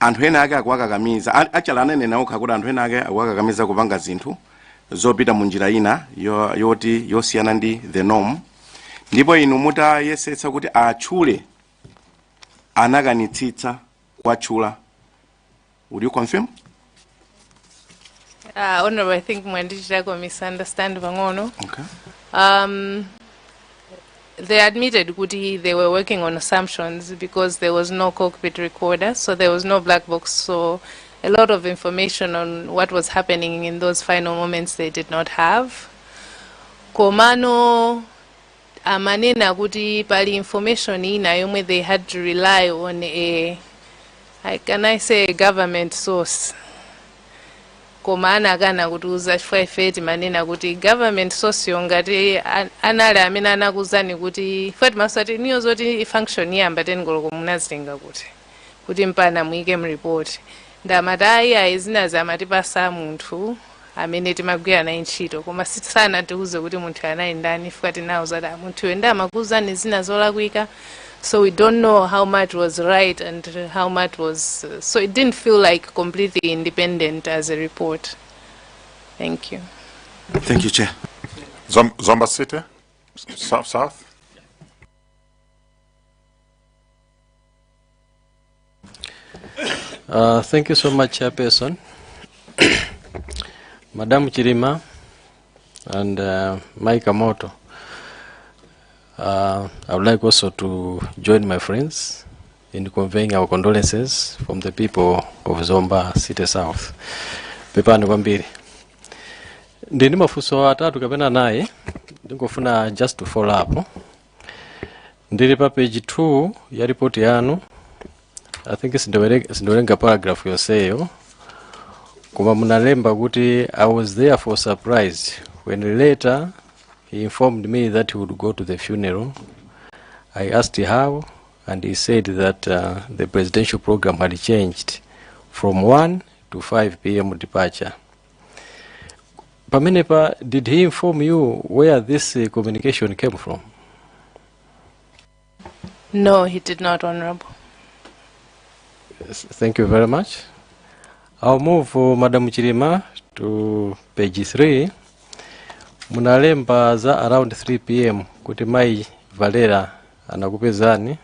anthu ena ake akuwakakamiza achala ananena okha kuti anthu ena ake akuwakakamiza kupanga zinthu zopita munjira ina yoti yosiyana ndi the norm, ndipo inu mutayesetsa kuti atchule anakanitsitsa kwatchula. Would you confirm? Honorable, I think Mwandichako misunderstand Vangono. Okay. They admitted kuti they were working on assumptions because there was no cockpit recorder, so there was no black box, so a lot of information on what was happening in those final moments they did not have. Komano amanena kuti pali information ina yomwe they had to rely on a government source. Komana kana kuti uza chifukwa manena kuti government source yongati anali amene anakuzani kuti fati masati niyo zoti function yamba tengoloko munazinga kuti mpana muike mreport ndamatayi ayizina zamatipasa munthu amene timagwira naye ntchito koma sitsana tiuze kuti munthu anayi ndani fati nawo zada munthu enda amakuzani zina zolakwika. So we don't know how much was right and how much was... so it didn't feel like completely independent as a report. Thank you. Thank you, Chair. Zomba City, South. Thank you so much, Chairperson. Madam Chirima and Mike Amoto. I would like also to join my friends in conveying our condolences from the people of Zomba City South. Pepani kwambiri. Ndini mafuso atatu kapena naye, ndingofuna just to follow up. Ndili pa page 2 ya report yanu. I think sindowerenga paragraph yoseyo. Kuma munalemba kuti I was therefore surprised when later he informed me that he would go to the funeral. I asked how, and he said that the presidential program had changed from 1 to 5 p.m. departure. Pamenepa, did he inform you where this communication came from? No, he did not, Honorable. Yes, thank you very much. I'll move Madam Chirima to page 3. Munalemba za around 3 p.m. kuti mai Valera anakupezani.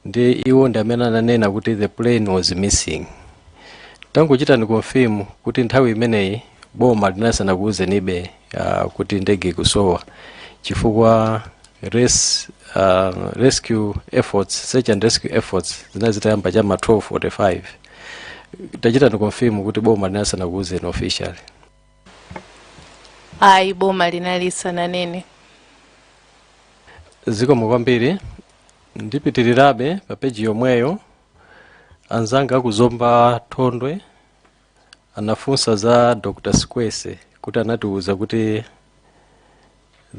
Ndi iwo ndi amene ananena kuti the plane was missing. Tangochita ni confirm kuti nthawi imeneyi boma linasana kuuzenibe kuti ndege kusowa chifukwa rescue efforts, search and rescue efforts zinazitayamba chama 12:45. Tachita ni confirm kuti boma linasana kuuzeni officially. Ayi, boma linalisana nene. Zikomo kwambiri. Ndipitirirabe pa page yomweyo anzanga kuzomba Thondwe anafunsa za Dr. Sikwese kuti anatiuza kuti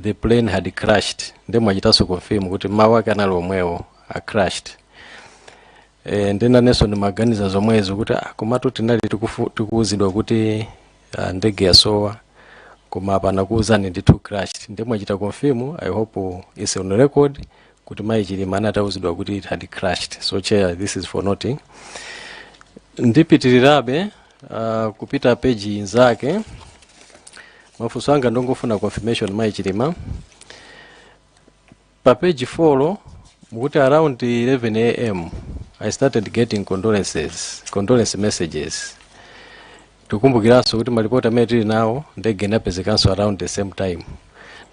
the plane had crashed. Ndemwe achitaso confirm kuti mawu ake anali omwewo crashed. Ndena neso ni maganiza zomwezo kuti komatu tinali tikuuzidwa kuti ndege yasowa koma apana kuuzani ndithu crashed. Ndemwe achita confirm. I hope it's on record kuti mai Chilima anatauzidwa kuti it had crashed. So chair, this is for noting. Ndipitirirabe kupita page inzake mafunso anga ndongofuna confirmation mai Chilima. Pa page 4 mukuti around 11 a.m. I started getting condolence messages. Tukumbukiranso kuti malipoti amene tili nawo ndege inapezekanso around the same time.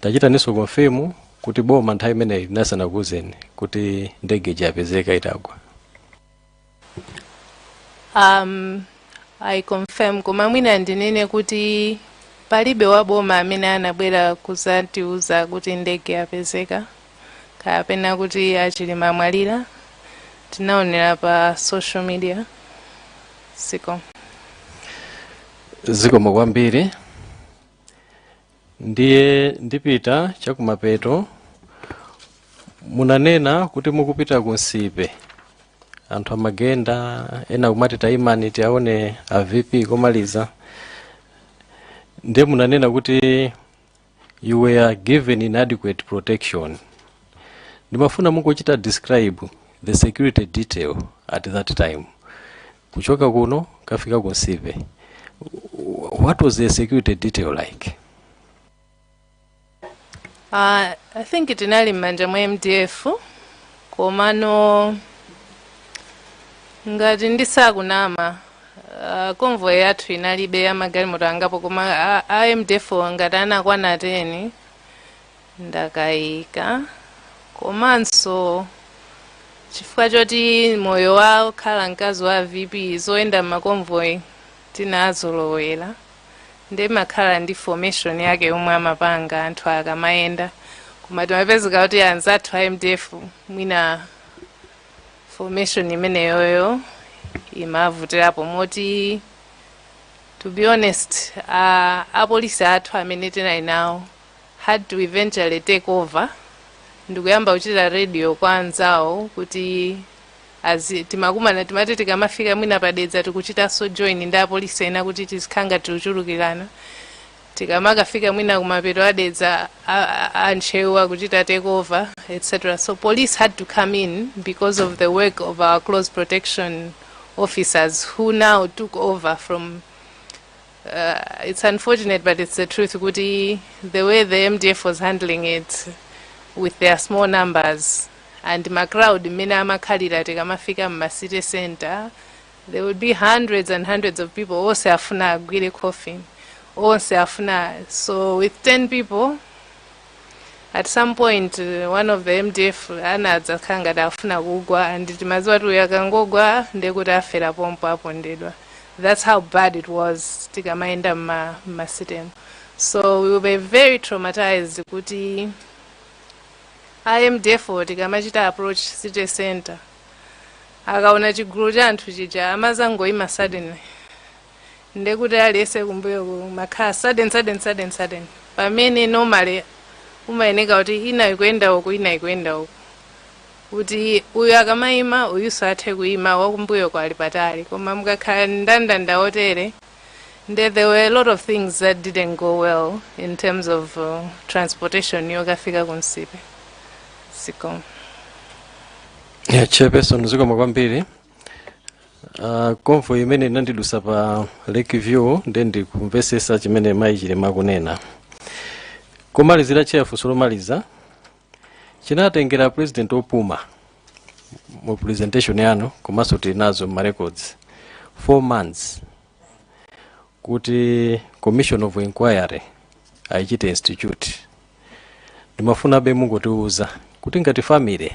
Tachita niso confirm kuti boma nthawi imeneyi linasana kuuzeni kuti ndege yapezeka itagwa. I confirm koma mwina ndinene kuti palibe wa boma amene anabwera kuzatiuza kuti ndege yapezeka kapena kuti Achilima amwalira. Tinaonera pa social media. Zikomo kwambiri. Ndiye ndipita chakumapeto. Munanena kuti mukupita kunsipe anthu amagenda ena kumati taimani tiaone a VP komaliza. Ndiye munanena kuti you were given inadequate protection. Ndimafuna mungochita describe the security detail at that time. Kuchoka kuno kafika kunsipe. What was the security detail like? I think it inali manja mwa MDF komano ngati ndisakunama convoy yathu inalibe ya magalimoto angapo koma MDF ngati anakwana 10 ndakayika komanso chifukwa choti moyo wawo khala mkazi wa VP zoenda maconvoy tinazolowera ndi makhala ndi formation yake yomwe amapanga anthu akamayenda koma timapezeka kuti anzathu a MDF mwina formation imeneyoyo imavutirapo moti to be honest apolisi athu amene tinali nawo had to eventually take over ndikuyamba kuchita radio kwa anzawo kuti timakumana timati tikamafika mwina padedza tikuchitanso join ndi apolisi ena kuti tizikhanga tichulukirana tikamakafika mwina kumapeto adedza antchewa kuchita take over etc. So police had to come in because of the work of our close protection officers who now took over from it's unfortunate but it's the truth kuti the way the MDF was handling it with their small numbers and my crowd mina amakhalira tikamafika mu city center there would be hundreds and hundreds of people onse afuna agwire coffin onse afuna. So with 10 people at some point one of the MDF anadza khanga dafuna kugwa and timaziwa tu yakangogwa ndekuti afera pompo apondedwa. That's how bad it was tikamaenda ma city. So we were very traumatized kuti MDF tikamachita approach city center akaona chigulu cha anthu chija amazangoima suddenly ndekuti aliyese kumbuyo makhala sudden pamene normally umayeneka kuti ina ikuenda uku ina ikuenda uku kuti uyu akamayima uyu sathe kuyima wakumbuyo kwali patali koma mukakhala ndandanda otere there were a lot of things that didn't go well in terms of transportation yokafika kunsipe siko chairperson zikoma kwambiri convoy imene inandidusa pa Lake View ndi ndikumvesesa chimene mayi Chilima kunena kumalizira chairfunso lomaliza chinatengera president opuma mu presentation yanu komanso tinazo ma records 4 months kuti commission of inquiry aichite institute ndimafuna be mungotiuza kuti ngati family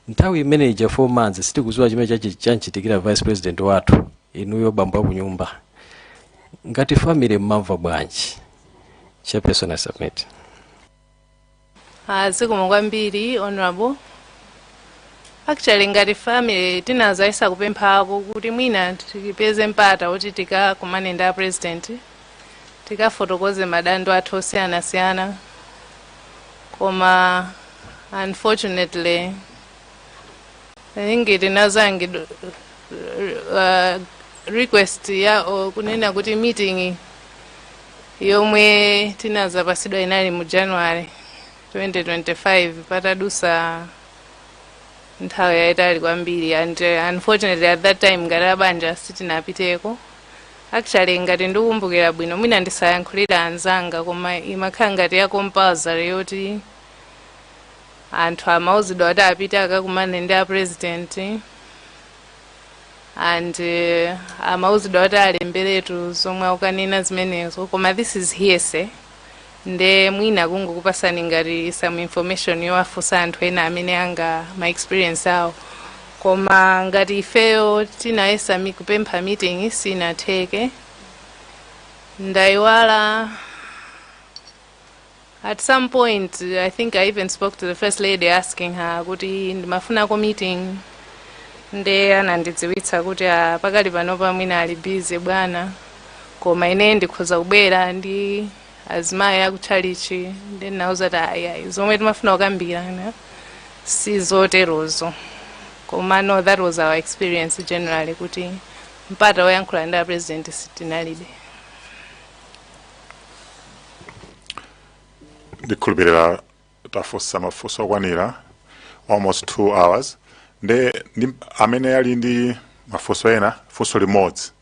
nthawi imene ija 4 months sitikuziwa chimene chanchitikira vice president wathu inuyo bambo akunyumba ngati family mmamva bwanji chairperson I submit. Zikoma kwambiri honorable. Actually ngati family tinazaisa kupemphapo kuti mwina tipeze mpata kuti tikakumane ndi president tikafotokoze madando athu osiyanasiyana koma unfortunately I think tinazangi request ya kunena kuti meeting yomwe tinazapasidwa inali mu January 2025 patadusa nthawi yaitali kwambiri and unfortunately at that time ngati abanja sitinapiteko. Actually ngati ndikukumbukira bwino mwina ndisayankhulira anzanga koma imakhala ngati ya compulsory yoti anthu amauzidwa kuti apite akakumane ndi president and amauzidwa kuti alemberetu zomwe ukanena zimenezo koma this is hearsay nde mwina kungokupasani ngati some information yowafunsa anthu ena amene anga my experience awo koma ngati ifeyo tinayesa kupempha meeting sinatheke ndaiwala. At some point I think I even spoke to the first lady asking her kuti ndimafunako meeting nde anandidziwitsa kuti pakali panopa mwina ali busy bwana koma ine ndikhoza kubwera ndi azimayi akutchalichi ndi nauza kuti ayayi zomwe timafuna kukambirana sizoterozo koma no that was our experience generally kuti mpata woyankhula ndi president sitinalibe. Ndikhulupirira tafunsa mafunso okwanira almost 2 hours nde amene ali ndi mafunso ena funso limodzi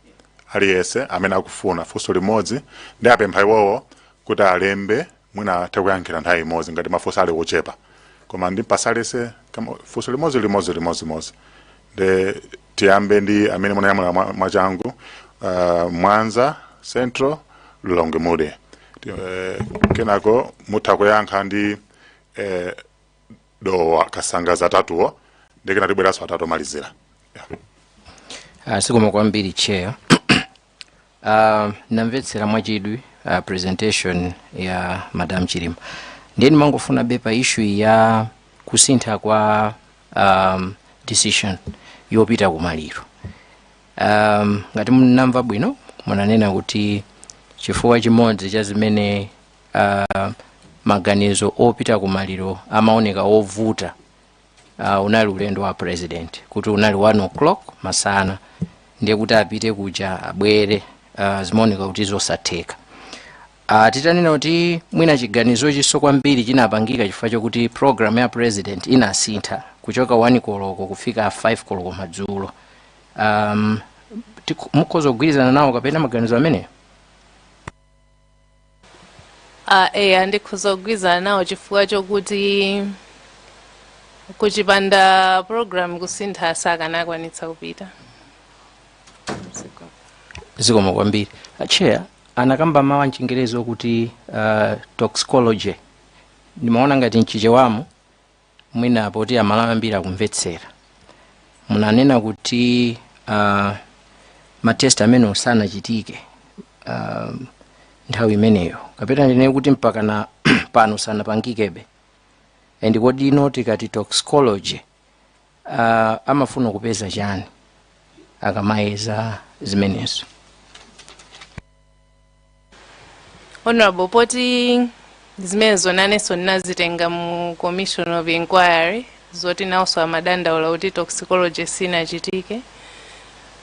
aliyese amene akufuna funso limodzi ndi apempha iwowo kuti alembe mwina tekuyankhira nthawi imodzi ngati mafunso ali ochepa koma ndimpasalese funso limodzi nde tiyambe ndi amene munayamula mwachangu Mwanza Central Lilongwe Mude kenako mutha kuyankha ndi dowa kasangaza atatuwo ndikena tibweraso atatu malizira. Zikoma kwambiri chair. Namvetsera mwachidwi presentation ya Madam Chilima ndiye ndimangofuna bepa issue ya kusintha kwa decision yopita kumaliro. Ngati munamva bwino munanena kuti chifukwa chimodzi cha zimene maganizo opita kumaliro amaoneka ovuta unali ulendo wa president kuti unali 1 o'clock masana ndiye kuti apite kuja abwere zimaoneka kuti zosatheka. Titanena kuti mwina chiganizo chiso kwambiri chinapangika chifukwa chokuti program ya president inasintha kuchoka 1 koloko kufika 5 koloko madzulo. Mukhoza kugwirizana nawo kapena maganizo ameneyo? Ndikhoza kugwirizana nawo chifukwa chokuti kuchipanda program kusintha sakanakwanitsa kupita. Zikoma kwambiri. Chair anakamba mawu mchingerezi kuti toxicology nimaona ngati nchichewamu mwina poti amalamu ambiri akumvetsera munanena kuti matest amene osanachitike nthawi imeneyo kapena ndine kuti mpaka na pano sanapangikebe and kodi ino tikati toxicology amafuna kupeza chani akamayeza zimenezo? Honorable poti zimene zonanenso nazitenga mu commission of inquiry zoti nawso amadandaula kuti toxicology sinachitike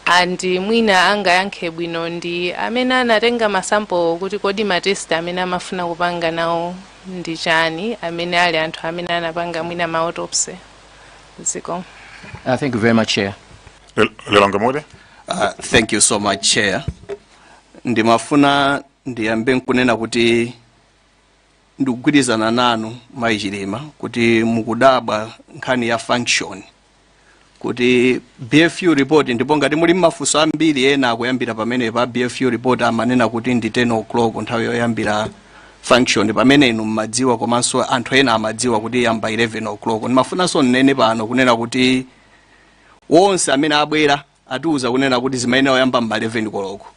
and mwina angayankhe bwino ndi amene anatenga masample kuti kodi matest amene amafuna kupanga nawo ndi chani amene ali anthu amene anapanga mwina ma autopsy ziko. Thank you very much, Chair. Thank you so much, Chair. Ndimafuna ndiyambe nkunena kuti ndikugwirizana nanu Mayichilima kuti mukudabwa nkhani ya function kuti BFU report ndipo ngati muli mafunso ambiri ena akuyambira pamene pa BFU report amanena kuti ndi 10 o'clock nthawi yoyambira function pamene inu mmadziwa komanso anthu ena amadziwa kuti yamba 11 o'clock. Ndimafunanso nnene pano kunena kuti wonse amene abwera atiuza kunena kuti zimayenera kuyamba mba 11 koloko.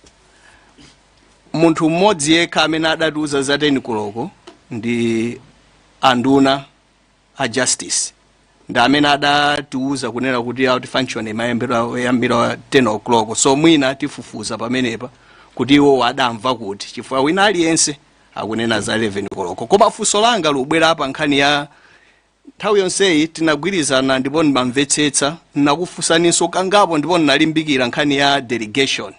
Munthu mmodzi yekha amene adatiuza za 10 koloko ndi anduna a justice ndi amene adatiuza kunena kuti out function imayambira 10 o'clock. So mwina tifufuza pamenepa kuti iwo adamva kuti chifukwa wina aliyense akunena za 11 koloko. Koma funso langa lubwera apa nkhani ya nthawi yonseyi tinagwirizana ndipo ndimamvetsetsa nakufusaninso kangapo ndipo ndinalimbikira nkhani ya delegation.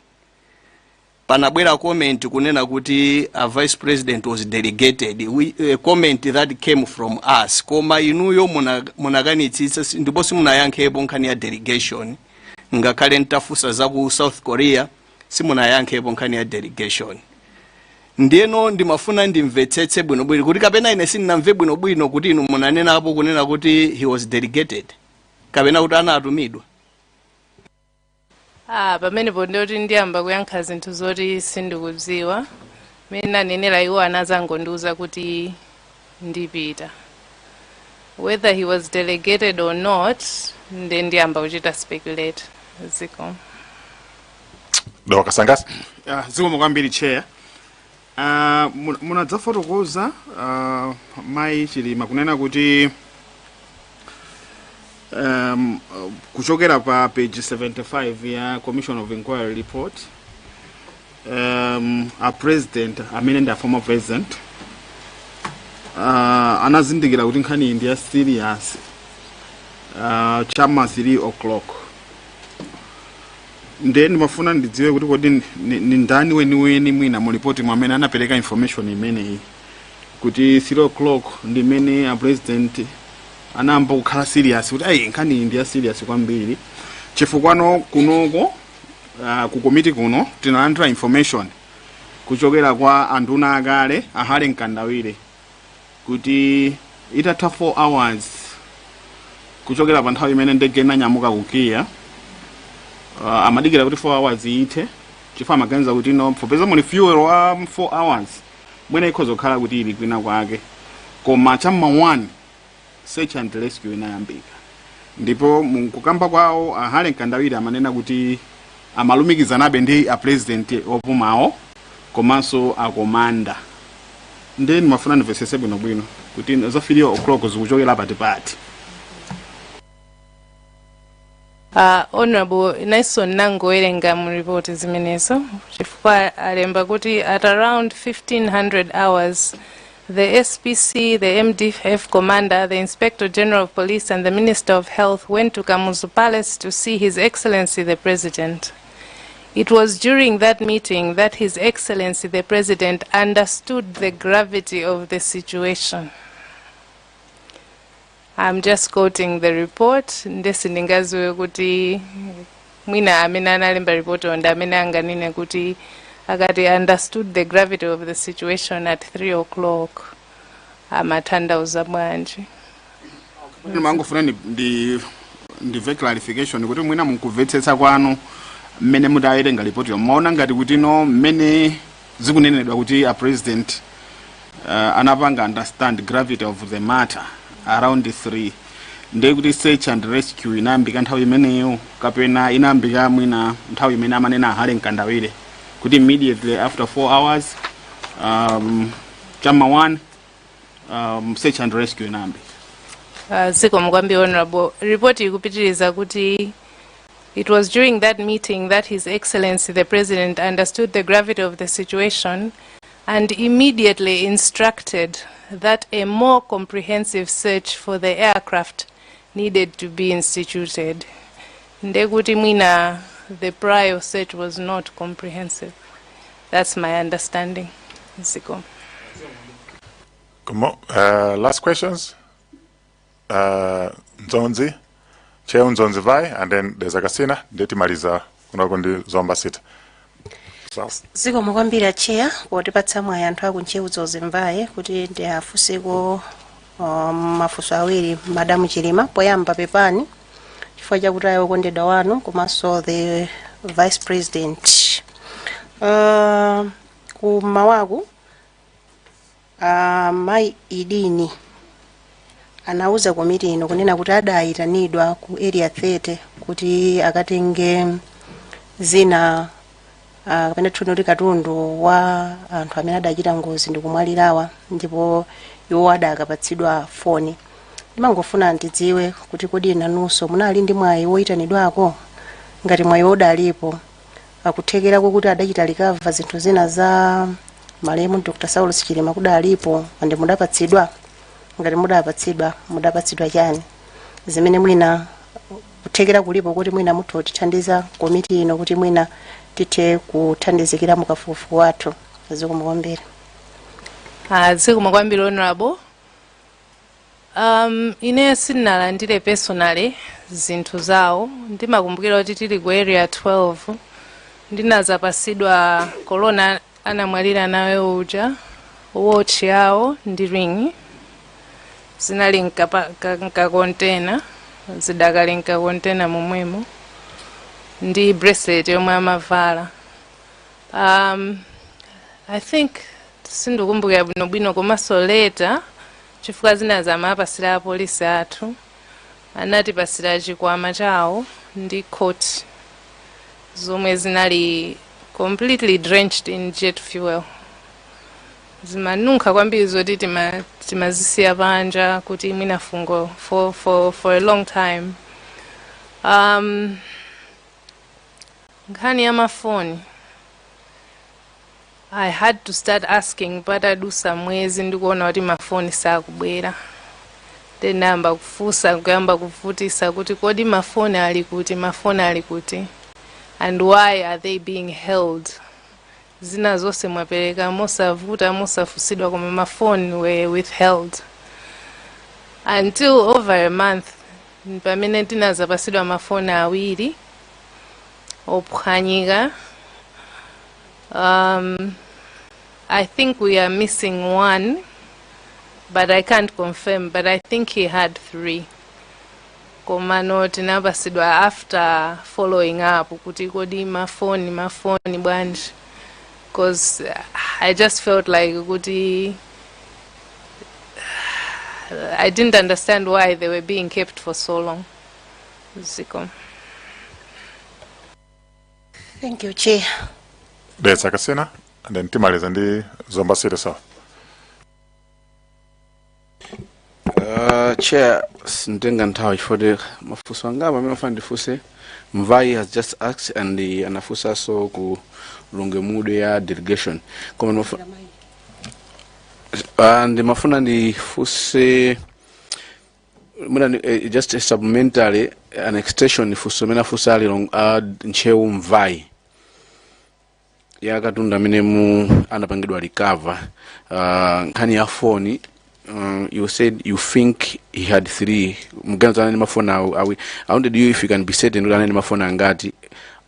Panabwera comment kunena kuti a vice president was delegated. A comment that came from us. Koma inuyo munakanitsitsa ndipo simunayankhepo nkhani ya delegation. Ngakhale ntafusa za ku South Korea simunayankhepo nkhani ya delegation. Ndiyeno ndimafuna ndimvetsetse bwinobwino kuti kapena ine sindinamve bwinobwino kuti inu munanenapo kunena kuti he was delegated kapena kuti anatumidwa. Pamenepo ndoti ndiyamba kuyankha zinthu zoti sindikudziwa. Mene anenera iwo anazangondiuza kuti ndipita. Whether he was delegated or not, ndiyamba kuchita speculate. Ziko. Dr. Sangasi. Zikomo kwambiri Chair. Munadzafotokoza Mayichilima kunena kuti kuchokera pa page 75 ya Commission of Inquiry report a president amene ndi a former president anazindikira kuti nkhani ndi ya serious chama 3 o'clock. Ndimafuna ndidziwe kuti kodi ni ndani weniweni mwina mu report mwamene anapereka information imeneyi kuti 3 o'clock ndi mene a president anamba kukhala serious kuti ayi nkhani ndi ya serious kwambiri chifukwa kunoko ku committee kuno tinalandira information kuchokera kwa anduna akale ahale mkandawire kuti itatha 4 hours kuchokera pa nthawi imene ndege inanyamuka kukiya amadikira kuti 4 hours ithe chifukwa amaganiza kuti no popeza muli fuel wa 4 hours mwene ikhoza kukhala kuti ili kwina kwake koma chamma 1 search and rescue inayambika ndipo mukukamba kwawo ahale mkandawire amanena kuti amalumikizanabe ndi a president opumawo komanso a commander. Ndimafuna ndimvetsetse bwinobwino kuti za 3 o'clock zikuchokera patipati. Honorable Nelson nangowerenga mu report zimenezo chifukwa alemba kuti at around 1500 hours the SPC, the MDF commander, the Inspector General of Police and the Minister of Health went to Kamuzu Palace to see His Excellency the President. It was during that meeting that His Excellency the President understood the gravity of the situation. I'm just quoting the report. Ndesi ndingaziwe kuti mwina amene analemba report onda amene anganene kuti akati understood the gravity of the situation at 3 o'clock amatanthauza bwanji. Mangofuna ndive clarification kuti mwina mukumvetsetsa kwanu mmene mudawerenga report yo maona ngati kuti no mmene zikunenedwa kuti a president anapanga understand gravity of the matter around 3 ndiye kuti search and rescue inayambika nthawi imeneyo kapena inayambika mwina nthawi imene amanena ahale mkandawire kuti immediately after 4 hours chama 1 search and rescue inayambika. Zikomo kwambiri honorable. Report ikupitiriza kuti it was during that meeting that His Excellency the President understood the gravity of the situation and immediately instructed that a more comprehensive search for the aircraft needed to be instituted. Ndekuti mwina, the prior search was not comprehensive. That's my understanding. Ziko. Last questions? Nzonzi, Chair Nzonzi Vai, and then there's Agasina, Deti Mariza, Kunagondi Zomba City. Ziko mwambira Chair, kutipatsa mwayi anthu akunchewu zozimvaye kuti ndiafuseko mafunso awiri Madam Chilima poyamba pepani chifukwa chakutaya okondedwa wanu komanso the Vice President. Kumawaku mai idini anauza komiti ino kunena kuti adayitanidwa ku area 30 kuti akatenge zina kapena tunoti katundu wa anthu amene adachita ngozi ndikumwalirawa ndipo iwo adakapatsidwa foni. Ndimangofuna ndidziwe kuti kodi nanunso munali ndi mwayi woyitanidwako ngati mwayi udalipo akuthekera kuti adachita likava zinthu zina za malemu Dr. Saulos Chilima kudalipo ande mudapatsidwa ngati mudapatsidwa chani zimene mwina kuthekera kulipo kuti mwina mutho tithandiza komiti ino kuti mwina tithe kuthandizikira mukafukufuku wathu. Ziko mwambiri. Ziko mwambiri honorable. Ine sinalandire personally zinthu zawo ndimakumbukira kuti tili ku area 12 ndinazapasidwa corona anamwalira nawe uja watch yawo ndi ring zinali nka container zidakali nka container momwemo ndi bracelet yomwe amavala. I think sindikumbukira bwinobwino komanso later chifukwa zina zamapasira apolisi athu anatipasira chikwama chawo ndi coat zomwe zinali completely drenched in jet fuel. Zimanunkha kwambiri zoti timazisiya panja kuti mwina fungo for a long time. Nkhani ya mafoni, I had to start asking patadusa mwezi ndikuona kuti mafoni sakubwera. Ndinayamba kufusa kuyamba kuvutisa kuti kodi mafoni ali kuti and why are they being held. Zina zonse mwapereka mosavuta mosafusidwa koma mafoni were withheld until over a month pamene tinazapasidwa mafoni awiri ophwanyika. I think we are missing one, but I can't confirm, but I think he had 3. Komano tinapasidwa after following up kuti kodi mafoni bwanji, because I just felt like kuti I didn't understand why they were being kept for so long. Ziko. Thank you, Chair. There's Agasina, and then Timaliza ndi Zomba City South. Chair, Ndenga Nthawi for the mafuso angaba mafuna ndifuse. Mvai has just asked and the anafusa so ku lungemude ya delegation. And the mafuna ndifuse just supplementary an extension ifuso mena fusali long nchewu Mvai. Ya katunda minemu anapangidwa recover. Nkani ya phone. You said you think he had 3. Muganza nani mafona I wanted you if you can be certain nani mafona ngati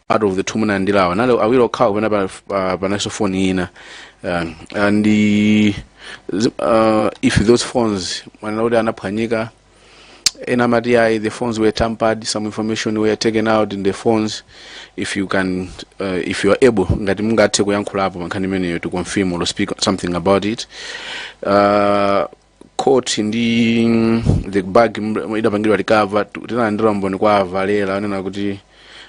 out of the 2 muna ndilawa. Nalo awilo kawo bana banaso phone ina. And if those phones wanaloda anaphwanyika enamati the phones were tampered, some information were taken out in the phones. If you can if you are able ngati mungathe kuyankhula apo mankhani mene to confirm or speak something about it. Court ndi the bag idapangidwa recover tinalandira mboni kwa Valera anena kuti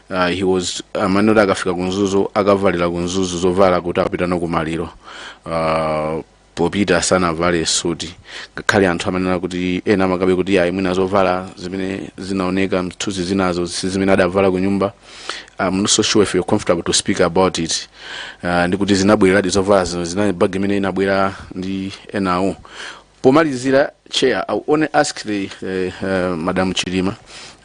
he was manoda akafika kunzuzu akavalira kunzuzu zovala kuti apita no kumaliro popita sanavale suti ngakhale anthu amanena kuti ena amakabe kuti ayi mwina zovala zimene zinaoneka mthunzi zinazo zimene adavala ku nyumba. I'm not so sure if you're comfortable to speak about it. Ndikuti zinabwereradi zovala zino zina bag imene inabwera ndi enawo. Pomalizira chair, I only ask the Madam Chilima,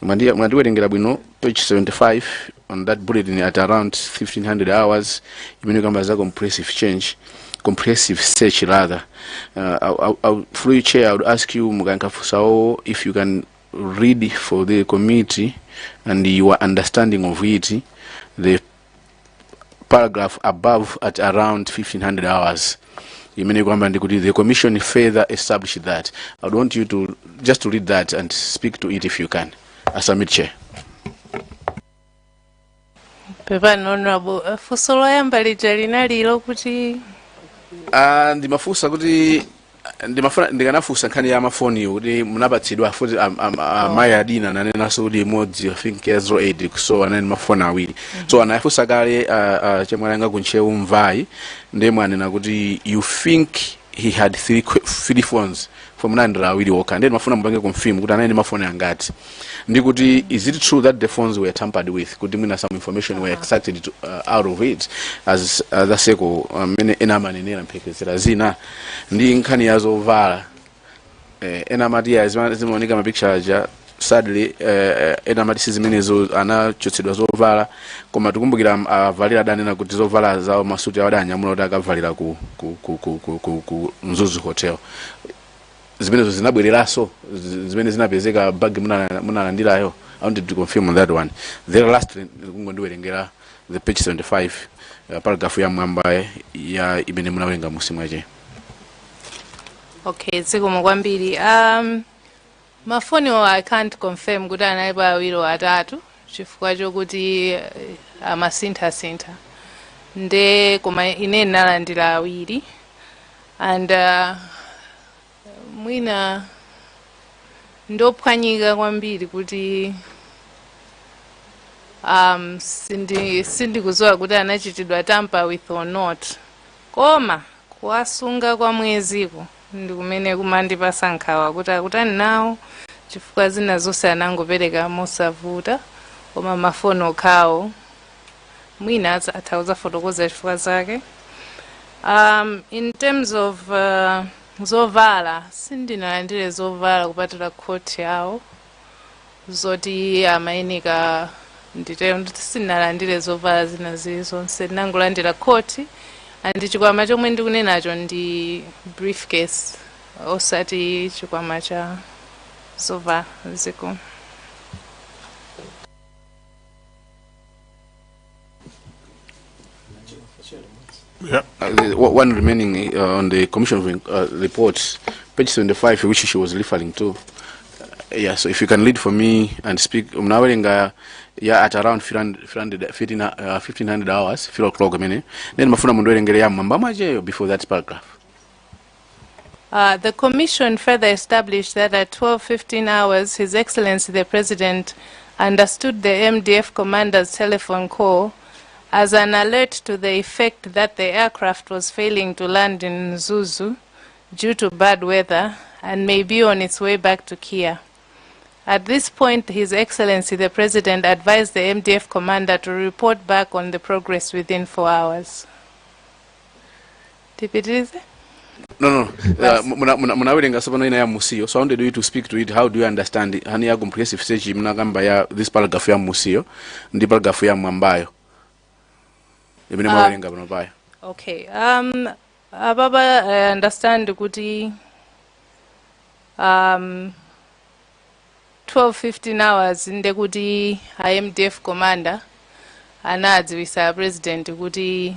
mwandiwerengera bwino page 75 on that bulletin at around 1500 hours imene kamba za comprehensive search rather. Through chair, I would ask you Mugankafusao if you can read for the committee and your understanding of it, the paragraph above at around 1500 hours. The commission further established that. I would want you to just to read that and speak to it if you can. As a chair. Pepa honorable fusolo yambali jalinali lokuti ndi mafusa kuti ndikanafusa nkhani ya mafoni kuti munabatsidwa futi amaya adina nanena so kuti imodzi I think ya 08 so anani mafoni awiri so anafusa kale chemwalanga kunche umvai ndemwe anena kuti you think he had three phones from nandra awiri woka ndeni mafuna mbange confirm kuti anani mafoni angati ndikuti is it true that the phones were tampered with kuti mwina some information were extracted out of it as the seko mene enamanenera mphekezera zina ndi nkhani yazo vala enamati ya zimaoneka mapicture aja sadly enamati zimenezo anachotsedwa zovala koma tikumbukira avalira danena kuti zovala zawo masuti awadanyamula kuti akavalira ku Mzuzu Hotel zimenezo zinabwereraso zimene zinapezeka bag munalandirayo. I wanted to confirm on that one. The last kungondiwerengera the page 75 paragraph ya mwamba ya imene munawerenga musimwaje. Okay, zikomo kwambiri. Mafoni I can't confirm kuti anali awiri atatu chifukwa chokuti amasintha nde koma ine nalandira awiri and mwina ndophwanyika kwambiri kuti sindikuzowa kuti anachitidwa tamper with or not koma kuwasunga kwa mweziko ndikumene kumandipasa nkhawa kuti akutani nawo chifukwa zina zonse anangopereka mosavuta koma mafoni okhawo mwina athauza fotokoza chifukwa zake. In terms of zovala sindinalandire zovala kupatula court yawo zoti amayeneka nditero sindinalandire zovala zina zilizonse ndinangolandira court and chikwama chomwe ndikunenacho ndi briefcase osati chikwama cha zovala ziko. Yeah. One remaining on the commission report, page 75, which she was referring to. Yeah, so if you can lead for me and speak, yeah, at around 1500 hours, 4 o'clock a minute. Then mafuna mundoerengere ya mambamaje before that paragraph. The commission further established that at 12:15 hours, His Excellency the President understood the MDF commander's telephone call as an alert to the effect that the aircraft was failing to land in Mzuzu due to bad weather and may be on its way back to Kia. At this point, His Excellency the President advised the MDF commander to report back on the progress within 4 hours. Tipitirize? No. Munawerenga sabana ina ya musio. So I wanted you to speak to it. How do you understand it? Hani ya comprehensive stage munagamba ya this paragraph ya musio, ndi paragraph ya mwambayo. Okay. Ababa, I understand kuti 12:15 hours nde kuti IMDF commander anadziwisa president kuti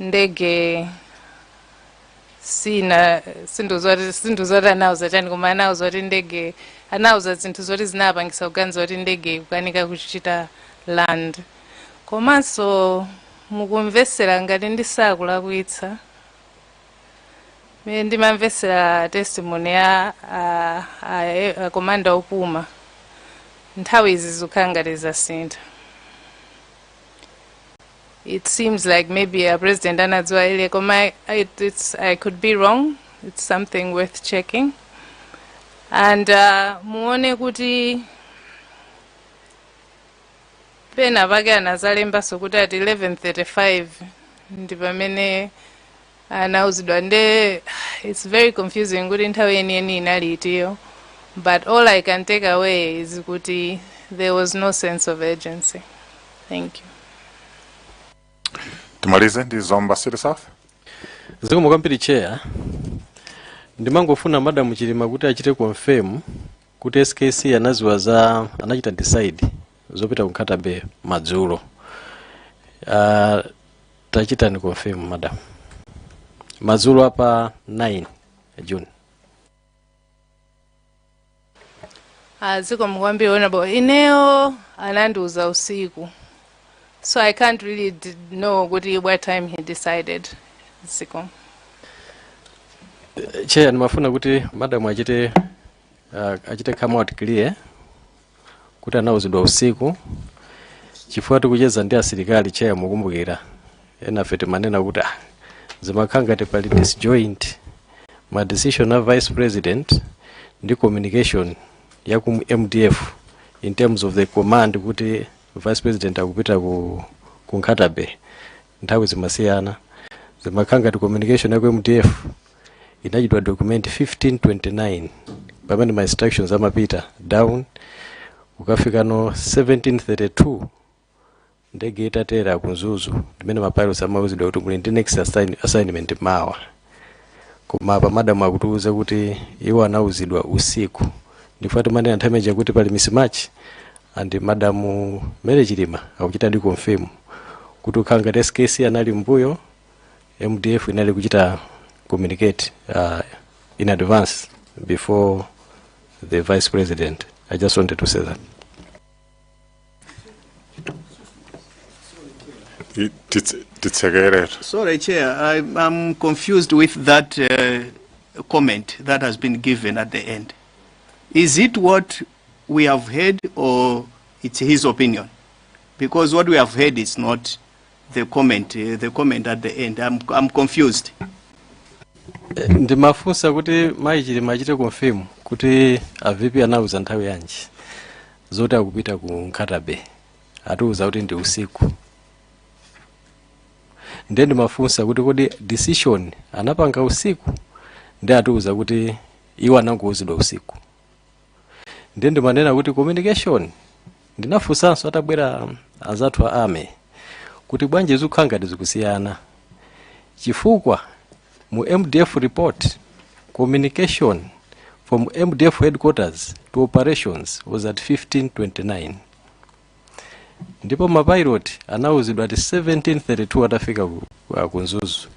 ndege sindu zoti anauza chani koma anauza kuti ndege anauza zinthu zoti zinapangisa kuganiza kuti ndege kukanika kuchita land. Komanso mukumvesera ngati ndisakulakwitsa ndimamvesera testimony ya komanda opuma nthawi izi zikukhala ngati zasintha. it seems like maybe a president anadziwa ile koma I could be wrong. It's something worth checking. And muone kuti pena vake anazalemba sokuti at 11:35 ndi pamene anauzidwa nde it's very confusing kuti nthawi yeniyeni inali itiyo, but all I can take away is kuti there was no sense of urgency. Thank you. Timalize ndi Zomba City South. Zikomo kwambiri chair. Ndimangofuna Madam Chilima kuti achite confirm kuti SKC anaziwa za anachita decide zopita kunkatabe madzulo. Tachita ni confirm madam. Madzulo hapa 9 June. Zikomo kwambiri honorable. Ineo anandiuza usiku. So I can't really know what time he decided. Zikomo. Chair, nimafuna kuti madam achite come out clear kuti anauzidwa usiku chifukwa tikucheza ndi asilikali chair mukumbukira ena fete manena kuti zimakhanga te pali disjoint ma decision of vice president ndi communication ya ku MDF in terms of the command kuti vice president akupita ku Nkatabe nthawi zimasiyana zimakhanga te communication ya ku MDF inachidwa document 1529 pamene ma instructions amapita down ukafika no 1732 ndege itatera kunzuzu ndimene mapilots amauzidwa kuti muli ndi next assignment mawa koma pa madam akutiuza kuti iwo anauzidwa usiku ndifati manena nthameja kuti pali mismatch and madam Mary Chilima akuchita ndi confirm kuti ukhanga SKC anali mbuyo MDF inali kuchita communicate in advance before the vice president. I just wanted to say that. Sorry, Chair, I'm confused with that comment that has been given at the end. Is it what we have heard or it's his opinion? Because what we have heard is not the comment at the end. I'm confused. Ndimafunsa kuti Chilima achite confirm kuti avipi anauza nthawi yanji zoti akupita ku Nkatabe atiuza kuti ndi usiku. Ndiye ndimafunsa kuti kodi decision anapanga usiku ndiye atiuza kuti iwo anangouzidwa usiku. Ndiye ndimanena kuti communication ndinafunsanso atabwera azathu a ame kuti bwanji zikhanga zikusiyana chifukwa mu MDF report communication from MDF headquarters to operations was at 1529 ndipo mapilot anauzidwa ati 1732 atafika kunzuzu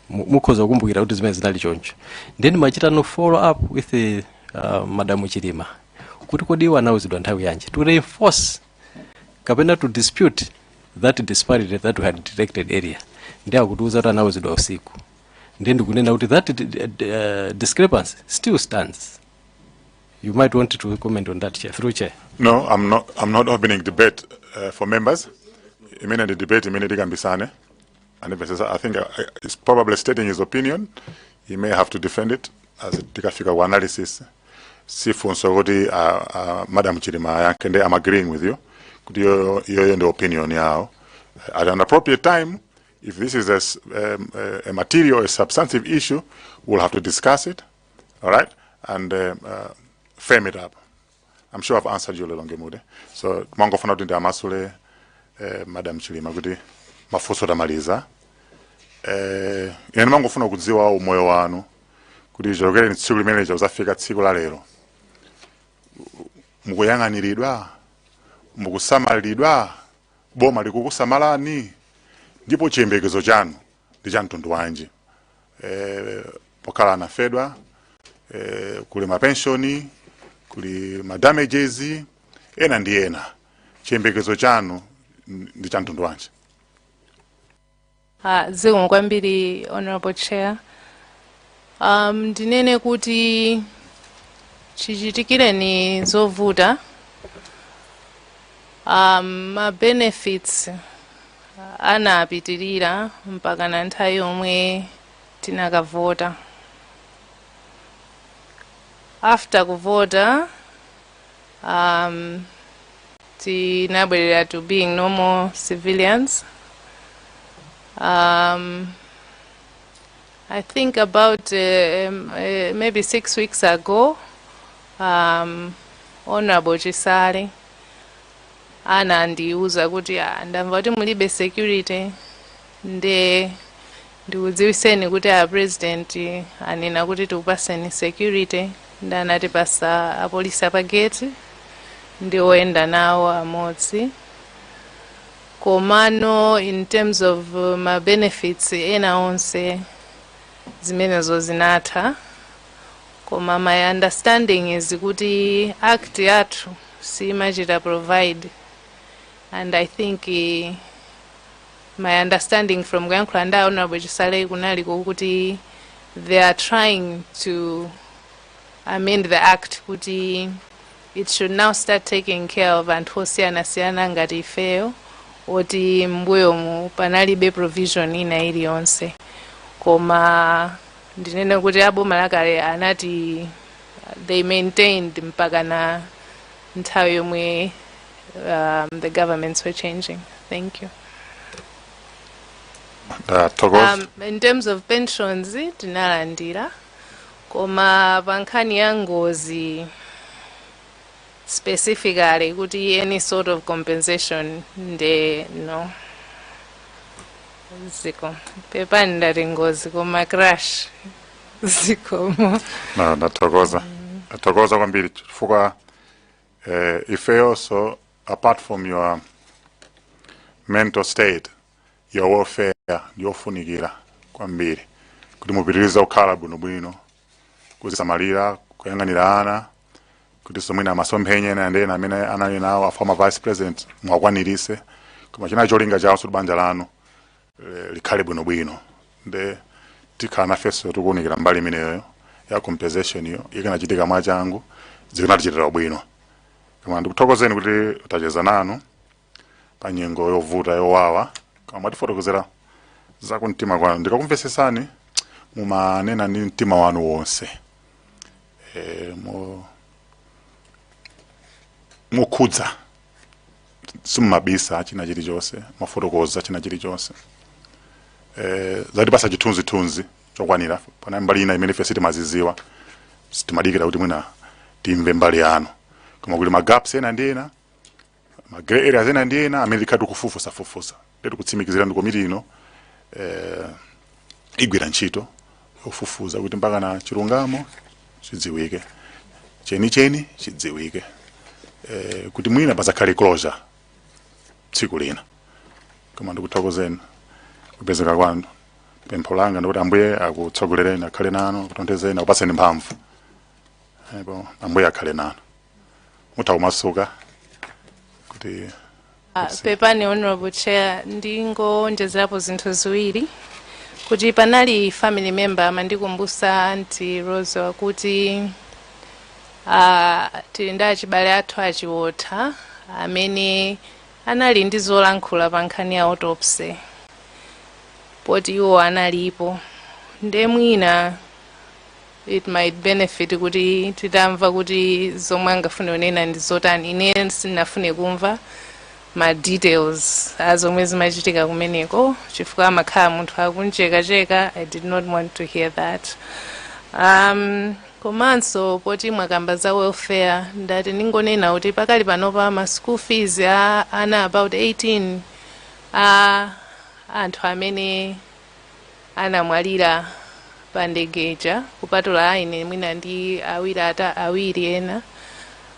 mukhoza kukumbukira kuti zimene zinali choncho. Then machita no follow up with Madam Chilima kuti kodi iwo anauzidwa nthawi yanji to reinforce kapena to dispute that disparity that we had detected area ndiye akutiuza kuti anauzidwa usiku. Ndiye ndikunena kuti that discrepancy still stands. You might want to comment on that, Chair. Through Chair. No, I'm not opening debate for members. Immediate debate, immediately can be sane. And if I think it's probably stating his opinion. He may have to defend it as a figure analysis. See for Madam Chilima, I'm agreeing with you. Could you the opinion now? At an appropriate time, if this is a material, a substantive issue, we'll have to discuss it, all right, and frame it up. I'm sure I've answered you Longemude. So, mango fana tunde amasule, Madam Chilima kuti mafuso damaliza. Yani mango fana kudziwa umoyo wanu kuti jogere ntsiku limene uzafika tsiku la lero. Mukuyang'aniridwa, mukusamalidwa, boma likukusamalani. Ndipo chiyembekezo chanu ndi cha mtundu wanji. Pokala anafedwa, kuli mapensioni, kuli madamages, ena ndi ena. Chiyembekezo chanu ndi cha mtundu wanji. Zikomo kwambiri Honorable Chair. Ndinene kuti chichitikire ni zovuta. Ma benefits anapitirira mpaka na nthawi yomwe tinakavota. After kuvota, tinabwerera to being normal civilians. I think about maybe 6 weeks ago, Honorable Chisale anandiuza kuti ndamva kuti mulibe security ndikudziwiseni kuti president anena kuti tikupaseni security, ndanatipasa apolisi apageti ndi oyenda nawo amodzi. Komano in terms of ma benefits ena onse zimenezo zinatha. Koma my understanding is kuti act yathu simachita provide, and I think my understanding from kuyankhula ndi Honorable Chisale kunali kuti they are trying to amend the act kuti it should now start taking care of anthu osiyana-siyana ngati ifeyo, oti mbuyomu panalibe provision ina iliyonse. Koma ndinene kuti aboma lakale anati they maintained mpaka na nthawi yomwe the governments were changing. Thank you. In terms of pensions, tinalandira. Koma pankhani ya ngozi specifically kuti any sort of compensation no. Ziko pepani ndati ngozi koma crash zikomo. No, natokoza kwambiri chifukwa ifeyo, so apart from your mental state, your welfare yofunikira kwambiri kuti mupitiriza kukhala bwinobwino, kuzisamalira, kuyang'anira ana, kuti somwina masomphenya ena ndena amene anali nawo a former vice president mwakwanirise, koma china cholinga chawo kuti banja lanu likhale bwinobwino. Nde tikhala nafenso tikuwunikira mbali imeneyo ya compensation yo ikanachitika mwachangu zikanatichitira bwino. Koma ndikuthokozeni kuti utacheza nanu pa nyengo yovuta yowawa, koma mwatifotokozera za kumtima kwanu. Ndikakumvesesani mumanena ndi mtima wanu wonse, mukhudza simumabisa china chilichonse, mafotokoza china chilichonse, zatipasa chithunzithunzi chokwanira. Pana mbali ina imene ife timaziziwa, timadikira kuti mwina timve mbali yanu, koma kuti magaps ena ndi ena, ma gray areas ena ndi ena amene tikhati kufufusa ndi kutsimikizira ndi komiti ino igwira ntchito yofufuza kuti mpaka na chilungamo chidziwike, chenicheni chidziwike, kuti mwina pazakhale closure tsiku lina. Koma ndikuthokozeni kupezeka kwanu. Pempho langa ndikuti Ambuye akutsogolereni, akhale nanu, akutontezeni, akupaseni mphamvu. Ambuye akhale nanu. Mutakumasuka kuti pepani Honorable Chair, ndingonjezerapo zinthu ziwiri. Kuti panali family member amandikumbusa Auntie Rose wakuti tili ndi achibale athu achiwotha amene anali ndi zolankhula pa nkhani ya autopsy, poti iwo analipo. Nde mwina it might benefit kuti titamva kuti zomwe angafune kunena ndi zotani. Ine sinafune kumva ma details azomwe zimachitika kumeneko chifukwa amakhala munthu akunchekacheka. I did not want to hear that. Komanso poti mwakamba za welfare, ndati ningonena kuti pakali panopa ma school fees ana about 18 anthu amene anamwalira pa ndegeja, kupatula aine mwina ndi awiri ena,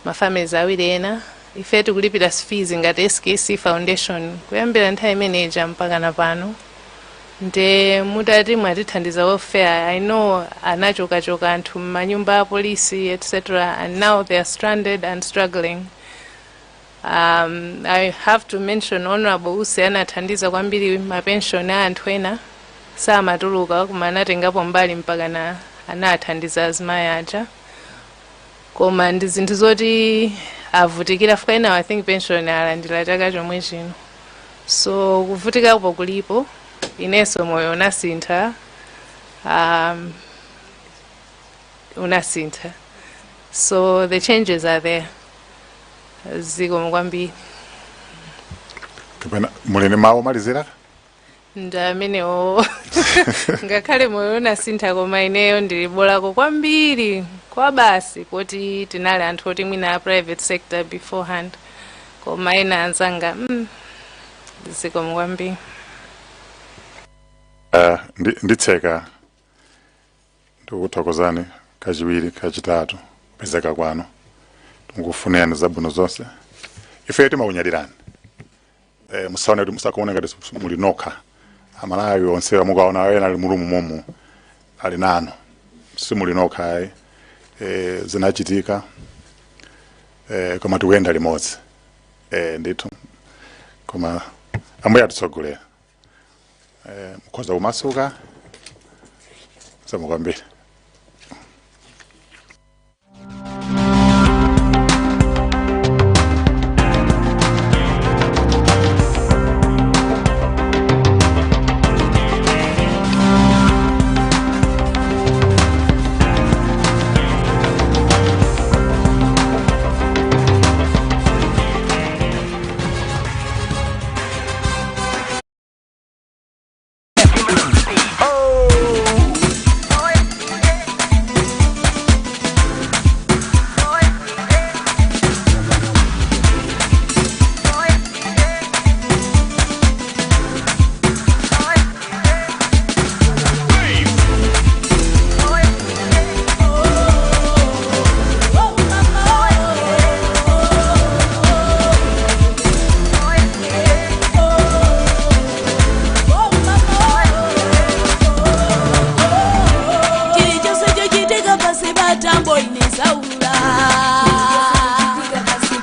mafamilies awiri ena. Ife tikulipira fees ngati SKC Foundation kuyambira nthawi imeneja mpaka na pano. Nde mutati mwatithandiza welfare. I know anachoka anthu m'manyumba a polisi etc, and now they are stranded and struggling. I have to mention Honorable Use anathandiza kwambiri mapension a anthu ena samatuluka, koma anatengapo mbali mpaka na anathandiza azimayi aja. Koma ndi zinthu zoti avutikira fuka ina, I think pension alandira chaka chomwe chino. so kuvutika upo kulipo, ineso moyo unasintha, unasintha. So the changes are there. Ziko kwambiri. Kapena mulini mawo malizira? Ndamenewo ngakhale moyo unasintha koma ineyo ndilibolako kwambiri kwa basi kuti tinali anthu oti mwina private sector beforehand koma ena anzanga ziko kwambiri. Nditseka ndikuthokozani kachiwiri kachitatu kupezeka kwano, tikufuneni zabwino zonse. Ife timaunyalirani musaone kuti musakuone ngati muli nokha, amalawi onse mukaona ena ali mulumu momo ali nano, simuli nokha ayi. Zinachitika koma tikuyenda limodzi ndithu, koma ambuye atitsogolera mukhoza kumasuka. Zikomo kwambiri.